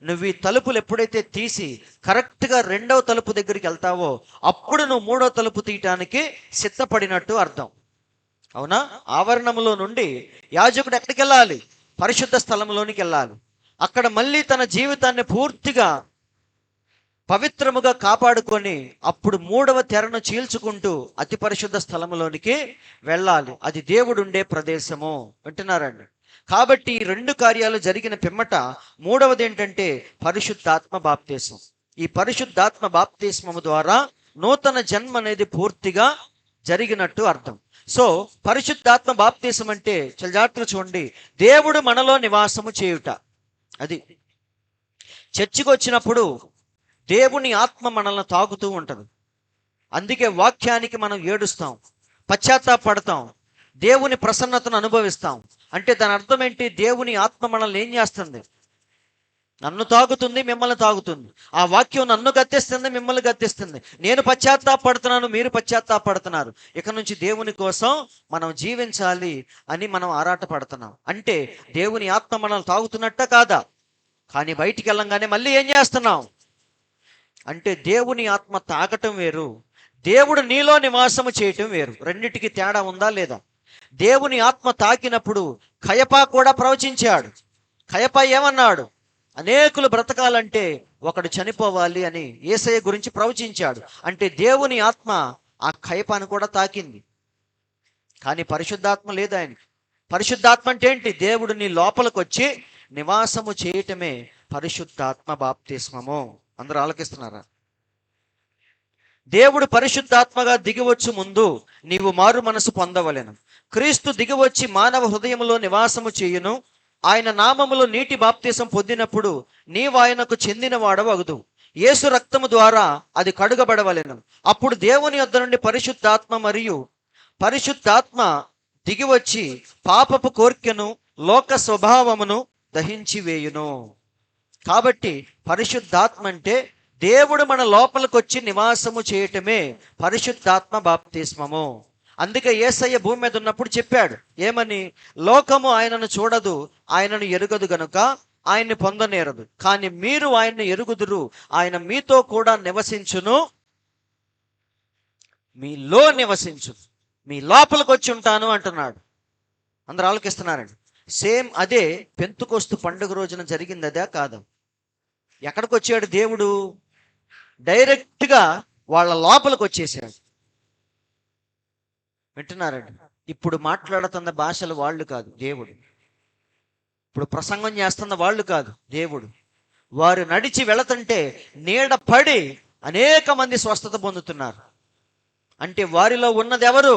నువ్వు ఈ తలుపులు ఎప్పుడైతే తీసి కరెక్ట్గా రెండవ తలుపు దగ్గరికి వెళ్తావో అప్పుడు నువ్వు మూడో తలుపు తీయటానికి సిద్ధపడినట్టు అర్థం, అవునా? ఆవరణంలో నుండి యాజకుడు ఎక్కడికి వెళ్ళాలి? పరిశుద్ధ స్థలంలోనికి వెళ్ళాలి. అక్కడ మళ్ళీ తన జీవితాన్ని పూర్తిగా పవిత్రముగా కాపాడుకొని అప్పుడు మూడవ తెరను చీల్చుకుంటూ అతి పరిశుద్ధ స్థలంలోనికి వెళ్ళాలి. అది దేవుడు ఉండే ప్రదేశము. వింటున్నారండి? కాబట్టి ఈ రెండు కార్యాలు జరిగిన పిమ్మట మూడవది ఏంటంటే పరిశుద్ధాత్మ బాప్తిస్మం. ఈ పరిశుద్ధాత్మ బాప్తిస్మము ద్వారా నూతన జన్మ అనేది పూర్తిగా జరిగినట్టు అర్థం. సో పరిశుద్ధాత్మ బాప్తిస్మం అంటే చాలా జాగ్రత్తగా చూడండి, దేవుడు మనలో నివాసము చేయుట. అది చర్చికి వచ్చినప్పుడు దేవుని ఆత్మ మనల్ని తాగుతూ ఉంటుంది. అందుకే వాక్యానికి మనం ఏడుస్తాం, పశ్చాత్తాపడతాం, దేవుని ప్రసన్నతను అనుభవిస్తాం. అంటే దాని అర్థం ఏంటి? దేవుని ఆత్మ మనల్ని ఏం చేస్తుంది? నన్ను తాగుతుంది, మిమ్మల్ని తాగుతుంది. ఆ వాక్యం నన్ను గద్దిస్తుంది, మిమ్మల్ని గద్దిస్తుంది. నేను పశ్చాత్తాపడుతున్నాను, మీరు పశ్చాత్తాపడుతున్నారు. ఇక నుంచి దేవుని కోసం మనం జీవించాలి అని మనం ఆరాటపడుతున్నాం. అంటే దేవుని ఆత్మ మనల్ని తాగుతున్నట్ట కాదా? కానీ బయటికి వెళ్ళంగానే మళ్ళీ ఏం చేస్తున్నాం అంటే దేవుని ఆత్మ తాగటం వేరు, దేవుడు నీలో నివాసము చేయటం వేరు. రెండిటికి తేడా ఉందా లేదా? దేవుని ఆత్మ తాకినప్పుడు కయపా కూడా ప్రవచించాడు. కయపా ఏమన్నాడు? అనేకులు బ్రతకాలంటే ఒకడు చనిపోవాలి అని యేసయ్య గురించి ప్రవచించాడు. అంటే దేవుని ఆత్మ ఆ కయపాను కూడా తాకింది. కానీ పరిశుద్ధాత్మ లేదు ఆయనకి. పరిశుద్ధాత్మ అంటే ఏంటి? దేవుడు నీ లోపలికి వచ్చి నివాసము చేయటమే పరిశుద్ధాత్మ బాప్తిస్మము. అందరూ ఆలకిస్తున్నారా? దేవుడు పరిశుద్ధాత్మగా దిగివచ్చు ముందు నీవు మారు మనసు పొందవలెను. క్రీస్తు దిగివచ్చి మానవ హృదయంలో నివాసము చేయును. ఆయన నామములో నీటి బాప్తిసం పొందినప్పుడు నీవు ఆయనకు చెందిన వాడవగుదు. యేసు రక్తము ద్వారా అది కడుగబడవలెను. అప్పుడు దేవుని యొద్ద నుండి పరిశుద్ధాత్మ దిగివచ్చి పాపపు కోర్కెను లోక స్వభావమును దహించి వేయును. కాబట్టి పరిశుద్ధాత్మ అంటే దేవుడు మన లోపలికి వచ్చి నివాసము చేయటమే పరిశుద్ధాత్మ బాప్తిస్మము. అందుకే యేసయ్య భూమి మీద ఉన్నప్పుడు చెప్పాడు ఏమని? లోకము ఆయనను చూడదు, ఆయనను ఎరుగదు గనుక ఆయన్ని పొందనేరదు. కానీ మీరు ఆయన్ని ఎరుగుదురు, ఆయన మీతో కూడా నివసించును, మీలో నివసించును, మీ లోపలికి వచ్చి ఉంటాను అంటున్నాడు. అందరూ ఆలోకిస్తున్నారండి. సేమ్ అదే పెంతుకొస్తు పండుగ రోజున జరిగింది, అదే కాదు? ఎక్కడికి వచ్చాడు దేవుడు? డైరెక్ట్గా వాళ్ళ లోపలికి వచ్చేసాడు. వింటున్నారండి? ఇప్పుడు మాట్లాడుతున్న భాషలు వాళ్ళు కాదు, దేవుడు. ఇప్పుడు ప్రసంగం చేస్తున్న వాళ్ళు కాదు, దేవుడు. వారు నడిచి వెళుతుంటే నీడ పడి అనేక మంది స్వస్థత పొందుతున్నారు. అంటే వారిలో ఉన్నది ఎవరు?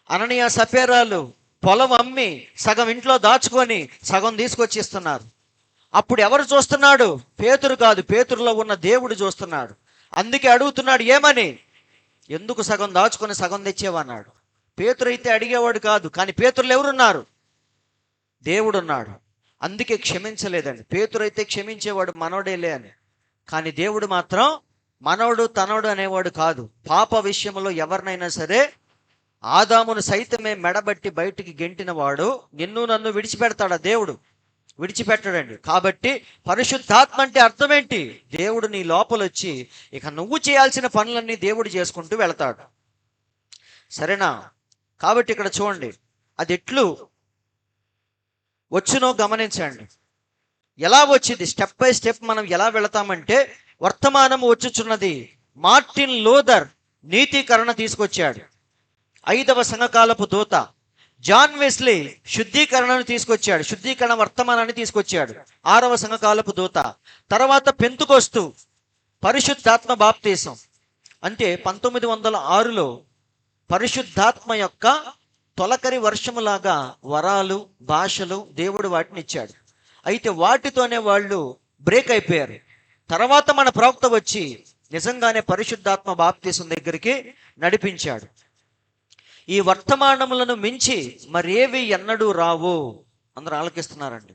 అననీయ సఫేరాలు పొలం అమ్మి సగం ఇంట్లో దాచుకొని సగం తీసుకొచ్చి ఇస్తున్నారు. అప్పుడు ఎవరు చూస్తున్నాడు? పేతురు కాదు, పేతురులో ఉన్న దేవుడు చూస్తున్నాడు. అందుకే అడుగుతున్నాడు ఏమని? ఎందుకు సగం దాచుకొని సగం తెచ్చేవన్నాడు. పేతురు అయితే అడిగేవాడు కాదు, కానీ పేతురులు ఎవరున్నారు? దేవుడు ఉన్నాడు. అందుకే క్షమించలేదండి. పేతురు అయితే క్షమించేవాడు, మనోడేలే అని. కానీ దేవుడు మాత్రం మనోడు తనోడు అనేవాడు కాదు. పాప విషయంలో ఎవరినైనా సరే ఆదామును సైతమే మెడబట్టి బయటికి గెంటిన వాడు నిన్ను నన్ను విడిచిపెడతాడా? దేవుడు విడిచిపెట్టడండి. కాబట్టి పరిశుద్ధాత్మ అంటే అర్థం ఏంటి? దేవుడు నీ లోపల వచ్చి ఇక నువ్వు చేయాల్సిన పనులన్నీ దేవుడు చేసుకుంటూ వెళతాడు. సరేనా? కాబట్టి ఇక్కడ చూడండి, అది ఎట్లు వచ్చునో గమనించండి. ఎలా వచ్చింది? స్టెప్ బై స్టెప్ మనం ఎలా వెళతామంటే, వర్తమానం వచ్చుచున్నది. మార్టిన్ లూథర్ నీతీకరణ తీసుకొచ్చాడు, 5వ సంఘకాలపు దూత. జాన్ వెస్లీ శుద్ధీకరణను తీసుకొచ్చాడు, శుద్ధీకరణ వర్తమానాన్ని తీసుకొచ్చాడు, 6వ సంఘకాలపు దూత. తర్వాత పెంతుకొస్తు పరిశుద్ధాత్మ బాప్తీసం. అంటే 1906లో పరిశుద్ధాత్మ యొక్క తొలకరి వర్షములాగా వరాలు, భాషలు దేవుడు వాటిని ఇచ్చాడు. అయితే వాటితోనే వాళ్ళు బ్రేక్ అయిపోయారు. తర్వాత మన ప్రవక్త వచ్చి నిజంగానే పరిశుద్ధాత్మ బాప్తీసం దగ్గరికి నడిపించాడు. ఈ వర్తమానములను మించి మరేవి ఎన్నడూ రావు. అందరూ ఆలకిస్తున్నారండి?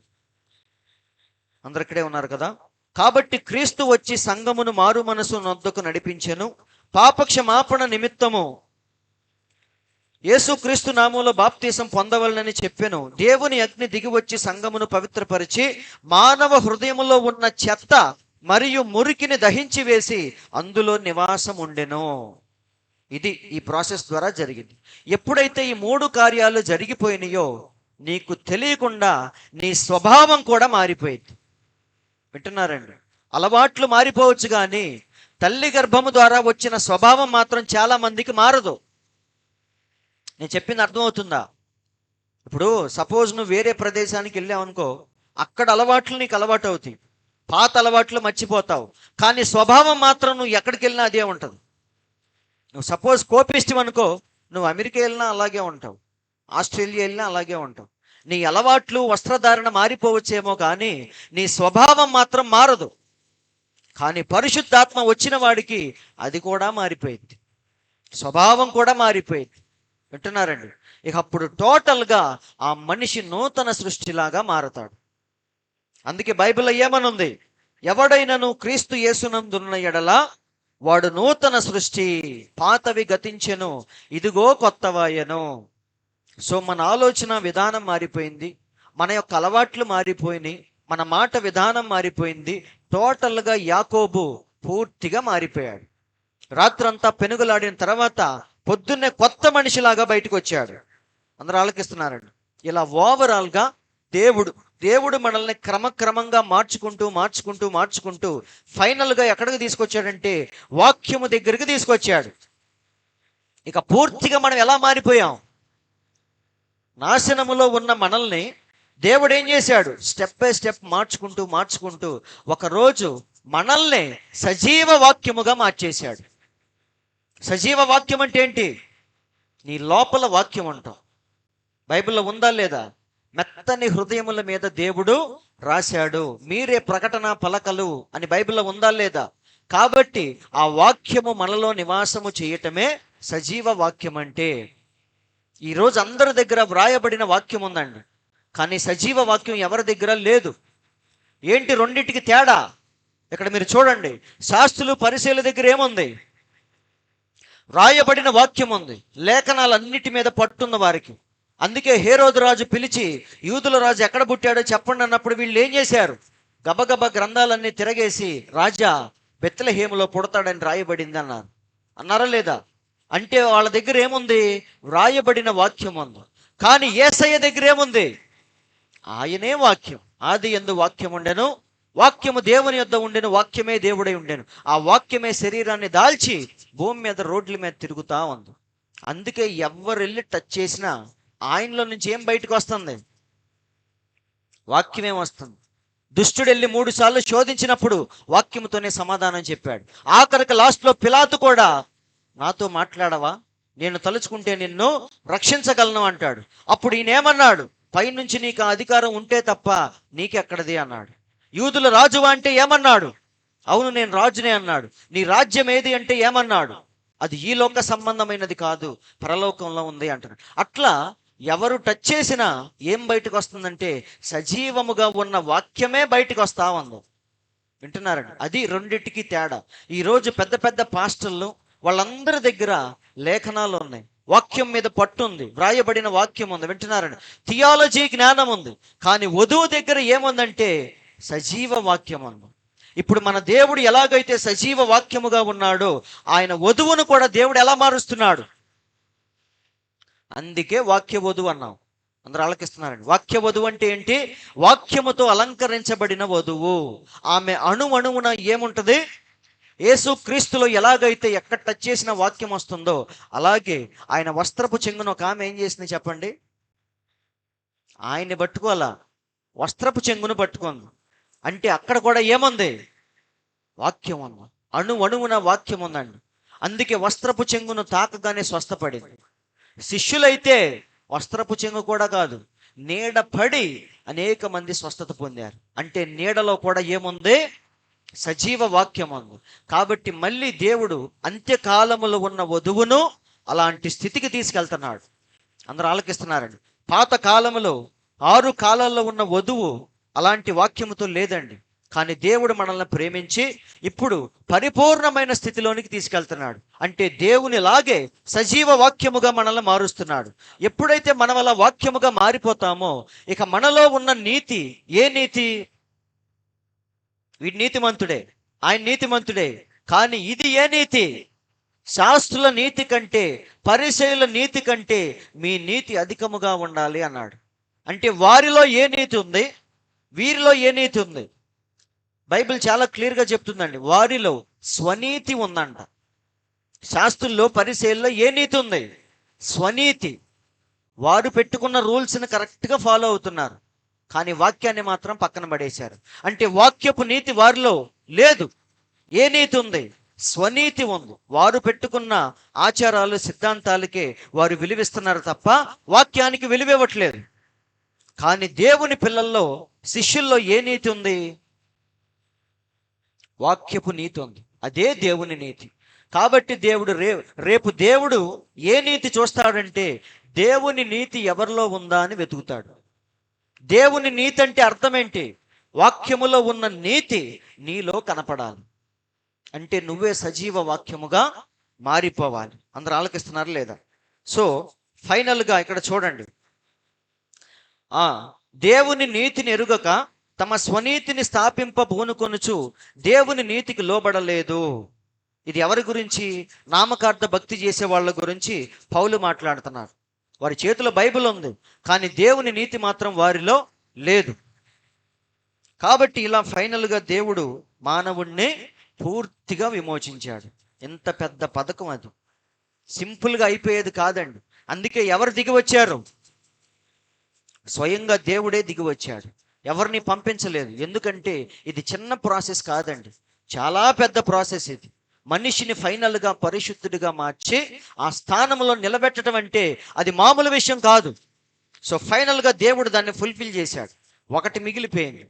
అందరు ఇక్కడే ఉన్నారు కదా? కాబట్టి క్రీస్తు వచ్చి సంఘమును మారు మనసు నొద్దకు నడిపించెను. పాపక్షమాపణ నిమిత్తము యేసుక్రీస్తు నామములో బాప్తీసం పొందవలనని చెప్పెను. దేవుని అగ్ని దిగి వచ్చి సంఘమును పవిత్రపరిచి మానవ హృదయములో ఉన్న చెత్త మరియు మురికిని దహించి వేసి అందులో నివాసం ఉండెను. ఇది ఈ ప్రాసెస్ ద్వారా జరిగింది. ఎప్పుడైతే ఈ 3 కార్యాలు జరిగిపోయినాయో నీకు తెలియకుండా నీ స్వభావం కూడా మారిపోయింది. వింటున్నారండి? అలవాట్లు మారిపోవచ్చు, కానీ తల్లి గర్భము ద్వారా వచ్చిన స్వభావం మాత్రం చాలా మందికి మారదు. నేను చెప్పింది అర్థమవుతుందా? ఇప్పుడు సపోజ్ నువ్వు వేరే ప్రదేశానికి వెళ్ళావనుకో, అక్కడ అలవాట్లు నీకు అలవాటు అవుతాయి, పాత అలవాట్లు మర్చిపోతావు, కానీ స్వభావం మాత్రం నువ్వు ఎక్కడికి వెళ్ళినా అదే ఉంటుంది. నువ్వు సపోజ్ కోపిష్టం అనుకో, నువ్వు అమెరికా వెళ్ళినా అలాగే ఉంటావు, ఆస్ట్రేలియా వెళ్ళినా అలాగే ఉంటావు. నీ అలవాట్లు, వస్త్రధారణ మారిపోవచ్చేమో, కానీ నీ స్వభావం మాత్రం మారదు. కానీ పరిశుద్ధాత్మ వచ్చిన వాడికి అది కూడా మారిపోయింది, స్వభావం కూడా మారిపోయింది. వింటున్నారండి? ఇక అప్పుడు టోటల్గా ఆ మనిషి నూతన సృష్టిలాగా మారతాడు. అందుకే బైబిల్లో ఏమనుంది? ఎవడైనను క్రీస్తు యేసునందున్న ఎడల వాడు నూతన సృష్టి, పాతవి గతించెను, ఇదిగో కొత్తవాయెను. సో మన ఆలోచన విధానం మారిపోయింది, మన యొక్క అలవాట్లు మారిపోయినాయి, మన మాట విధానం మారిపోయింది. టోటల్గా యాకోబు పూర్తిగా మారిపోయాడు. రాత్రంతా పెనుగులాడిన తర్వాత పొద్దున్నే కొత్త మనిషిలాగా బయటకు వచ్చాడు. అందరూ ఆలకిస్తున్నారండి. ఇలా ఓవరాల్గా దేవుడు మనల్ని క్రమక్రమంగా మార్చుకుంటూ ఫైనల్గా ఎక్కడికి తీసుకొచ్చాడంటే వాక్యము దగ్గరికి తీసుకొచ్చాడు. ఇక పూర్తిగా మనం ఎలా మారిపోయాం? నాశనములో ఉన్న మనల్ని దేవుడు ఏం చేశాడు? స్టెప్ బై స్టెప్ మార్చుకుంటూ ఒకరోజు మనల్ని సజీవ వాక్యముగా మార్చేశాడు. సజీవ వాక్యం అంటే ఏంటి? నీ లోపల వాక్యం అంటాం. బైబిల్లో ఉందా లేదా? మెత్తని హృదయముల మీద దేవుడు రాశాడు, మీరే ప్రకటన పలకలు అని బైబిల్లో ఉందా లేదా? కాబట్టి ఆ వాక్యము మనలో నివాసము చేయటమే సజీవ వాక్యం అంటే. ఈరోజు అందరి దగ్గర వ్రాయబడిన వాక్యం ఉందండి, కానీ సజీవ వాక్యం ఎవరి దగ్గర లేదు. ఏంటి రెండింటికి తేడా? ఇక్కడ మీరు చూడండి, శాస్త్రులు పరిశీల దగ్గర ఏముంది? వ్రాయబడిన వాక్యం ఉంది, లేఖనాలన్నిటి మీద పట్టున్న వారికి. అందుకే హేరోదు రాజు పిలిచి, యూదుల రాజు ఎక్కడ పుట్టాడో చెప్పండి అన్నప్పుడు వీళ్ళు ఏం చేశారు? గబగబా గ్రంథాలన్నీ తిరగేసి, రాజా బెత్లెహేములో పుడతాడని రాయబడింది అన్నారు. అన్నారా లేదా? అంటే వాళ్ళ దగ్గర ఏముంది? వ్రాయబడిన వాక్యం ఉంది. కానీ యేసయ్య దగ్గర ఏముంది? ఆయనే వాక్యం. ఆది యందు వాక్యం ఉండెను, వాక్యము దేవుని యొద్ద ఉండెను, వాక్యమే దేవుడై ఉండెను. ఆ వాక్యమే శరీరాన్ని దాల్చి భూమి మీద రోడ్ల మీద తిరుగుతా ఉంది. అందుకే ఎవరు వెళ్ళి టచ్ చేసినా ఆయనలో నుంచి ఏం బయటకు వస్తుంది? వాక్యమే వస్తుంది. దుష్టుడు వెళ్ళి 3 సార్లు శోధించినప్పుడు వాక్యముతోనే సమాధానం చెప్పాడు. ఆఖరికి లాస్ట్లో పిలాతు కూడా, నాతో మాట్లాడవా, నేను తలుచుకుంటే నిన్ను రక్షించగలను అంటాడు. అప్పుడు ఈయన ఏమన్నాడు? పైనుంచి నీకు అధికారం ఉంటే తప్ప నీకెక్కడది అన్నాడు. యూదుల రాజువా అంటే ఏమన్నాడు? అవును నేను రాజునే అన్నాడు. నీ రాజ్యం ఏది అంటే ఏమన్నాడు? అది ఈ లోక సంబంధమైనది కాదు, పరలోకంలో ఉంది అంటాడు. అట్లా ఎవరు టచ్ చేసినా ఏం బయటకు వస్తుందంటే సజీవముగా ఉన్న వాక్యమే బయటకు వస్తా ఉంది. వింటున్నారండి? అది రెండింటికి తేడా. ఈరోజు పెద్ద పెద్ద పాస్టర్లు వాళ్ళందరి దగ్గర లేఖనాలు ఉన్నాయి, వాక్యం మీద పట్టు ఉంది, వ్రాయబడిన వాక్యం ఉంది. వింటున్నారండి? థియాలజీ జ్ఞానం ఉంది, కానీ వధువు దగ్గర ఏముందంటే సజీవ వాక్యం ఉంది. ఇప్పుడు మన దేవుడు ఎలాగైతే సజీవ వాక్యముగా ఉన్నాడో ఆయన వధువును కూడా దేవుడు ఎలా మారుస్తున్నాడు? అందుకే వాక్య వధువు అన్నాం. అందరూ ఆలకిస్తున్నారండి. వాక్య వధువు అంటే ఏంటి? వాక్యముతో అలంకరించబడిన వధువు. ఆమె అణువున ఏముంటది? యేసు క్రీస్తులో ఎలాగైతే ఎక్కడ టచ్ చేసిన వాక్యం వస్తుందో అలాగే ఆయన వస్త్రపు చెంగును ఒక ఆమె ఏం చేసింది చెప్పండి? ఆయన్ని పట్టుకోవాలా, వస్త్రపు చెంగును పట్టుకుంది. అంటే అక్కడ కూడా ఏముంది? వాక్యం ఉంది. అణువున వాక్యం ఉందండి. అందుకే వస్త్రపు చెంగును తాకగానే స్వస్థపడింది. శిష్యులైతే వస్త్రపు చెంగు కూడా కాదు, నీడ పడి అనేక మంది స్వస్థత పొందారు. అంటే నీడలో కూడా ఏముంది? సజీవ వాక్యం ఉంది. కాబట్టి మళ్ళీ దేవుడు అంత్యకాలములో ఉన్న వధువును అలాంటి స్థితికి తీసుకెళ్తున్నాడు. అందరూ ఆలకిస్తున్నారండి. పాత కాలములో 6 కాలాల్లో ఉన్న వధువు అలాంటి వాక్యముతో లేదండి. కానీ దేవుడు మనల్ని ప్రేమించి ఇప్పుడు పరిపూర్ణమైన స్థితిలోనికి తీసుకెళ్తున్నాడు. అంటే దేవునిలాగే సజీవ వాక్యముగా మనల్ని మారుస్తున్నాడు. ఎప్పుడైతే మనం అలా వాక్యముగా మారిపోతామో ఇక మనలో ఉన్న నీతి ఏ నీతి? వీడి నీతిమంతుడే, ఆయన నీతిమంతుడే. కానీ ఇది ఏ నీతి? శాస్త్రుల నీతి కంటే, పరిసయ్యుల నీతి కంటే మీ నీతి అధికముగా ఉండాలి అన్నాడు. అంటే వారిలో ఏ నీతి ఉంది, వీరిలో ఏ నీతి ఉంది? బైబిల్ చాలా క్లియర్గా చెప్తుందండి. వారిలో స్వనీతి ఉందంట. శాస్త్రుల్లో పరిసయ్యుల్లో ఏ నీతి ఉంది? స్వనీతి. వారు పెట్టుకున్న రూల్స్ని కరెక్ట్గా ఫాలో అవుతున్నారు, కానీ వాక్యాన్ని మాత్రం పక్కన పడేశారు. అంటే వాక్యపు నీతి వారిలో లేదు. ఏ నీతి ఉంది? స్వనీతి ఉంది. వారు పెట్టుకున్న ఆచారాలు సిద్ధాంతాలకే వారు విలువిస్తున్నారు తప్ప వాక్యానికి విలువివ్వట్లేదు. కానీ దేవుని పిల్లల్లో శిష్యుల్లో ఏ నీతి ఉంది? వాక్యపు నీతి ఉంది. అదే దేవుని నీతి. కాబట్టి దేవుడు రేపు దేవుడు ఏ నీతి చూస్తాడంటే దేవుని నీతి ఎవరిలో ఉందా అని వెతుకుతాడు. దేవుని నీతి అంటే అర్థం ఏంటి? వాక్యములో ఉన్న నీతి నీలో కనపడాలి. అంటే నువ్వే సజీవ వాక్యముగా మారిపోవాలి. అందరూ ఆలకిస్తున్నారు లేదా? సో ఫైనల్గా ఇక్కడ చూడండి, దేవుని నీతిని ఎరుగక తమ స్వనీతిని స్థాపింపబూనుకొనుచు దేవుని నీతికి లోబడలేదు. ఇది ఎవరి గురించి? నామకార్థ భక్తి చేసే వాళ్ళ గురించి పౌలు మాట్లాడుతున్నారు. వారి చేతిలో బైబిల్ ఉంది, కానీ దేవుని నీతి మాత్రం వారిలో లేదు. కాబట్టి ఇలా ఫైనల్గా దేవుడు మానవుణ్ణి పూర్తిగా విమోచించాడు. ఎంత పెద్ద పథకం అది, సింపుల్గా అయిపోయేది కాదండి. అందుకే ఎవరు దిగి వచ్చారు? స్వయంగా దేవుడే దిగి వచ్చాడు, ఎవరిని పంపించలేదు. ఎందుకంటే ఇది చిన్న ప్రాసెస్ కాదండి, చాలా పెద్ద ప్రాసెస్ ఇది. మనిషిని ఫైనల్గా పరిశుద్ధుడిగా మార్చి ఆ స్థానంలో నిలబెట్టడం అంటే అది మామూలు విషయం కాదు. సో ఫైనల్గా దేవుడు దాన్ని ఫుల్ఫిల్ చేశాడు. ఒకటి మిగిలిపోయింది.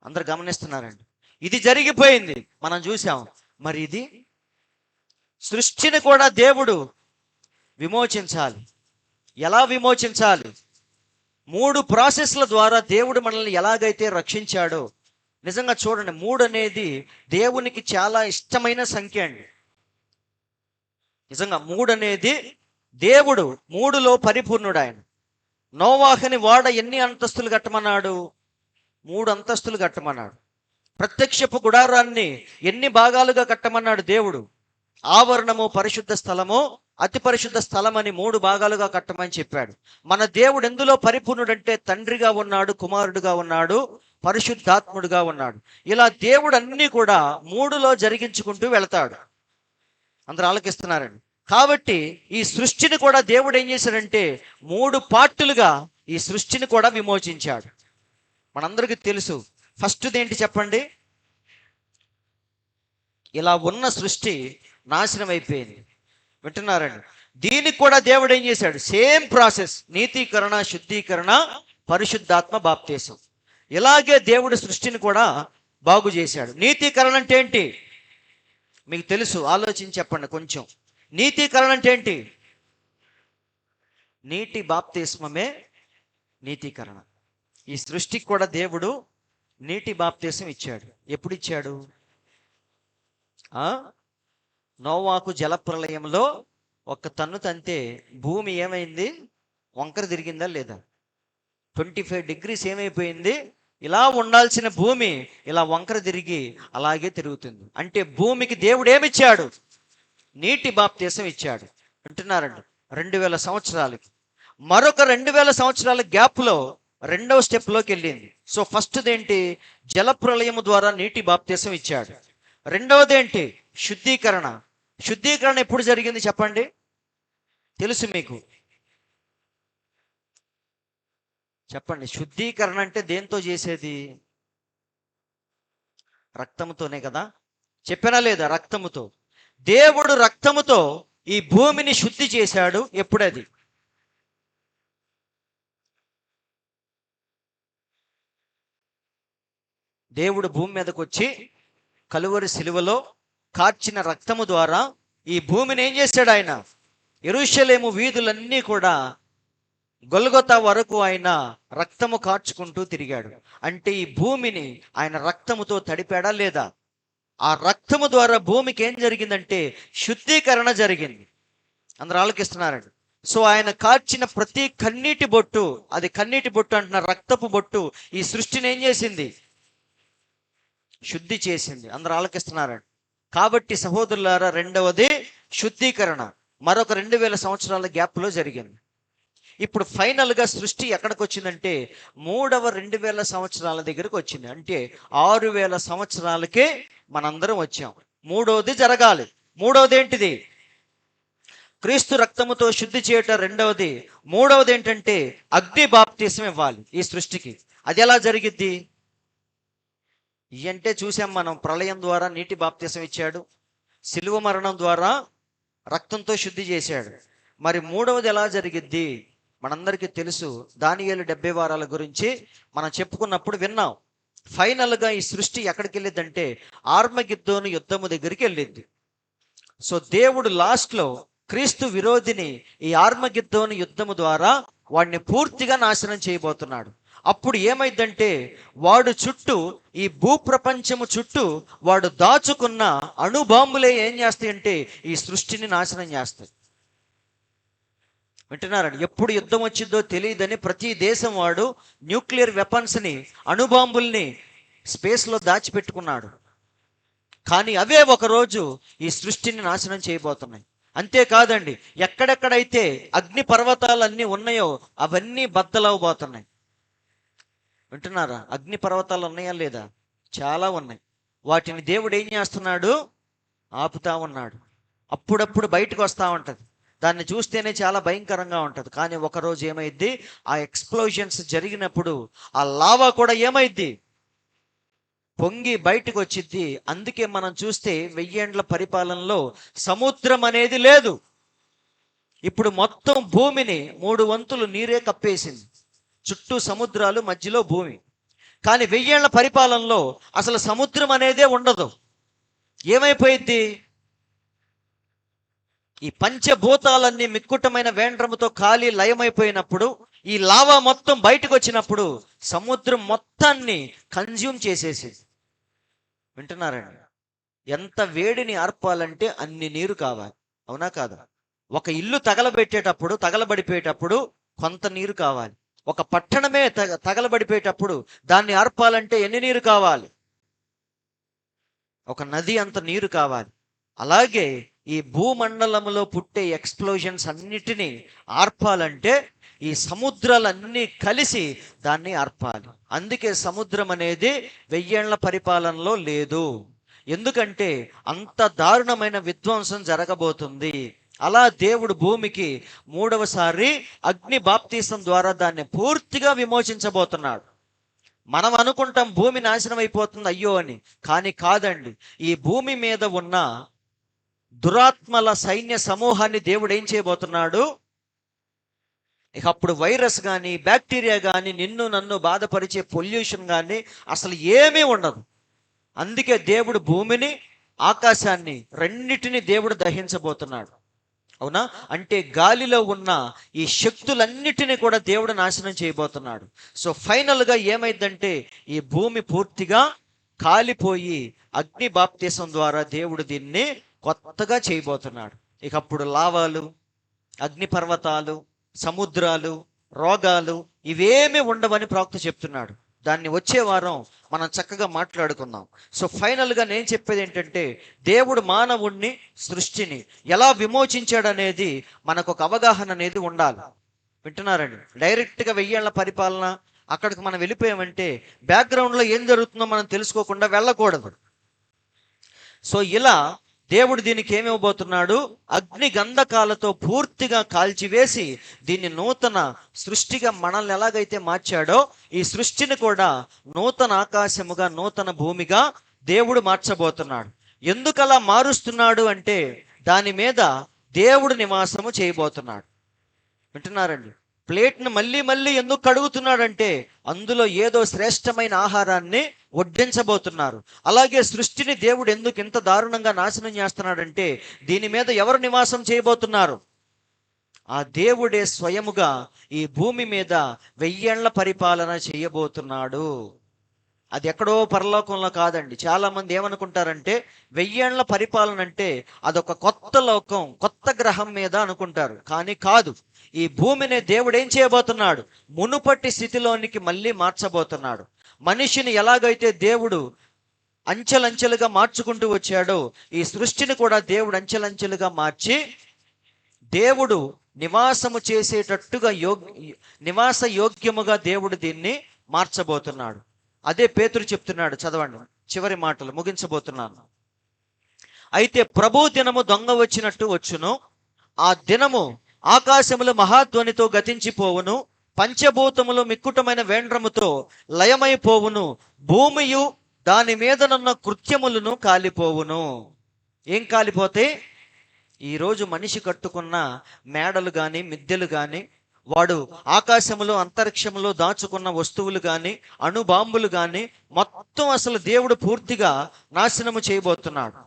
అందరు గమనిస్తున్నారండి, ఇది జరిగిపోయింది, మనం చూసాం. మరి ఇది సృష్టిని కూడా దేవుడు విమోచించాలి. ఎలా విమోచించాలి? 3 ప్రాసెస్ల ద్వారా దేవుడు మనల్ని ఎలాగైతే రక్షించాడో. నిజంగా చూడండి, 3 అనేది దేవునికి చాలా ఇష్టమైన సంఖ్య అండి. నిజంగా 3 అనేది దేవుడు 3లో పరిపూర్ణుడు. ఆయన నోవాహుని వాడ ఎన్ని అంతస్తులు కట్టమన్నాడు? 3 అంతస్తులు కట్టమన్నాడు. ప్రత్యక్షపు గుడారాన్ని ఎన్ని భాగాలుగా కట్టమన్నాడు దేవుడు? ఆవరణము, పరిశుద్ధ స్థలము, అతి పరిశుద్ధ స్థలం అని 3 భాగాలుగా కట్టమని చెప్పాడు. మన దేవుడు ఎందులో పరిపూర్ణుడంటే తండ్రిగా ఉన్నాడు, కుమారుడుగా ఉన్నాడు, పరిశుద్ధాత్ముడుగా ఉన్నాడు. ఇలా దేవుడు అన్ని కూడా 3లో జరిగించుకుంటూ వెళతాడు. అందరూ ఆలకిస్తున్నారండి. కాబట్టి ఈ సృష్టిని కూడా దేవుడు ఏం చేశాడంటే 3 పార్టులుగా ఈ సృష్టిని కూడా విమోచించాడు. మనందరికీ తెలుసు. ఫస్ట్ది ఏంటి చెప్పండి? ఇలా ఉన్న సృష్టి నాశనం అయిపోయింది. వింటున్నారండి? దీనికి కూడా దేవుడు ఏం చేశాడు? సేమ్ ప్రాసెస్, నీతీకరణ, శుద్ధీకరణ, పరిశుద్ధాత్మ బాప్తీసం. ఇలాగే దేవుడు సృష్టిని కూడా బాగు చేశాడు. నీతీకరణ అంటే ఏంటి మీకు తెలుసు, ఆలోచించి చెప్పండి కొంచెం. నీతీకరణ అంటే ఏంటి? నీటి బాప్తిస్మమే నీతీకరణ. ఈ సృష్టికి కూడా దేవుడు నీటి బాప్తిసం ఇచ్చాడు. ఎప్పుడు ఇచ్చాడు? నోవాకు జలప్రలయంలో ఒక్క తన్ను తంతే భూమి ఏమైంది? వంకర తిరిగిందా లేదా? 25 degrees ఏమైపోయింది? ఇలా ఉండాల్సిన భూమి ఇలా వంకర తిరిగి అలాగే తిరుగుతుంది. అంటే భూమికి దేవుడు ఏమిచ్చాడు? నీటి బాప్తీసం ఇచ్చాడు. అంటున్నారండి 2000 సంవత్సరాలకి. మరొక 2000 సంవత్సరాల గ్యాప్లో 2వ స్టెప్లోకి వెళ్ళింది. సో ఫస్ట్ది ఏంటి? జలప్రలయము ద్వారా నీటి బాప్తీసం ఇచ్చాడు. 2వది ఏంటి? శుద్ధీకరణ. శుద్ధీకరణ ఎప్పుడు జరిగింది చెప్పండి? తెలుసు మీకు? చెప్పండి. శుద్ధీకరణ అంటే దేంతో చేసేది? రక్తముతోనే కదా. చెప్పానా లేదా? రక్తముతో. దేవుడు రక్తముతో ఈ భూమిని శుద్ధి చేశాడు. ఎప్పుడది? దేవుడు భూమి మీదకి వచ్చి కలువరి సిలువలో కార్చిన రక్తము ద్వారా ఈ భూమిని ఏం చేశాడు? ఆయన యెరూషలేము వీధులన్నీ కూడా గొల్గొతా వరకు ఆయన రక్తము కార్చుకుంటూ తిరిగాడు. అంటే ఈ భూమిని ఆయన రక్తముతో తడిపాడా లేదా? ఆ రక్తము ద్వారా భూమికి ఏం జరిగిందంటే శుద్ధీకరణ జరిగింది. అందరూ ఆలోకిస్తున్నారండి. సో ఆయన కార్చిన ప్రతి కన్నీటి బొట్టు, అది కన్నీటి బొట్టు అంటున్న రక్తపు బొట్టు ఈ సృష్టిని ఏం చేసింది? శుద్ధి చేసింది. అందరూ ఆలోకిస్తున్నారండి. కాబట్టి సహోదరులారా, 2వది శుద్ధీకరణ మరొక 2000 సంవత్సరాల గ్యాప్లో జరిగింది. ఇప్పుడు ఫైనల్గా సృష్టి ఎక్కడికి వచ్చిందంటే 3వ 2000 సంవత్సరాల దగ్గరకు వచ్చింది. అంటే 6000 సంవత్సరాలకే మనందరం వచ్చాం. 3వది జరగాలి. 3వది ఏంటిది? క్రీస్తు రక్తముతో శుద్ధి చేయటం 2వది. 3వది ఏంటంటే అగ్ని బాప్తీసం ఇవ్వాలి ఈ సృష్టికి. అది ఎలా జరిగిద్ది? అంటే చూసాం మనం, ప్రళయం ద్వారా నీటి బాప్తీసం ఇచ్చాడు, శిలువ మరణం ద్వారా రక్తంతో శుద్ధి చేశాడు. మరి 3వది ఎలా జరిగిద్ది? మనందరికీ తెలుసు. దానియేలు 70 వారాల గురించి మనం చెప్పుకున్నప్పుడు విన్నాం. ఫైనల్గా ఈ సృష్టి ఎక్కడికి వెళ్ళిద్దంటే ఆర్మగిద్దోను యుద్ధము దగ్గరికి వెళ్ళింది. సో దేవుడు లాస్ట్లో క్రీస్తు విరోధిని ఈ ఆర్మగిద్దోను యుద్ధము ద్వారా వాడిని పూర్తిగా నాశనం చేయబోతున్నాడు. అప్పుడు ఏమైందంటే వాడు చుట్టూ, ఈ భూప్రపంచము చుట్టూ వాడు దాచుకున్న అణుబాంబులే ఏం చేస్తాయంటే ఈ సృష్టిని నాశనం చేస్తాయి. వింటున్నారండి? ఎప్పుడు యుద్ధం వచ్చిందో తెలియదని ప్రతి దేశం వాడు న్యూక్లియర్ వెపన్స్ని, అణుబాంబుల్ని స్పేస్లో దాచిపెట్టుకున్నాడు. కానీ అవే ఒకరోజు ఈ సృష్టిని నాశనం చేయబోతున్నాయి. అంతేకాదండి, ఎక్కడెక్కడైతే అగ్ని పర్వతాలన్నీ ఉన్నాయో అవన్నీ బద్దలవబోతున్నాయి. వింటున్నారా? అగ్ని పర్వతాలు ఉన్నాయా లేదా? చాలా ఉన్నాయి. వాటిని దేవుడు ఏం చేస్తున్నాడు? ఆపుతా ఉన్నాడు. అప్పుడప్పుడు బయటకు వస్తూ ఉంటుంది. దాన్ని చూస్తేనే చాలా భయంకరంగా ఉంటుంది. కానీ ఒకరోజు ఏమైద్ది, ఆ ఎక్స్ప్లోజన్స్ జరిగినప్పుడు ఆ లావా కూడా ఏమైద్ది, పొంగి బయటకు వచ్చిద్ది. అందుకే మనం చూస్తే 1000 ఏండ్ల పరిపాలనలో సముద్రం అనేది లేదు. ఇప్పుడు మొత్తం భూమిని 3 వంతులు నీరే కప్పేసింది. చుట్టూ సముద్రాలు, మధ్యలో భూమి. కానీ 1000 ఏండ్ల పరిపాలనలో అసలు సముద్రం అనేదే ఉండదు. ఏమైపోయింది? ఈ పంచభూతాలన్నీ మిక్కుటమైన వేండ్రముతో ఖాళీ లయమైపోయినప్పుడు, ఈ లావా మొత్తం బయటకు వచ్చినప్పుడు సముద్రం మొత్తాన్ని కన్జ్యూమ్ చేసేసింది. వింటున్నారండి? ఎంత వేడిని ఆర్పాలంటే అన్ని నీరు కావాలి, అవునా కాదా? ఒక ఇల్లు తగలబడిపోయేటప్పుడు కొంత నీరు కావాలి. ఒక పట్టణమే తగలబడిపోయేటప్పుడు దాన్ని ఆర్పాలంటే ఎన్ని నీరు కావాలి? ఒక నది అంత నీరు కావాలి. అలాగే ఈ భూమండలంలో పుట్టే ఎక్స్ప్లోజన్స్ అన్నిటినీ ఆర్పాలంటే ఈ సముద్రాలన్నీ కలిసి దాన్ని ఆర్పాలి. అందుకే సముద్రం అనేది 1000 ఏండ్ల పరిపాలనలో లేదు. ఎందుకంటే అంత దారుణమైన విధ్వంసం జరగబోతుంది. అలా దేవుడు భూమికి 3వసారి అగ్ని బాప్తీసం ద్వారా దాన్ని పూర్తిగా విమోచించబోతున్నాడు. మనం అనుకుంటాం భూమి నాశనం అయిపోతుంది అయ్యో అని, కానీ కాదండి. ఈ భూమి మీద ఉన్న దురాత్మల సైన్య సమూహాన్ని దేవుడు ఏం చేయబోతున్నాడు? ఇక అప్పుడు వైరస్ కానీ, బ్యాక్టీరియా కానీ, నిన్ను నన్ను బాధపరిచే పొల్యూషన్ కానీ అసలు ఏమీ ఉండదు. అందుకే దేవుడు భూమిని, ఆకాశాన్ని రెండిటిని దేవుడు దహించబోతున్నాడు. అవునా? అంటే గాలిలో ఉన్న ఈ శక్తులన్నిటినీ కూడా దేవుడు నాశనం చేయబోతున్నాడు. సో ఫైనల్గా ఏమైందంటే ఈ భూమి పూర్తిగా కాలిపోయి అగ్ని బాప్తీసం ద్వారా దేవుడు దీన్ని కొత్తగా చేయబోతున్నాడు. ఇక అప్పుడు లావాలు, అగ్ని పర్వతాలు, సముద్రాలు, రోగాలు ఇవేమీ ఉండవని ప్రవక్త చెప్తున్నాడు. దాన్ని వచ్చే వారం మనం చక్కగా మాట్లాడుకుందాం. సో ఫైనల్గా నేను చెప్పేది ఏంటంటే దేవుడు మానవుణ్ణి, సృష్టిని ఎలా విమోచించాడనేది మనకు ఒక అవగాహన అనేది ఉండాలి. వింటున్నారండి? డైరెక్ట్గా 1000 ఏండ్ల పరిపాలన అక్కడికి మనం వెళ్ళిపోయామంటే బ్యాక్గ్రౌండ్లో ఏం జరుగుతుందో మనం తెలుసుకోకుండా వెళ్ళకూడదు. సో ఇలా దేవుడు దీనికి ఏమివ్వబోతున్నాడు? అగ్ని గంధకాలతో పూర్తిగా కాల్చివేసి దీన్ని నూతన సృష్టిగా మనల్ని ఎలాగైతే మార్చాడో ఈ సృష్టిని కూడా నూతన ఆకాశముగా, నూతన భూమిగా దేవుడు మార్చబోతున్నాడు. ఎందుకు అలా మారుస్తున్నాడు అంటే దాని మీద దేవుడు నివాసము చేయబోతున్నాడు. వింటున్నారండి? ప్లేట్ను మళ్ళీ మళ్ళీ ఎందుకు కడుగుతున్నాడంటే అందులో ఏదో శ్రేష్టమైన ఆహారాన్ని వడ్డించబోతున్నారు. అలాగే సృష్టిని దేవుడు ఎందుకు ఇంత దారుణంగా నాశనం చేస్తున్నాడంటే దీని మీద ఎవరు నివాసం చేయబోతున్నారు? ఆ దేవుడే స్వయముగా ఈ భూమి మీద 1000 ఏండ్ల పరిపాలన చేయబోతున్నాడు. అది ఎక్కడో పరలోకంలో కాదండి. చాలా మంది ఏమనుకుంటారంటే 1000 ఏండ్ల పరిపాలన అంటే అదొక కొత్త లోకం, కొత్త గ్రహం మీద అనుకుంటారు. కానీ కాదు. ఈ భూమిని దేవుడు ఏం చేయబోతున్నాడు? మునుపటి స్థితిలోనికి మళ్ళీ మార్చబోతున్నాడు. మనిషిని ఎలాగైతే దేవుడు అంచెలంచెలుగా మార్చుకుంటూ వచ్చాడో ఈ సృష్టిని కూడా దేవుడు అంచెలంచెలుగా మార్చి దేవుడు నివాసము చేసేటట్టుగా నివాస యోగ్యముగా దేవుడు దీన్ని మార్చబోతున్నాడు. అదే పేతురు చెప్తున్నాడు. చదవండి చివరి మాటలు, ముగించబోతున్నాను. అయితే ప్రభు దినము దొంగ వచ్చినట్టు వచ్చును. ఆ దినము ఆకాశములు మహాధ్వనితో గతించిపోవును, పంచభూతములు మిక్కుటమైన వేండ్రముతో లయమైపోవును, భూమియు దాని మీదనున్న కృత్యములను కాలిపోవును. ఏం కాలిపోతే? ఈరోజు మనిషి కట్టుకున్న మేడలు కానీ, మిద్దెలు కానీ, వాడు ఆకాశములో, అంతరిక్షములో దాచుకున్న వస్తువులు కానీ, అణుబాంబులు కానీ మొత్తం అసలు దేవుడు పూర్తిగా నాశనము చేయబోతున్నాడు.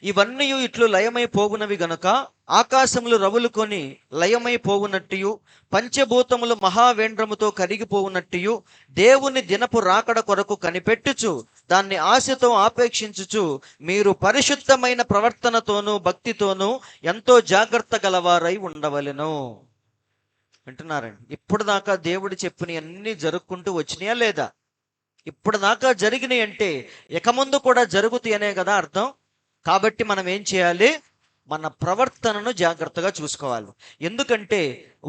ఇవన్నీ ఇట్లు లయమైపోవునవి గనుక ఆకాశములు రవులుకొని లయమైపోవునట్టు, పంచభూతములు మహావేంద్రముతో కరిగిపోవునట్టు, దేవుని దినపు రాకడ కొరకు కనిపెట్టుచు దాన్ని ఆశతో ఆపేక్షించుచు మీరు పరిశుద్ధమైన ప్రవర్తనతోనూ భక్తితోనూ ఎంతో జాగ్రత్త గలవారై ఉండవలెను. వింటున్నారండి? ఇప్పుడు దాకా దేవుడు చెప్పిన అన్నీ జరుపుకుంటూ వచ్చినాయా లేదా? ఇప్పుడు దాకా జరిగినాయి అంటే ఇక ముందు కూడా జరుగుతాయి అనే కదా అర్థం. కాబట్టి మనం ఏం చేయాలి? మన ప్రవర్తనను జాగ్రత్తగా చూసుకోవాలి. ఎందుకంటే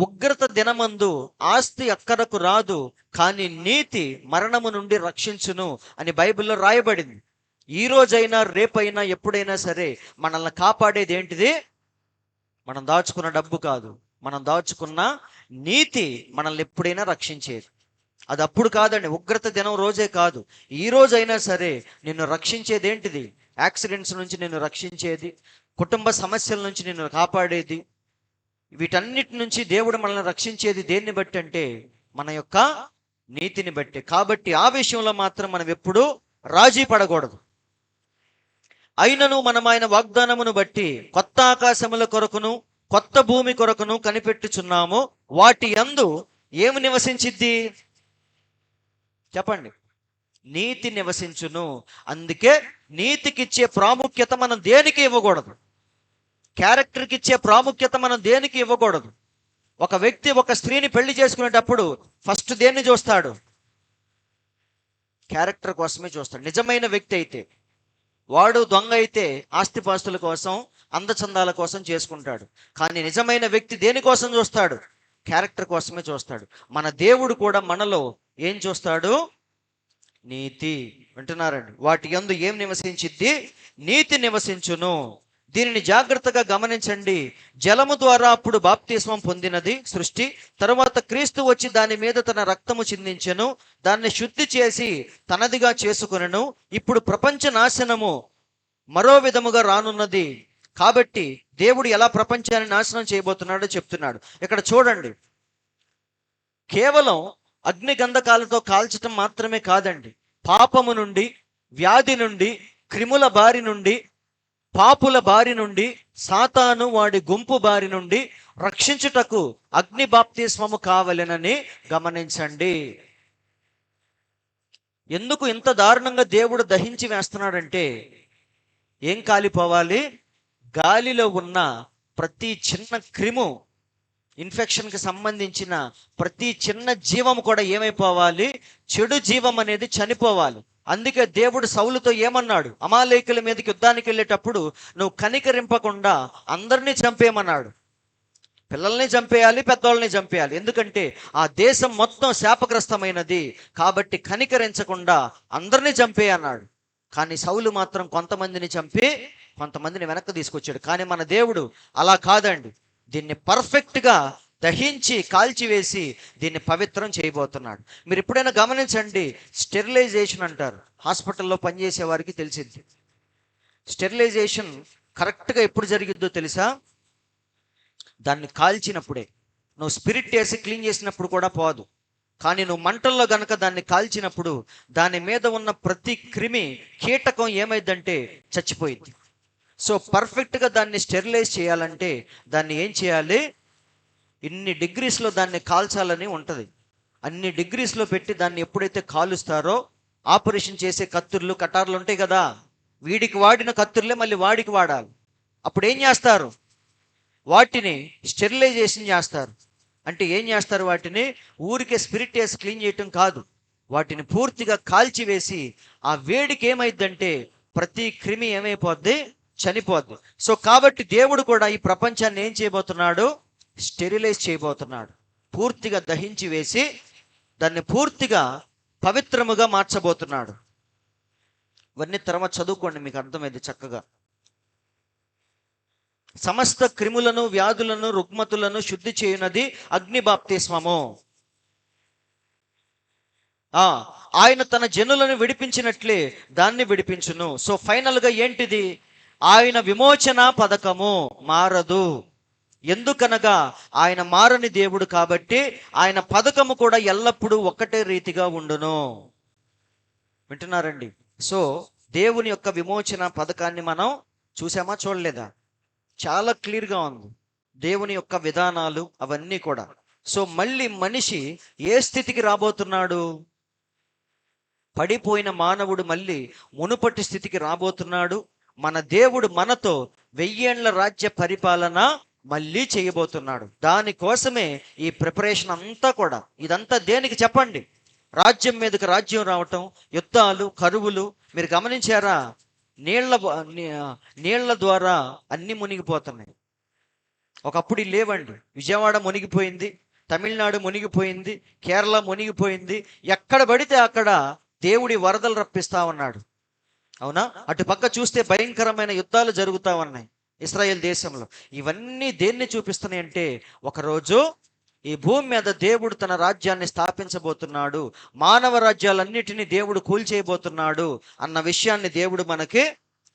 ఉగ్రత దినమందు ఆస్తి అక్కరకు రాదు, కానీ నీతి మరణము నుండి రక్షించును అని బైబిల్లో రాయబడింది. ఈ రోజైనా రేపైనా ఎప్పుడైనా సరే మనల్ని కాపాడేది ఏంటిది? మనం దాచుకున్న డబ్బు కాదు, మనం దాచుకున్న నీతి మనల్ని ఎప్పుడైనా రక్షించేది. అది అప్పుడు కాదండి, ఉగ్రత దినం రోజే కాదు, ఈ రోజైనా సరే నిన్ను రక్షించేది ఏంటిది? యాక్సిడెంట్స్ నుంచి నిన్ను రక్షించేది, కుటుంబ సమస్యల నుంచి నిన్ను కాపాడేది, వీటన్నిటి నుంచి దేవుడు మనల్ని రక్షించేది దేన్ని బట్టి అంటే మన యొక్క నీతిని బట్టి. కాబట్టి ఆ విషయంలో మాత్రం మనం ఎప్పుడూ రాజీ పడకూడదు. అయినను మనం ఆయన వాగ్దానమును బట్టి కొత్త ఆకాశముల కొరకును కొత్త భూమి కొరకును కనిపెట్టుచున్నాము. వాటి యందు ఏమి నివసించిద్ది? చెప్పండి. నీతి నివసించును. అందుకే నీతికిచ్చే ప్రాముఖ్యత మనం దేనికి ఇవ్వకూడదు, క్యారెక్టర్కి ఇచ్చే ప్రాముఖ్యత మనం దేనికి ఇవ్వకూడదు. ఒక వ్యక్తి ఒక స్త్రీని పెళ్లి చేసుకునేటప్పుడు ఫస్ట్ దేన్ని చూస్తాడు? క్యారెక్టర్ కోసమే చూస్తాడు. నిజమైన వ్యక్తి అయితే. వాడు దొంగ అయితే ఆస్తిపాస్తుల కోసం అందచందాల కోసం చేసుకుంటాడు. కానీ నిజమైన వ్యక్తి దేనికోసం చూస్తాడు? క్యారెక్టర్ కోసమే చూస్తాడు. మన దేవుడు కూడా మనలో ఏం చూస్తాడు? నీతి. వింటున్నారండి? వాటి యందు ఏం నివసించిద్ది? నీతి నివసించును. దీనిని జాగ్రత్తగా గమనించండి. జలము ద్వారా అప్పుడు బాప్తిస్మం పొందినది సృష్టి. తరువాత క్రీస్తు వచ్చి దాని మీద తన రక్తము చిందించెను, దాన్ని శుద్ధి చేసి తనదిగా చేసుకొనెను. ఇప్పుడు ప్రపంచ నాశనము మరో విధముగా రానున్నది. కాబట్టి దేవుడు ఎలా ప్రపంచాన్ని నాశనం చేయబోతున్నాడో చెప్తున్నాడు. ఇక్కడ చూడండి, కేవలం అగ్ని గంధకాలతో కాల్చటం మాత్రమే కాదండి, పాపము నుండి, వ్యాధి నుండి, క్రిముల బారి నుండి, పాపుల బారి నుండి, సాతాను వాడి గుంపు బారి నుండి రక్షించుటకు అగ్ని బాప్తిస్మము కావలెనని గమనించండి. ఎందుకు ఇంత దారుణంగా దేవుడు దహించి వేస్తున్నాడంటే ఏం కాలిపోవాలి? గాలిలో ఉన్న ప్రతి చిన్న క్రిము, ఇన్ఫెక్షన్కి సంబంధించిన ప్రతి చిన్న జీవం కూడా ఏమైపోవాలి? చెడు జీవం అనేది చనిపోవాలి. అందుకే దేవుడు సౌలుతో ఏమన్నాడు? అమాలేకుల మీదకి యుద్ధానికి వెళ్ళేటప్పుడు నువ్వు కనికరింపకుండా అందరినీ చంపేయమన్నాడు. పిల్లల్ని చంపేయాలి, పెద్దోళ్ళని చంపేయాలి. ఎందుకంటే ఆ దేశం మొత్తం శాపగ్రస్తమైనది. కాబట్టి కనికరించకుండా అందరినీ చంపేయన్నాడు. కానీ సౌలు మాత్రం కొంతమందిని చంపి కొంతమందిని వెనక్కి తీసుకొచ్చాడు. కానీ మన దేవుడు అలా కాదండి. దీన్ని పర్ఫెక్ట్గా దహించి కాల్చివేసి దీన్ని పవిత్రం చేయబోతున్నాడు. మీరు ఎప్పుడైనా గమనించండి, స్టెరిలైజేషన్ అంటారు. హాస్పిటల్లో పనిచేసే వారికి తెలిసింది. స్టెరిలైజేషన్ కరెక్ట్గా ఎప్పుడు జరిగిద్దో తెలుసా? దాన్ని కాల్చినప్పుడే. నువ్వు స్పిరిట్ వేసి క్లీన్ చేసినప్పుడు కూడా పోదు. కానీ నువ్వు మంటల్లో గనక దాన్ని కాల్చినప్పుడు దాని మీద ఉన్న ప్రతి క్రిమి, కీటకం ఏమైందంటే చచ్చిపోయింది. సో పర్ఫెక్ట్గా దాన్ని స్టెరిలైజ్ చేయాలంటే దాన్ని ఏం చేయాలి? ఇన్ని డిగ్రీస్లో దాన్ని కాల్చాలని ఉంటుంది. అన్ని డిగ్రీస్లో పెట్టి దాన్ని ఎప్పుడైతే కాలుస్తారో, ఆపరేషన్ చేసే కత్తుర్లు, కటార్లు ఉంటాయి కదా, వీడికి వాడిన కత్తుర్లే మళ్ళీ వాడికి వాడాలి. అప్పుడు ఏం చేస్తారు? వాటిని స్టెరిలైజేషన్ చేస్తారు. అంటే ఏం చేస్తారు? వాటిని ఊరికే స్పిరిట్ వేసి క్లీన్ చేయటం కాదు, వాటిని పూర్తిగా కాల్చివేసి ఆ వేడికి ఏమైందంటే ప్రతి క్రిమి ఏమైపోద్ది? చనిపోద్ది. సో కాబట్టి దేవుడు కూడా ఈ ప్రపంచాన్ని ఏం చేయబోతున్నాడు? స్టెరిలైజ్ చేయబోతున్నాడు. పూర్తిగా దహించి వేసి దాన్ని పూర్తిగా పవిత్రముగా మార్చబోతున్నాడు. ఇవన్నీ తర్వాత చదువుకోండి, మీకు అర్థమైంది చక్కగా. సమస్త క్రిములను, వ్యాధులను, రుగ్మతులను శుద్ధి చేయునది అగ్ని బాప్తిస్మము. ఆయన తన జనులను విడిపించినట్లే దాన్ని విడిపించును. సో ఫైనల్గా ఏంటిది? ఆయన విమోచన పథకము మారదు. ఎందుకనగా ఆయన మారని దేవుడు కాబట్టి ఆయన పథకము కూడా ఎల్లప్పుడూ ఒక్కటే రీతిగా ఉండును. వింటున్నారండి? సో దేవుని యొక్క విమోచన పథకాన్ని మనం చూసామా, చూడలేదా? చాలా క్లియర్గా ఉంది దేవుని యొక్క విధానాలు అవన్నీ కూడా. సో మళ్ళీ మనిషి ఏ స్థితికి రాబోతున్నాడు? పడిపోయిన మానవుడు మళ్ళీ మునుపటి స్థితికి రాబోతున్నాడు. మన దేవుడు మనతో 1000 ఏళ్ల రాజ్య పరిపాలన మళ్ళీ చేయబోతున్నాడు. దానికోసమే ఈ ప్రిపరేషన్ అంతా కూడా. ఇదంతా దేనికి చెప్పండి? రాజ్యం మీదకి రాజ్యం రావటం, యుద్ధాలు, కరువులు. మీరు గమనించారా? నీళ్ల ద్వారా అన్ని మునిగిపోతున్నాయి. ఒకప్పుడు లేవండి. విజయవాడ మునిగిపోయింది, తమిళనాడు మునిగిపోయింది, కేరళ మునిగిపోయింది. ఎక్కడ పడితే అక్కడ దేవుడి వరదలు రప్పిస్తా ఉన్నాడు. అవునా? అటు పక్క చూస్తే భయంకరమైన యుద్ధాలు జరుగుతూ ఉన్నాయి ఇశ్రాయేల్ దేశంలో. ఇవన్నీ దేన్ని చూపిస్తున్నాయి అంటే, ఒకరోజు ఈ భూమి మీద దేవుడు తన రాజ్యాన్ని స్థాపించబోతున్నాడు, మానవ రాజ్యాలన్నిటినీ దేవుడు కూల్చేయబోతున్నాడు అన్న విషయాన్ని దేవుడు మనకి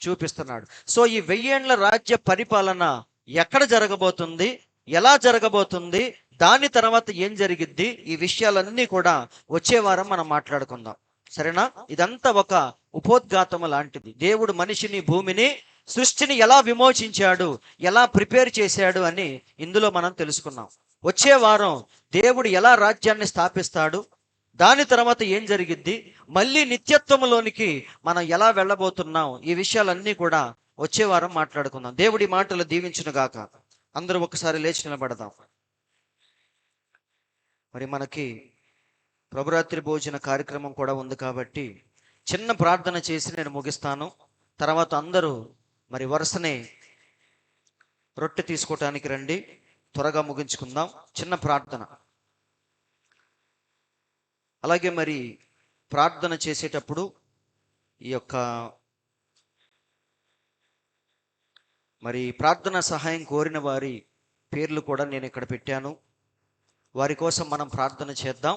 చూపిస్తున్నాడు. సో ఈ 1000 ఏళ్ల రాజ్య పరిపాలన ఎక్కడ జరగబోతుంది, ఎలా జరగబోతుంది, దాని తర్వాత ఏం జరిగిద్ది, ఈ విషయాలన్నీ కూడా వచ్చే వారం మనం మాట్లాడుకుందాం. సరేనా? ఇదంతా ఒక ఉపోద్ఘాతము లాంటిది. దేవుడు మనిషిని, భూమిని, సృష్టిని ఎలా విమోచించాడు, ఎలా ప్రిపేర్ చేశాడు అని ఇందులో మనం తెలుసుకున్నాం. వచ్చే వారం దేవుడు ఎలా రాజ్యాన్ని స్థాపిస్తాడు, దాని తర్వాత ఏం జరిగిద్ది, మళ్ళీ నిత్యత్వంలోనికి మనం ఎలా వెళ్ళబోతున్నాం, ఈ విషయాలన్నీ కూడా వచ్చే వారం మాట్లాడుకుందాం. దేవుడి మాటలు దీవించును గాక. అందరూ ఒకసారి లేచి నిలబడదాం. మరి మనకి ప్రభురాత్రి భోజన కార్యక్రమం కూడా ఉంది కాబట్టి చిన్న ప్రార్థన చేసి నేను ముగిస్తాను. తర్వాత అందరూ మరి వరుసనే రొట్టె తీసుకోవటానికి రండి. త్వరగా ముగించుకుందాం. చిన్న ప్రార్థన. అలాగే మరి ప్రార్థన చేసేటప్పుడు ఈ యొక్క మరి ప్రార్థన సహాయం కోరిన వారి పేర్లు కూడా నేను ఇక్కడ పెట్టాను. వారి కోసం మనం ప్రార్థన చేద్దాం.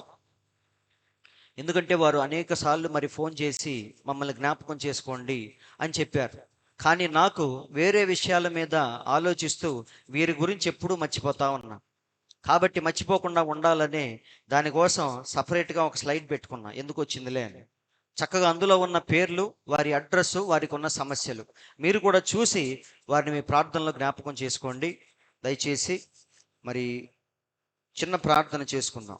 ఎందుకంటే వారు అనేక సార్లు మరి ఫోన్ చేసి మమ్మల్ని జ్ఞాపకం చేసుకోండి అని చెప్పారు. కానీ నాకు వేరే విషయాల మీద ఆలోచిస్తూ వీరి గురించి ఎప్పుడూ మర్చిపోతా ఉన్నా. కాబట్టి మర్చిపోకుండా ఉండాలనే దానికోసం సపరేట్గా ఒక స్లైడ్ పెట్టుకున్నా. ఎందుకు వచ్చిందిలే అని. చక్కగా అందులో ఉన్న పేర్లు, వారి అడ్రస్సు, వారికి ఉన్న సమస్యలు మీరు కూడా చూసి వారిని మీ ప్రార్థనలో జ్ఞాపకం చేసుకోండి. దయచేసి మరి చిన్న ప్రార్థన చేసుకుందాం.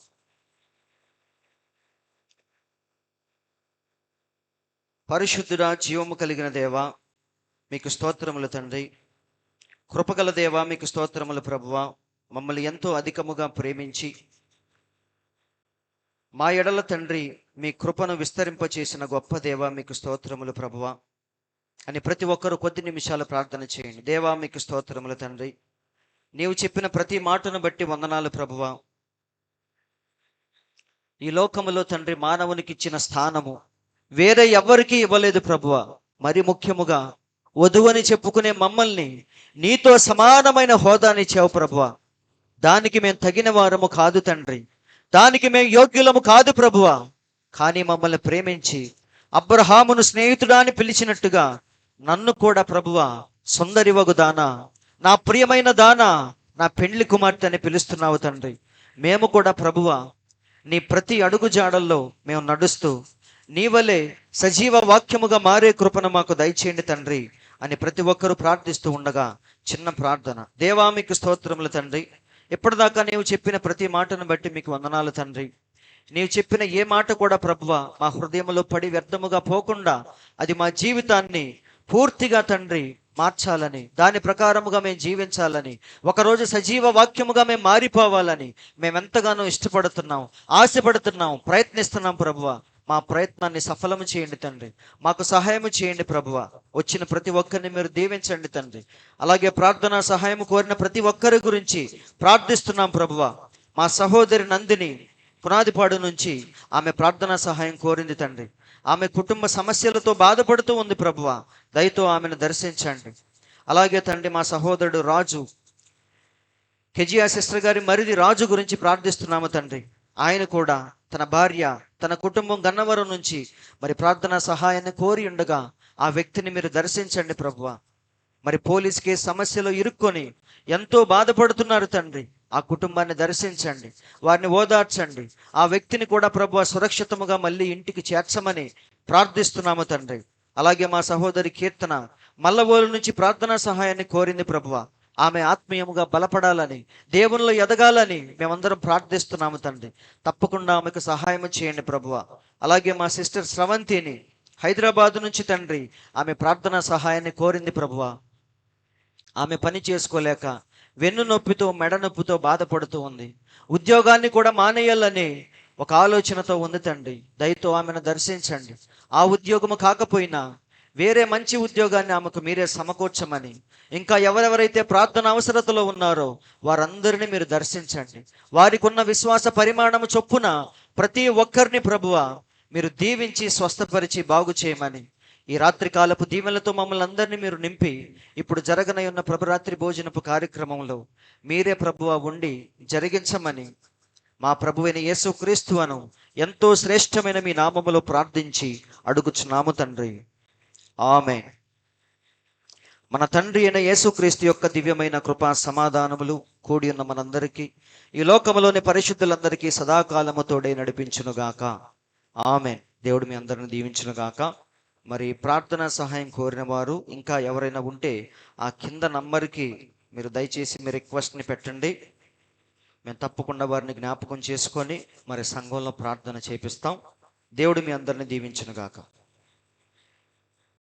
పరిశుద్ధుడా, జీవము కలిగిన దేవా, మీకు స్తోత్రములు తండ్రి. కృపగల దేవా, మీకు స్తోత్రములు ప్రభువా. మమ్మల్ని ఎంతో అధికముగా ప్రేమించి మా ఎడల తండ్రి మీ కృపను విస్తరింపచేసిన గొప్ప దేవా, మీకు స్తోత్రములు ప్రభువా అని ప్రతి ఒక్కరూ కొద్ది నిమిషాలు ప్రార్థన చేయండి. దేవా, మీకు స్తోత్రములు తండ్రి. నీవు చెప్పిన ప్రతి మాటను బట్టి వందనాలు ప్రభువా. ఈ లోకములో తండ్రి మానవునికి ఇచ్చిన స్థానము వేరే ఎవరికి ఇవ్వలేదు ప్రభువా. మరి ముఖ్యముగా వధువని చెప్పుకునే మమ్మల్ని నీతో సమానమైన హోదానిచ్చావు ప్రభువా. దానికి మేము తగిన వారము కాదు తండ్రి, దానికి మేము యోగ్యులము కాదు ప్రభువా. కానీ మమ్మల్ని ప్రేమించి అబ్రహామును స్నేహితుడా అని పిలిచినట్టుగా నన్ను కూడా ప్రభువా సుందరివగు దానా, నా ప్రియమైన దానా, నా పెండ్లి కుమార్తె అని పిలుస్తున్నావు తండ్రి. మేము కూడా ప్రభువా నీ ప్రతి అడుగు జాడల్లో మేము నడుస్తూ నీ వలె సజీవ వాక్యముగా మారే కృపను మాకు దయచేయండి తండ్రి అని ప్రతి ఒక్కరూ ప్రార్థిస్తూ ఉండగా చిన్న ప్రార్థన. దేవా, మీకు స్తోత్రములు తండ్రి. ఇప్పటిదాకా నీవు చెప్పిన ప్రతి మాటను బట్టి మీకు వందనాలు తండ్రి. నీవు చెప్పిన ఏ మాట కూడా ప్రభువా మా హృదయంలో పడి వ్యర్థముగా పోకుండా అది మా జీవితాన్ని పూర్తిగా తండ్రి మార్చాలని, దాని ప్రకారముగా మేము జీవించాలని, ఒకరోజు సజీవ వాక్యముగా మేము మారిపోవాలని మేమెంతగానో ఇష్టపడుతున్నాం, ఆశపడుతున్నాం, ప్రయత్నిస్తున్నాం ప్రభువా. మా ప్రయత్నాన్ని సఫలము చేయండి తండ్రి. మాకు సహాయం చేయండి ప్రభువా. వచ్చిన ప్రతి ఒక్కరిని మీరు దీవించండి తండ్రి. అలాగే ప్రార్థనా సహాయం కోరిన ప్రతి ఒక్కరి గురించి ప్రార్థిస్తున్నాం ప్రభువా. మా సహోదరి నందిని పునాదిపాడు నుంచి ఆమె ప్రార్థనా సహాయం కోరింది తండ్రి. ఆమె కుటుంబ సమస్యలతో బాధపడుతూ ఉంది ప్రభువా. దయతో ఆమెను దర్శించండి. అలాగే తండ్రి మా సహోదరుడు రాజు, కెజియా సిస్టర్ గారి మరిది రాజు గురించి ప్రార్థిస్తున్నాము తండ్రి. ఆయన కూడా తన భార్య, తన కుటుంబం గన్నవరం నుంచి మరి ప్రార్థనా సహాయాన్ని కోరి ఉండగా ఆ వ్యక్తిని మీరు దర్శించండి ప్రభువా. మరి పోలీస్ కేసు సమస్యలో ఇరుక్కొని ఎంతో బాధపడుతున్నారు తండ్రి. ఆ కుటుంబాన్ని దర్శించండి, వారిని ఓదార్చండి. ఆ వ్యక్తిని కూడా ప్రభువా సురక్షితముగా మళ్ళీ ఇంటికి చేర్చమని ప్రార్థిస్తున్నాము తండ్రి. అలాగే మా సహోదరి కీర్తన మల్లవోలు నుంచి ప్రార్థనా సహాయాన్ని కోరింది ప్రభువా. ఆమె ఆత్మీయముగా బలపడాలని, దేవునిలో ఎదగాలని మేమందరం ప్రార్థిస్తున్నాము తండ్రి. తప్పకుండా ఆమెకు సహాయం చేయండి ప్రభువా. అలాగే మా సిస్టర్ స్రవంతిని హైదరాబాద్ నుంచి తండ్రి, ఆమె ప్రార్థనా సహాయాన్ని కోరింది ప్రభువా. ఆమె పని చేసుకోలేక వెన్ను నొప్పితో, మెడ నొప్పితో బాధపడుతూ ఉంది. ఉద్యోగాన్ని కూడా మానేయాలని ఒక ఆలోచనతో ఉంది తండ్రి. దయతో ఆమెను దర్శించండి. ఆ ఉద్యోగము కాకపోయినా వేరే మంచి ఉద్యోగాన్ని ఆమెకు మీరే సమకూర్చమని, ఇంకా ఎవరెవరైతే ప్రార్థన అవసరతలో ఉన్నారో వారందరినీ మీరు దర్శించండి. వారికి ఉన్న విశ్వాస పరిమాణము చొప్పున ప్రతి ఒక్కరిని ప్రభువా మీరు దీవించి స్వస్థపరిచి బాగు చేయమని, ఈ రాత్రి కాలపు దీవెనలతో మమ్మల్ని అందరినీ మీరు నింపి, ఇప్పుడు జరగనై ఉన్న ప్రభురాత్రి భోజనపు కార్యక్రమంలో మీరే ప్రభువా ఉండి జరిగించమని మా ప్రభువైన యేసుక్రీస్తు అను ఎంతో శ్రేష్టమైన మీ నామములో ప్రార్థించి అడుగుచున్నాము తండ్రి. ఆమేన్. మన తండ్రి అయిన యేసుక్రీస్తు యొక్క దివ్యమైన కృపా సమాధానములు కూడి ఉన్న మనందరికీ, ఈ లోకములోని పరిశుద్ధులందరికీ సదాకాలము తోడే నడిపించునుగాక. ఆమేన్. దేవుడు మీ అందరిని దీవించునుగాక. మరి ప్రార్థనా సహాయం కోరిన వారు ఇంకా ఎవరైనా ఉంటే ఆ కింద నంబర్కి మీరు దయచేసి మీ రిక్వెస్ట్ని పెట్టండి. మేము తప్పకుండా వారిని జ్ఞాపకం చేసుకొని మరి సంఘంలో ప్రార్థన చేపిస్తాం. దేవుడు మీ అందరిని దీవించునుగాక.